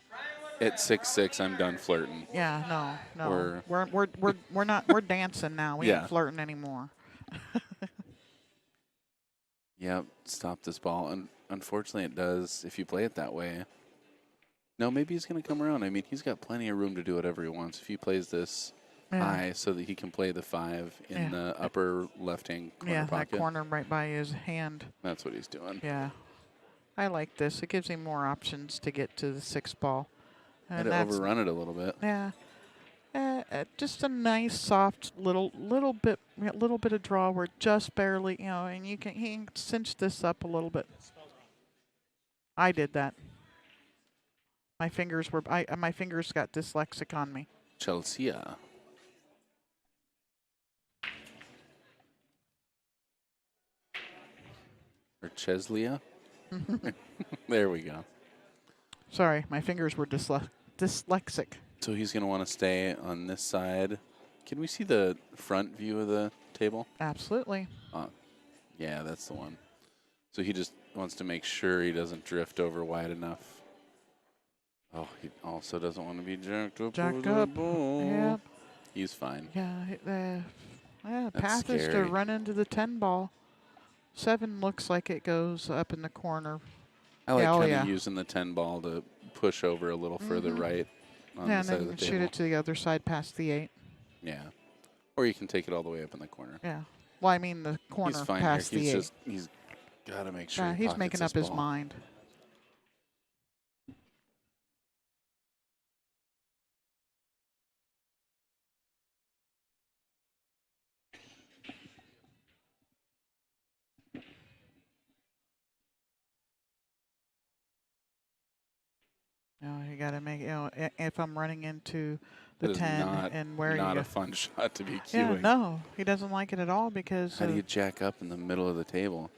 S2: At 6-6, I'm done flirting.
S5: Yeah, no. We're not. We're dancing now. We ain't flirting anymore.
S2: Yep, stop this ball. And unfortunately, it does if you play it that way. No, maybe he's going to come around. I mean, he's got plenty of room to do whatever he wants. If he plays this high so that he can play the 5 in the upper left-hand corner pocket.
S5: That corner right by his hand.
S2: That's what he's doing.
S5: Yeah. I like this. It gives him more options to get to the 6 ball.
S2: Had to overrun it a little bit.
S5: Yeah. Just a nice, soft little bit of draw where just barely, and he can cinch this up a little bit. I did that. My fingers got dyslexic on me.
S2: Chelsea. Or Cheslea. There we go.
S5: Sorry, my fingers were dyslexic.
S2: So he's going to want to stay on this side. Can we see the front view of the table?
S5: Absolutely.
S2: Yeah, that's the one. So he just wants to make sure he doesn't drift over wide enough. Oh, he also doesn't want to be jacked up.
S5: Yep.
S2: He's fine.
S5: Yeah,
S2: That's
S5: path is to
S2: scary.
S5: run into the 10 ball. 7 looks like it goes up in the corner.
S2: I like kind of
S5: yeah.
S2: using the 10 ball to push over a little further right on
S5: Yeah,
S2: the
S5: and
S2: side of
S5: then
S2: the
S5: shoot
S2: table.
S5: it to the other side past the 8.
S2: Yeah. Or you can take it all the way up in the corner.
S5: Yeah. Well, I mean the
S2: He's
S5: corner
S2: fine
S5: past
S2: here.
S5: the
S2: He's
S5: 8.
S2: just he's got to make sure he
S5: He's
S2: pockets
S5: making
S2: this
S5: up his
S2: ball.
S5: mind. You got to make, if I'm running into the
S2: That is
S5: 10
S2: not
S5: and where
S2: not
S5: you
S2: a
S5: go.
S2: fun shot to be
S5: Yeah,
S2: queuing.
S5: no, he doesn't like it at all because,
S2: How do you jack up in the middle of the table?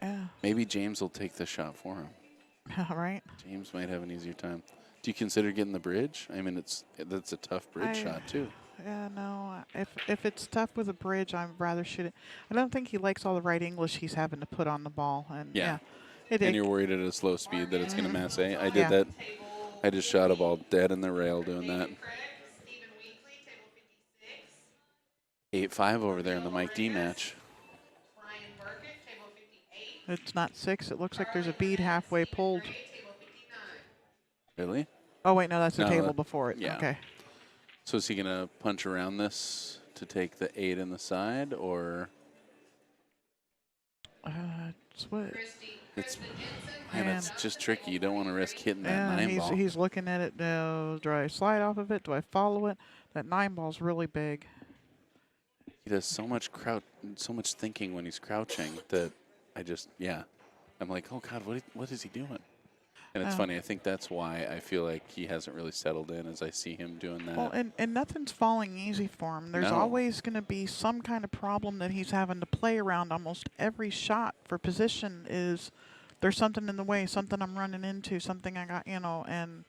S5: yeah,
S2: Maybe James will take the shot for him.
S5: right?
S2: James might have an easier time. Do you consider getting the bridge? I mean, that's a tough bridge shot too.
S5: Yeah, no, if it's tough with a bridge, I'd rather shoot it. I don't think he likes all the right English he's having to put on the ball. And
S2: Yeah.
S5: it,
S2: And you're worried at a slow speed that it's going to mass A. I did
S5: Yeah.
S2: that. I just shot a ball dead in the rail doing that. 8-5 over there in the Mike D match.
S5: It's not 6. It looks like there's a bead halfway pulled.
S2: Really?
S5: Oh, wait, no, that's the
S2: No,
S5: table before it.
S2: yeah.
S5: Okay.
S2: So is he going to punch around this to take the 8 in the side, or
S5: It's what?
S2: man, it's just tricky. You don't want to risk hitting that
S5: Yeah,
S2: 9 ball.
S5: he's looking at it. Do I slide off of it? Do I follow it? That 9 ball's really big.
S2: He does so much thinking when he's crouching that I'm like, oh God, what is he doing? And it's funny. I think that's why I feel like he hasn't really settled in as I see him doing that.
S5: Well, and nothing's falling easy for him. There's
S2: No.
S5: always going to be some kind of problem that he's having to play around. Almost every shot for position is there's something in the way, something I'm running into, something I got, and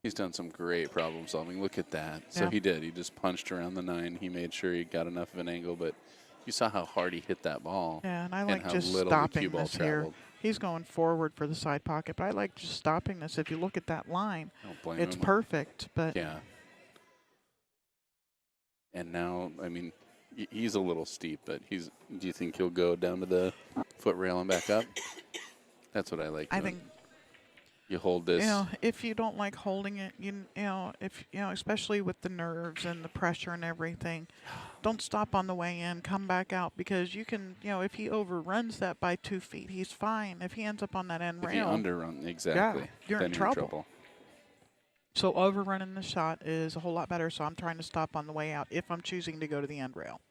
S2: He's done some great problem solving. Look at that. So
S5: Yeah.
S2: he did. He just punched around the 9. He made sure he got enough of an angle, but you saw how hard he hit that ball.
S5: yeah, and I like
S2: how
S5: just
S2: little the
S5: stopping
S2: cue ball
S5: this here.
S2: traveled.
S5: He's going forward for the side pocket, but I like just stopping this. If you look at that line,
S2: Don't blame
S5: it's
S2: him.
S5: perfect, but
S2: Yeah. And now, I mean, he's a little steep, but do you think he'll go down to the foot rail and back up? That's what I like
S5: I
S2: doing.
S5: think
S2: You hold this.
S5: if you don't like holding it, especially with the nerves and the pressure and everything, don't stop on the way in. Come back out because you can. If he overruns that by 2 feet, he's fine. If he ends up on that end
S2: If you
S5: rail,
S2: underrun, exactly,
S5: you're
S2: then
S5: in
S2: you're in
S5: trouble.
S2: trouble.
S5: So overrunning the shot is a whole lot better. So I'm trying to stop on the way out if I'm choosing to go to the end rail.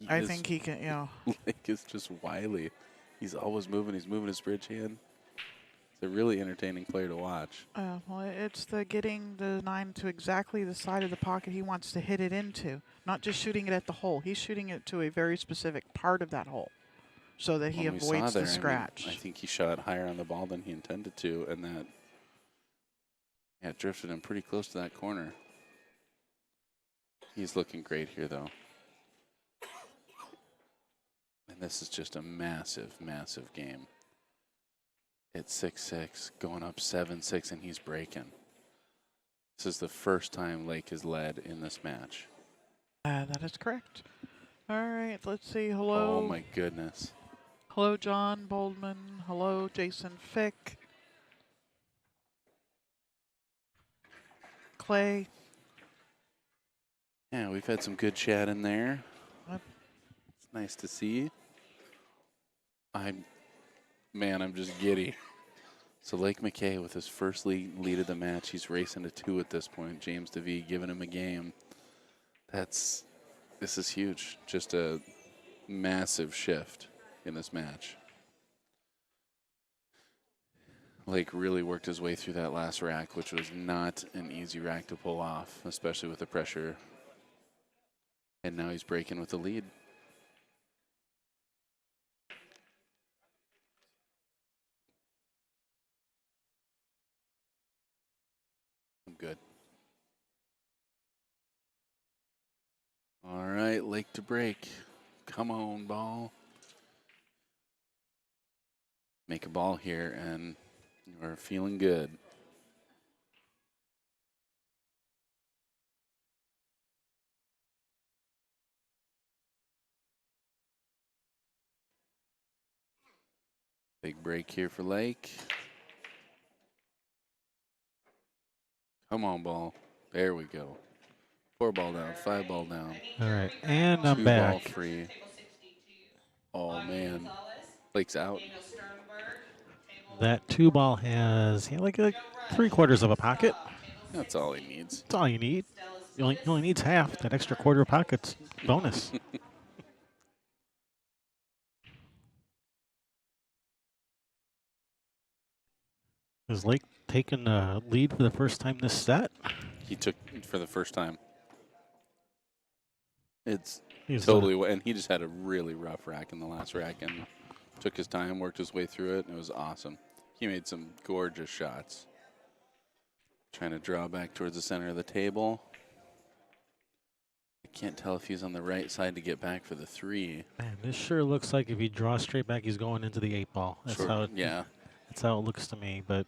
S5: I think he can.
S2: Lake is just wily. He's always moving. He's moving his bridge hand. He's a really entertaining player to watch.
S5: Well, it's the getting the 9 to exactly the side of the pocket he wants to hit it into. Not just shooting it at the hole. He's shooting it to a very specific part of that hole so that he
S2: When we saw
S5: avoids
S2: there,
S5: the
S2: I mean,
S5: scratch.
S2: I think he shot higher on the ball than he intended to, and that drifted him pretty close to that corner. He's looking great here, though. And this is just a massive, massive game. It's 6-6, going up 7-6, and he's breaking. This is the first time Lake has led in this match.
S5: That is correct. All right, let's see. Hello.
S2: Oh, my goodness.
S5: Hello, John Boldman. Hello, Jason Fick. Clay.
S2: Yeah, we've had some good chat in there.
S5: Yep.
S2: It's nice to see. I'm just giddy. So Lake MacKay with his first lead of the match. He's racing to 2 at this point. James Davee giving him a game. This is huge. Just a massive shift in this match. Lake really worked his way through that last rack, which was not an easy rack to pull off, especially with the pressure. And now he's breaking with the lead. I'm good. All right, Lake to break. Come on, ball. Make a ball here, and we're feeling good. Big break here for Lake. Come on, ball. There we go. 4 ball down, 5 ball down.
S1: All right, and I'm
S2: 2 ball
S1: back.
S2: free. Oh, man. Blake's out.
S1: That 2 ball has like 3/4 of a pocket.
S2: That's all he needs.
S1: That's all you need. You only needs half. That extra quarter of pocket's bonus. Is Lake taking the lead for the first time this set?
S2: He took for the first time. It's
S1: He's
S2: totally, and he just had a really rough rack in the last rack and took his time, worked his way through it, and it was awesome. He made some gorgeous shots. Trying to draw back towards the center of the table. I can't tell if he's on the right side to get back for the 3.
S1: Man, this sure looks like if he draws straight back, he's going into the 8 ball. That's how it,
S2: Yeah.
S1: That's how it looks to me. But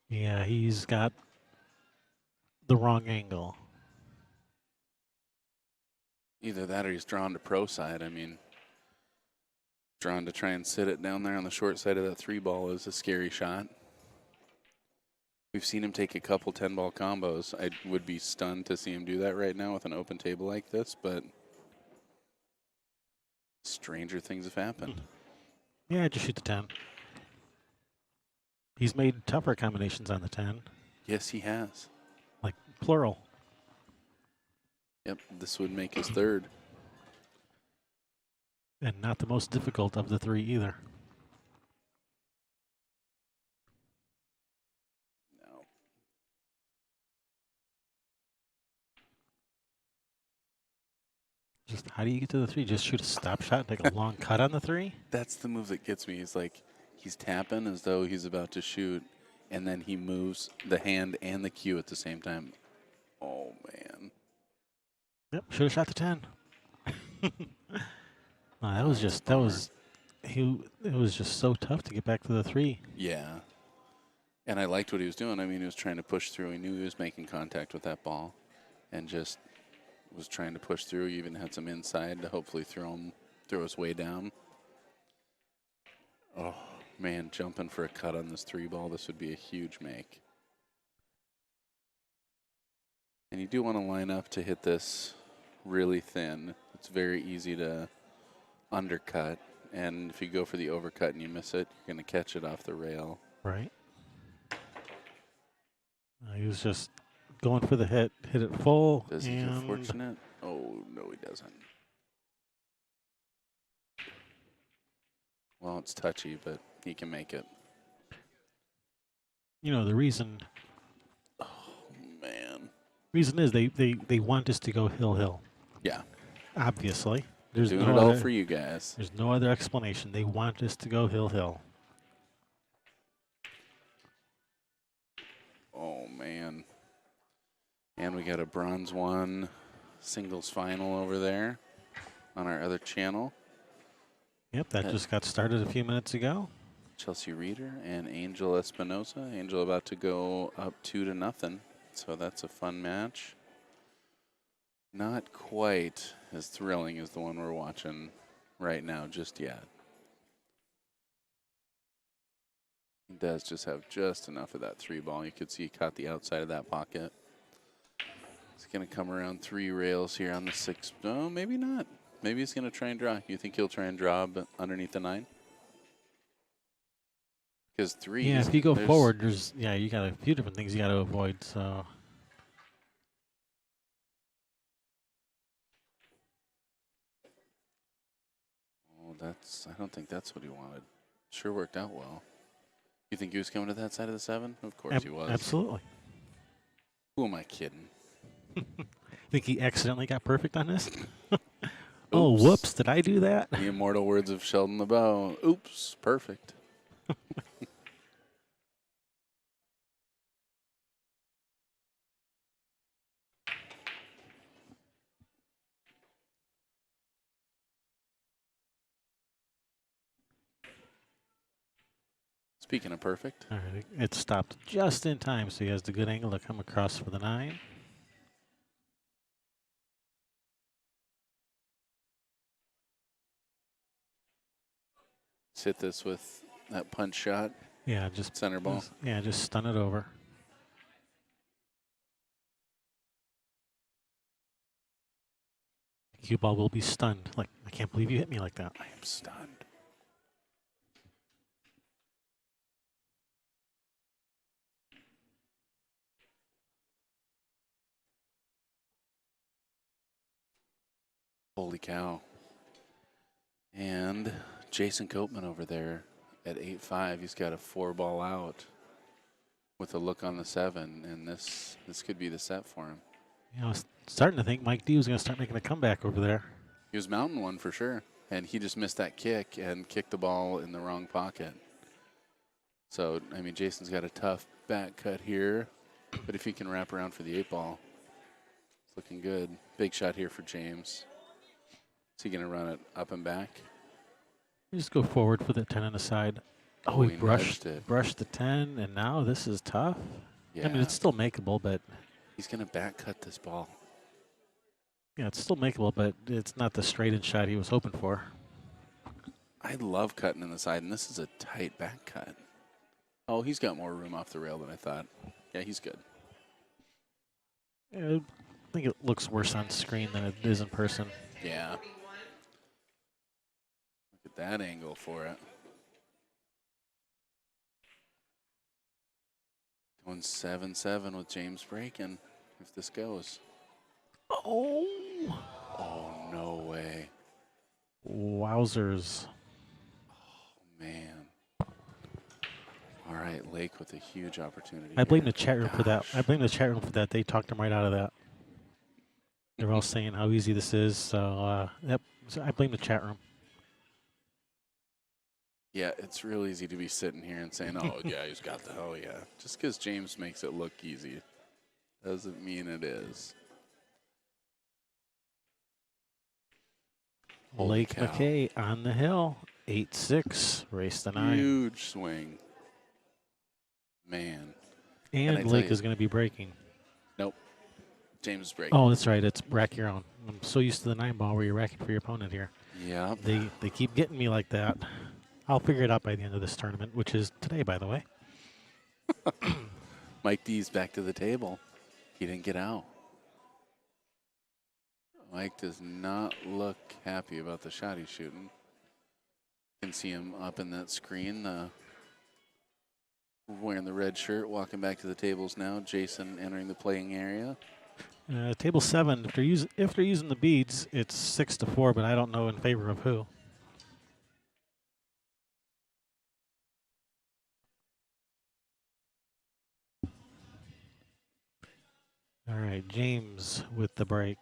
S1: yeah, he's got the wrong angle.
S2: Either that or he's drawn to pro side. I mean, drawn to try and sit it down there on the short side of that 3 ball is a scary shot. We've seen him take a couple 10-ball combos. I would be stunned to see him do that right now with an open table like this, but stranger things have happened.
S1: Yeah, just shoot the 10. He's made tougher combinations on the 10,
S2: Yes, he has.
S1: like plural.
S2: Yep, this would make his 3rd.
S1: And not the most difficult of the 3 either.
S2: No.
S1: Just how do you get to the 3? Just shoot a stop shot, take a long cut on the 3?
S2: That's the move that gets me. He's like, he's tapping as though he's about to shoot, and then he moves the hand and the cue at the same time. Oh, man.
S1: Yep, should have shot the 10. No, that was just it was just so tough to get back to the 3.
S2: Yeah. And I liked what he was doing. I mean, he was trying to push through. He knew he was making contact with that ball and just was trying to push through. He even had some inside to hopefully throw his way down. Oh, man, jumping for a cut on this 3 ball. This would be a huge make. And you do want to line up to hit this really thin. It's very easy to undercut. And if you go for the overcut and you miss it, you're going to catch it off the rail.
S1: Right. He was just going for the hit it full.
S2: Does he
S1: and
S2: get fortunate? Oh, no, he doesn't. Well, it's touchy, but he can make it.
S1: You know, the reason
S2: Man.
S1: is they want us to go hill.
S2: Yeah.
S1: Obviously. There's
S2: Doing
S1: no
S2: it all
S1: other,
S2: for you guys.
S1: There's no other explanation. They want us to go hill.
S2: Oh, man. And we got a bronze 1 singles final over there on our other channel.
S1: Yep, that just got started a few minutes ago.
S2: Chelsea Reeder and Angel Espinosa. Angel about to go up 2-0. So that's a fun match. Not quite as thrilling as the one we're watching right now just yet. He does just have just enough of that 3 ball. You could see he caught the outside of that pocket. He's going to come around 3 rails here on the 6. No, maybe not. Maybe he's going to try and draw. You think he'll try and draw underneath the 9? Because 3.
S1: Yeah, if you go forward, you got a few different things you got to avoid. So.
S2: Oh, I don't think that's what he wanted. Sure worked out well. You think he was coming to that side of the 7? Of course he was.
S1: Absolutely.
S2: Who am I kidding?
S1: Think he accidentally got perfect on this? Oh, whoops, did I do that?
S2: The immortal words of Sheldon LeBeau. Oops, perfect. Speaking of perfect.
S1: All right, it stopped just in time, so he has the good angle to come across for the 9.
S2: Hit this with that punch shot.
S1: Yeah, just
S2: Center ball.
S1: Just stun it over. cue ball will be stunned. Like, I can't believe you hit me like that.
S2: I am stunned. Holy cow. And Jason Copeman over there at 8-5. He's got a 4-ball out with a look on the 7, and this could be the set for him.
S1: You know, I was starting to think Mike D was going to start making a comeback over there.
S2: He was mounting one for sure, and he just missed that kick and kicked the ball in the wrong pocket. So, I mean, Jason's got a tough back cut here, but if he can wrap around for the 8-ball, it's looking good. Big shot here for James. Is he going to run it up and back?
S1: You just go forward for the 10 on the side. Oh, he brushed the 10, and now this is tough.
S2: Yeah.
S1: I mean, it's still makeable, but
S2: He's going to back cut this ball.
S1: yeah, it's still makeable, but it's not the straight-in shot he was hoping for.
S2: I love cutting in the side, and this is a tight back cut. Oh, he's got more room off the rail than I thought. Yeah, he's good.
S1: Yeah, I think it looks worse on screen than it is in person.
S2: Yeah. Look at that angle for it. Going 7-7 with James breaking if this goes.
S1: Oh!
S2: Oh, no way.
S1: Wowzers.
S2: Man. All right, Lake with a huge opportunity.
S1: I blame
S2: here.
S1: the chat room for that. I blame the chat room for that. They talked him right out of that. They're all saying how easy this is, so yep. So I blame the chat room.
S2: Yeah, it's real easy to be sitting here and saying, oh, yeah, he's got the, oh, yeah. Just because James makes it look easy doesn't mean it is. Holy
S1: Lake
S2: cow.
S1: MacKay on the hill, 8-6, race to 9.
S2: Huge swing. Man.
S1: And
S2: I tell
S1: Lake
S2: you-
S1: is going to be breaking.
S2: Nope. James is breaking.
S1: Oh, that's right. It's rack your own. I'm so used to the 9 ball where you're racking for your opponent here.
S2: Yeah.
S1: They keep getting me like that. I'll figure it out by the end of this tournament, which is today, by the way.
S2: Mike D's back to the table. He didn't get out. Mike does not look happy about the shot he's shooting. You can see him up in that screen, wearing the red shirt, walking back to the tables now. Jason entering the playing area.
S1: Table 7, if they're using the beads, it's 6-4, but I don't know in favor of who. All right, James with the break.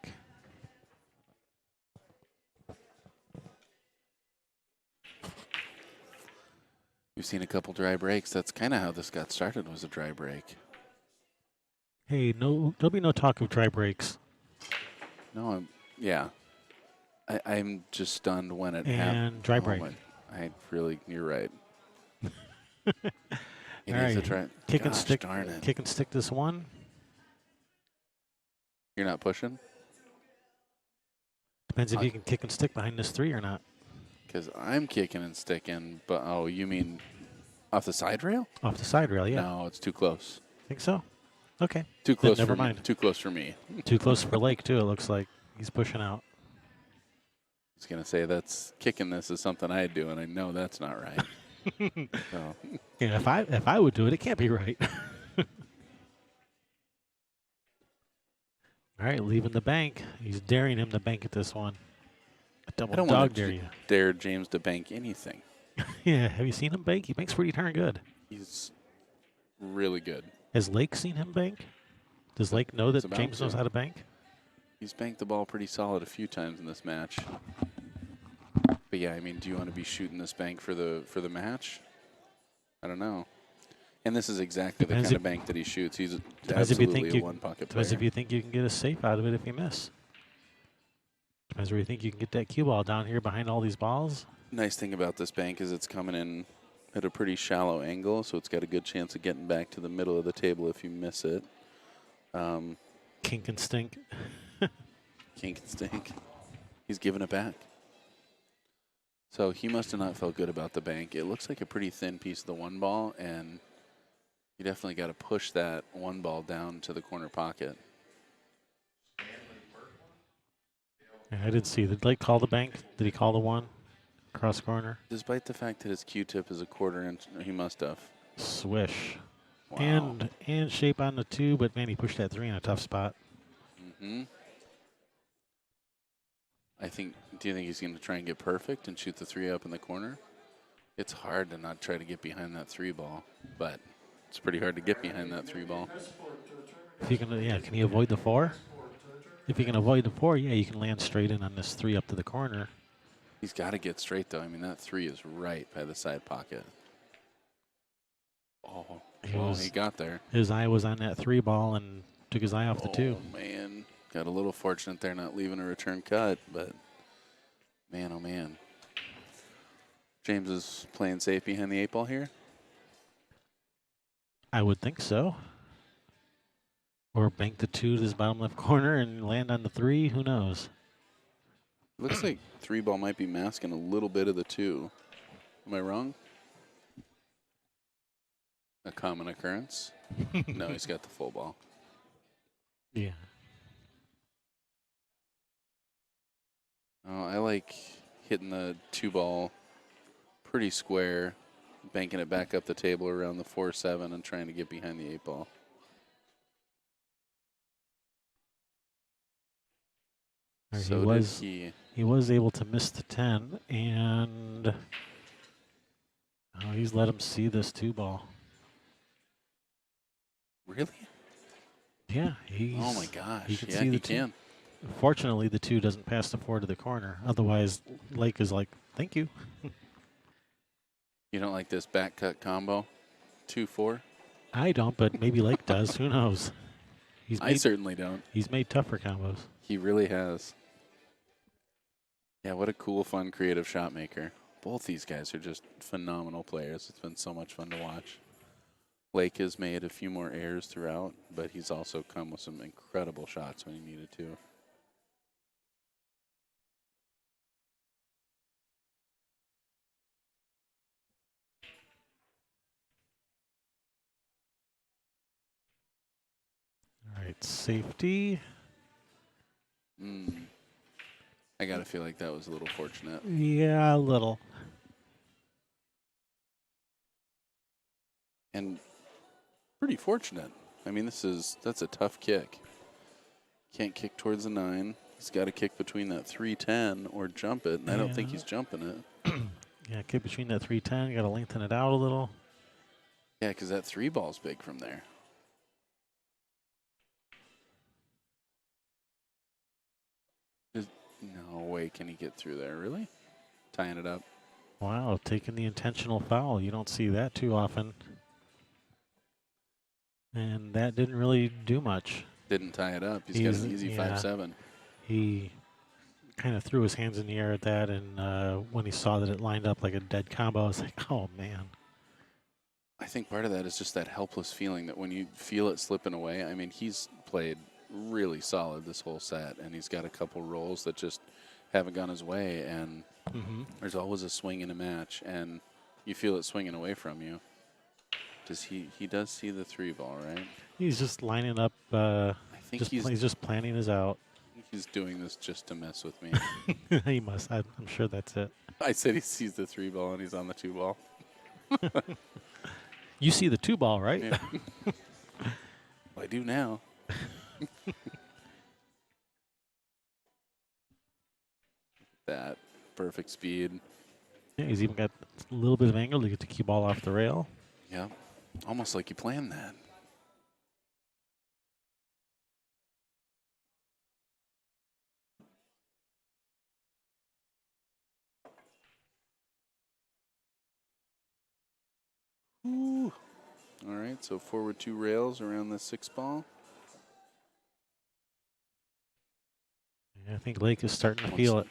S2: We've seen a couple dry breaks. That's kind of how this got started, was a dry break.
S1: Hey, no, there'll be no talk of dry breaks.
S2: No, I'm just stunned when it
S1: And
S2: happened.
S1: dry break.
S2: You're right. It
S1: All
S2: is a
S1: right,
S2: try.
S1: kick and
S2: Gosh,
S1: stick.
S2: darn it.
S1: Kick and stick this one.
S2: You're not pushing?
S1: Depends if you can kick and stick behind this 3 or not.
S2: Because I'm kicking and sticking, but oh, you mean off the side rail?
S1: Off the side rail, yeah.
S2: No, it's too close.
S1: Think so? Okay.
S2: Too
S1: Then
S2: close
S1: never
S2: for
S1: mind.
S2: me. Too close for me.
S1: Too close for Lake, too, it looks like. He's pushing out.
S2: I was going to say that's kicking this is something I do, and I know that's not right. So,
S1: Yeah, if I would do it, it can't be right. All right, leaving the bank. He's daring him to bank at this one. A
S2: I
S1: double
S2: don't
S1: dog
S2: want
S1: dare
S2: to
S1: you.
S2: dare James to bank anything.
S1: Yeah, have you seen him bank? He banks pretty darn good.
S2: He's really good.
S1: Has Lake seen him bank? Does Lake know that
S2: He's about
S1: James knows
S2: to.
S1: how to bank?
S2: He's banked the ball pretty solid a few times in this match. But yeah, I mean, do you want to be shooting this bank for the match? I don't know. And this is exactly
S1: Depends
S2: the kind
S1: if-
S2: of bank that he shoots. He's
S1: Depends if you
S2: absolutely
S1: think
S2: a
S1: you-
S2: one-pocket
S1: Depends
S2: player.
S1: if you think you can get a safe out of it if you miss. Depends where you think you can get that cue ball down here behind all these balls.
S2: Nice thing about this bank is it's coming in at a pretty shallow angle, so it's got a good chance of getting back to the middle of the table if you miss it.
S1: Kink and stink.
S2: Kink and stink. He's giving it back. So he must have not felt good about the bank. It looks like a pretty thin piece of the 1 ball, and you definitely got to push that 1 ball down to the corner pocket.
S1: Yeah, I didn't see. Did Lake call the bank? Did he call the one? Cross corner?
S2: Despite the fact that his Q-tip is a 1/4 inch, he must have.
S1: Swish.
S2: Wow.
S1: And shape on the 2, but man, he pushed that 3 in a tough spot.
S2: Mm-hmm. Do you think he's going to try and get perfect and shoot the 3 up in the corner? It's hard to not try to get behind that 3 ball, but it's pretty hard to get behind that 3 ball.
S1: If you can, yeah, can he avoid the 4? If he can avoid the 4, yeah, you can land straight in on this 3 up to the corner.
S2: He's got to get straight, though. I mean, that 3 is right by the side pocket. Oh, he got there.
S1: His eye was on that 3 ball and took his eye off the 2.
S2: Oh, man. Got a little fortunate there not leaving a return cut, but man, oh, man. James is playing safe behind the 8 ball here.
S1: I would think so. Or bank the 2 to this bottom left corner and land on the 3. Who knows?
S2: Looks like 3 ball might be masking a little bit of the 2. Am I wrong? A common occurrence? No, he's got the full ball.
S1: Yeah.
S2: Oh, I like hitting the 2 ball pretty square, banking it back up the table around the 4-7 and trying to get behind the 8 ball. So
S1: he was able to miss the 10, and he's let him see this 2 ball.
S2: Really?
S1: Yeah,
S2: oh my gosh!
S1: He can
S2: yeah,
S1: see
S2: he
S1: the
S2: can.
S1: Fortunately, the 2 doesn't pass the 4 to the corner. Otherwise, Lake is like, "Thank you."
S2: You don't like this back cut combo, 2-4?
S1: I don't, but maybe Lake does. Who knows?
S2: I certainly don't.
S1: He's made tougher combos.
S2: He really has. Yeah, what a cool, fun, creative shot maker. Both these guys are just phenomenal players. It's been so much fun to watch. Lake has made a few more errors throughout, but he's also come with some incredible shots when he needed to.
S1: All right, safety.
S2: I got to feel like that was a little fortunate.
S1: Yeah, a little.
S2: And pretty fortunate. I mean, that's a tough kick. Can't kick towards the 9. He's got to kick between that 3-10 or jump it, and I don't think he's jumping it.
S1: Yeah, kick between that 3-10. You got to lengthen it out a little.
S2: Yeah, because that 3 ball's big from there. No way can he get through there, really? Tying it up.
S1: Wow, taking the intentional foul. You don't see that too often. And that didn't really do much.
S2: Didn't tie it up. He's got an easy 5-7.
S1: He kind of threw his hands in the air at that, and when he saw that it lined up like a dead combo, I was like, oh, man.
S2: I think part of that is just that helpless feeling that when you feel it slipping away, I mean, he's played really solid this whole set, and he's got a couple rolls that just haven't gone his way, and there's always a swing in a match, and you feel it swinging away from you. He does see the 3 ball, right?
S1: He's just lining up.
S2: I think
S1: he's just planning his out.
S2: I think he's doing this just to mess with me.
S1: He must. I'm sure that's it.
S2: I said he sees the 3 ball and he's on the 2 ball.
S1: You see the 2 ball, right?
S2: Yeah. Well, I do now. That perfect speed.
S1: Yeah, he's even got a little bit of angle to get the cue ball off the rail.
S2: Yeah, almost like you planned that. Ooh. All right, so forward 2 rails around the 6 ball.
S1: Yeah, I think Lake is starting to feel it.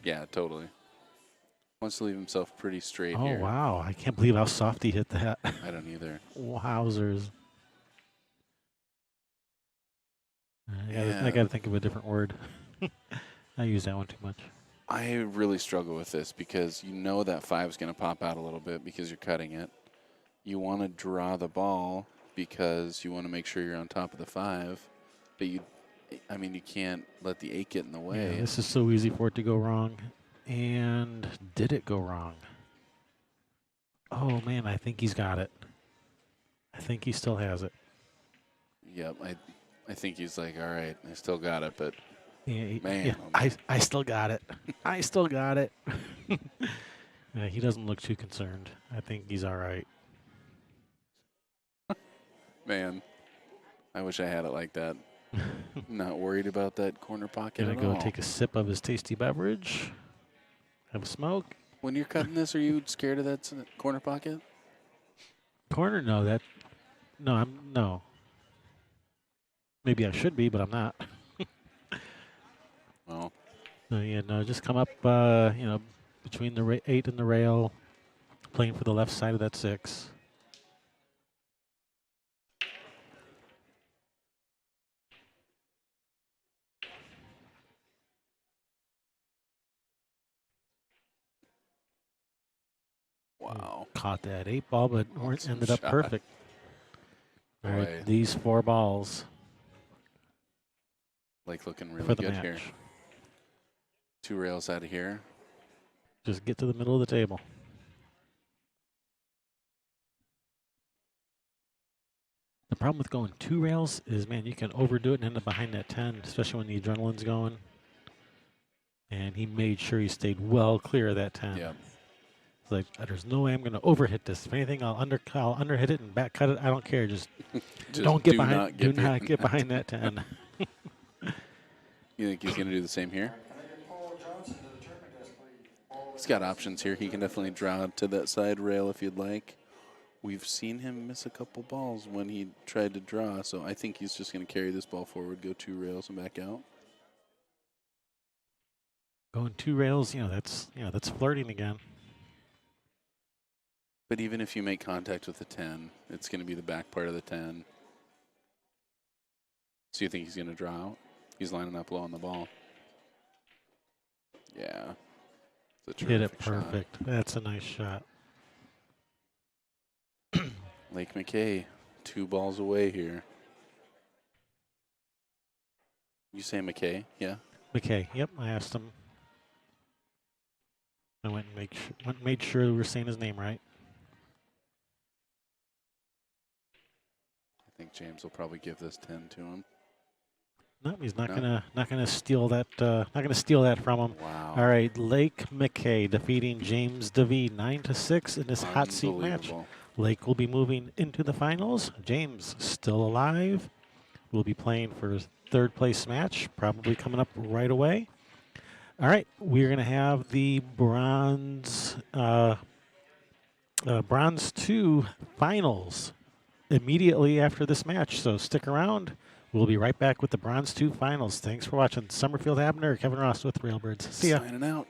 S2: Yeah, totally. Wants to leave himself pretty straight
S1: Oh,
S2: here.
S1: wow. I can't believe how soft he hit that.
S2: I don't either.
S1: Wowzers. I got to think of a different word. I use that one too much.
S2: I really struggle with this because you know that 5 is going to pop out a little bit because you're cutting it. You want to draw the ball because you want to make sure you're on top of the 5, but you I mean, you can't let the 8 get in the way.
S1: Yeah, this is so easy for it to go wrong. And did it go wrong? Oh, man, I think he's got it. I think he still has it.
S2: Yep, I think he's like, all right, I still got it, but
S1: Yeah,
S2: man,
S1: yeah,
S2: oh, man.
S1: I still got it. I still got it. Yeah, he doesn't look too concerned. I think he's all right.
S2: Man, I wish I had it like that. Not worried about that corner pocket
S1: Gonna
S2: at
S1: go
S2: all.
S1: take a sip of his tasty beverage. Have a smoke.
S2: When you're cutting this, are you scared of that corner pocket?
S1: Corner? No, no. Maybe I should be, but I'm not.
S2: Well,
S1: Yeah, no, just come up, between the 8 and the rail, playing for the left side of that 6.
S2: wow.
S1: Caught that 8 ball, but
S2: Awesome
S1: ended up
S2: shot.
S1: perfect. All
S2: Boy.
S1: right, these 4 balls
S2: Like looking
S1: for
S2: really
S1: the
S2: good
S1: match.
S2: here. 2 rails out of here.
S1: Just get to the middle of the table. The problem with going 2 rails is, man, you can overdo it and end up behind that 10, especially when the adrenaline's going. And he made sure he stayed well clear of that 10.
S2: Yeah.
S1: It's like, there's no way I'm going to overhit this. If anything, I'll underhit it and back cut it. I don't care. Just don't get behind. Do not get behind that 10.
S2: You think he's going to do the same here? He's got options here. He can definitely draw to that side rail if you'd like. We've seen him miss a couple balls when he tried to draw, so I think he's just going to carry this ball forward, go 2 rails, and back out.
S1: Going 2 rails, that's flirting again.
S2: But even if you make contact with the 10, it's going to be the back part of the 10. So you think he's going to draw out? He's lining up low on the ball. Yeah. It's a
S1: Hit it
S2: terrific shot.
S1: perfect. That's a nice shot.
S2: Lake MacKay, 2 balls away here. You say MacKay? Yeah.
S1: MacKay, yep, I asked him. I went and made sure we were saying his name right.
S2: I think James will probably give this 10 to him.
S1: No, he's not
S2: No?
S1: gonna steal that. Not gonna steal that from him.
S2: Wow.
S1: All right, Lake MacKay defeating James Davee 9-6 in this hot seat match.
S2: Unbelievable.
S1: Lake will be moving into the finals. James still alive. Will be playing for his 3rd place match, probably coming up right away. All right, we're gonna have the bronze 2 finals immediately after this match. So stick around. We'll be right back with the bronze 2 finals. Thanks for watching. Summerfield Abner, Kevin Ross with Railbirds. See ya.
S2: Signing out.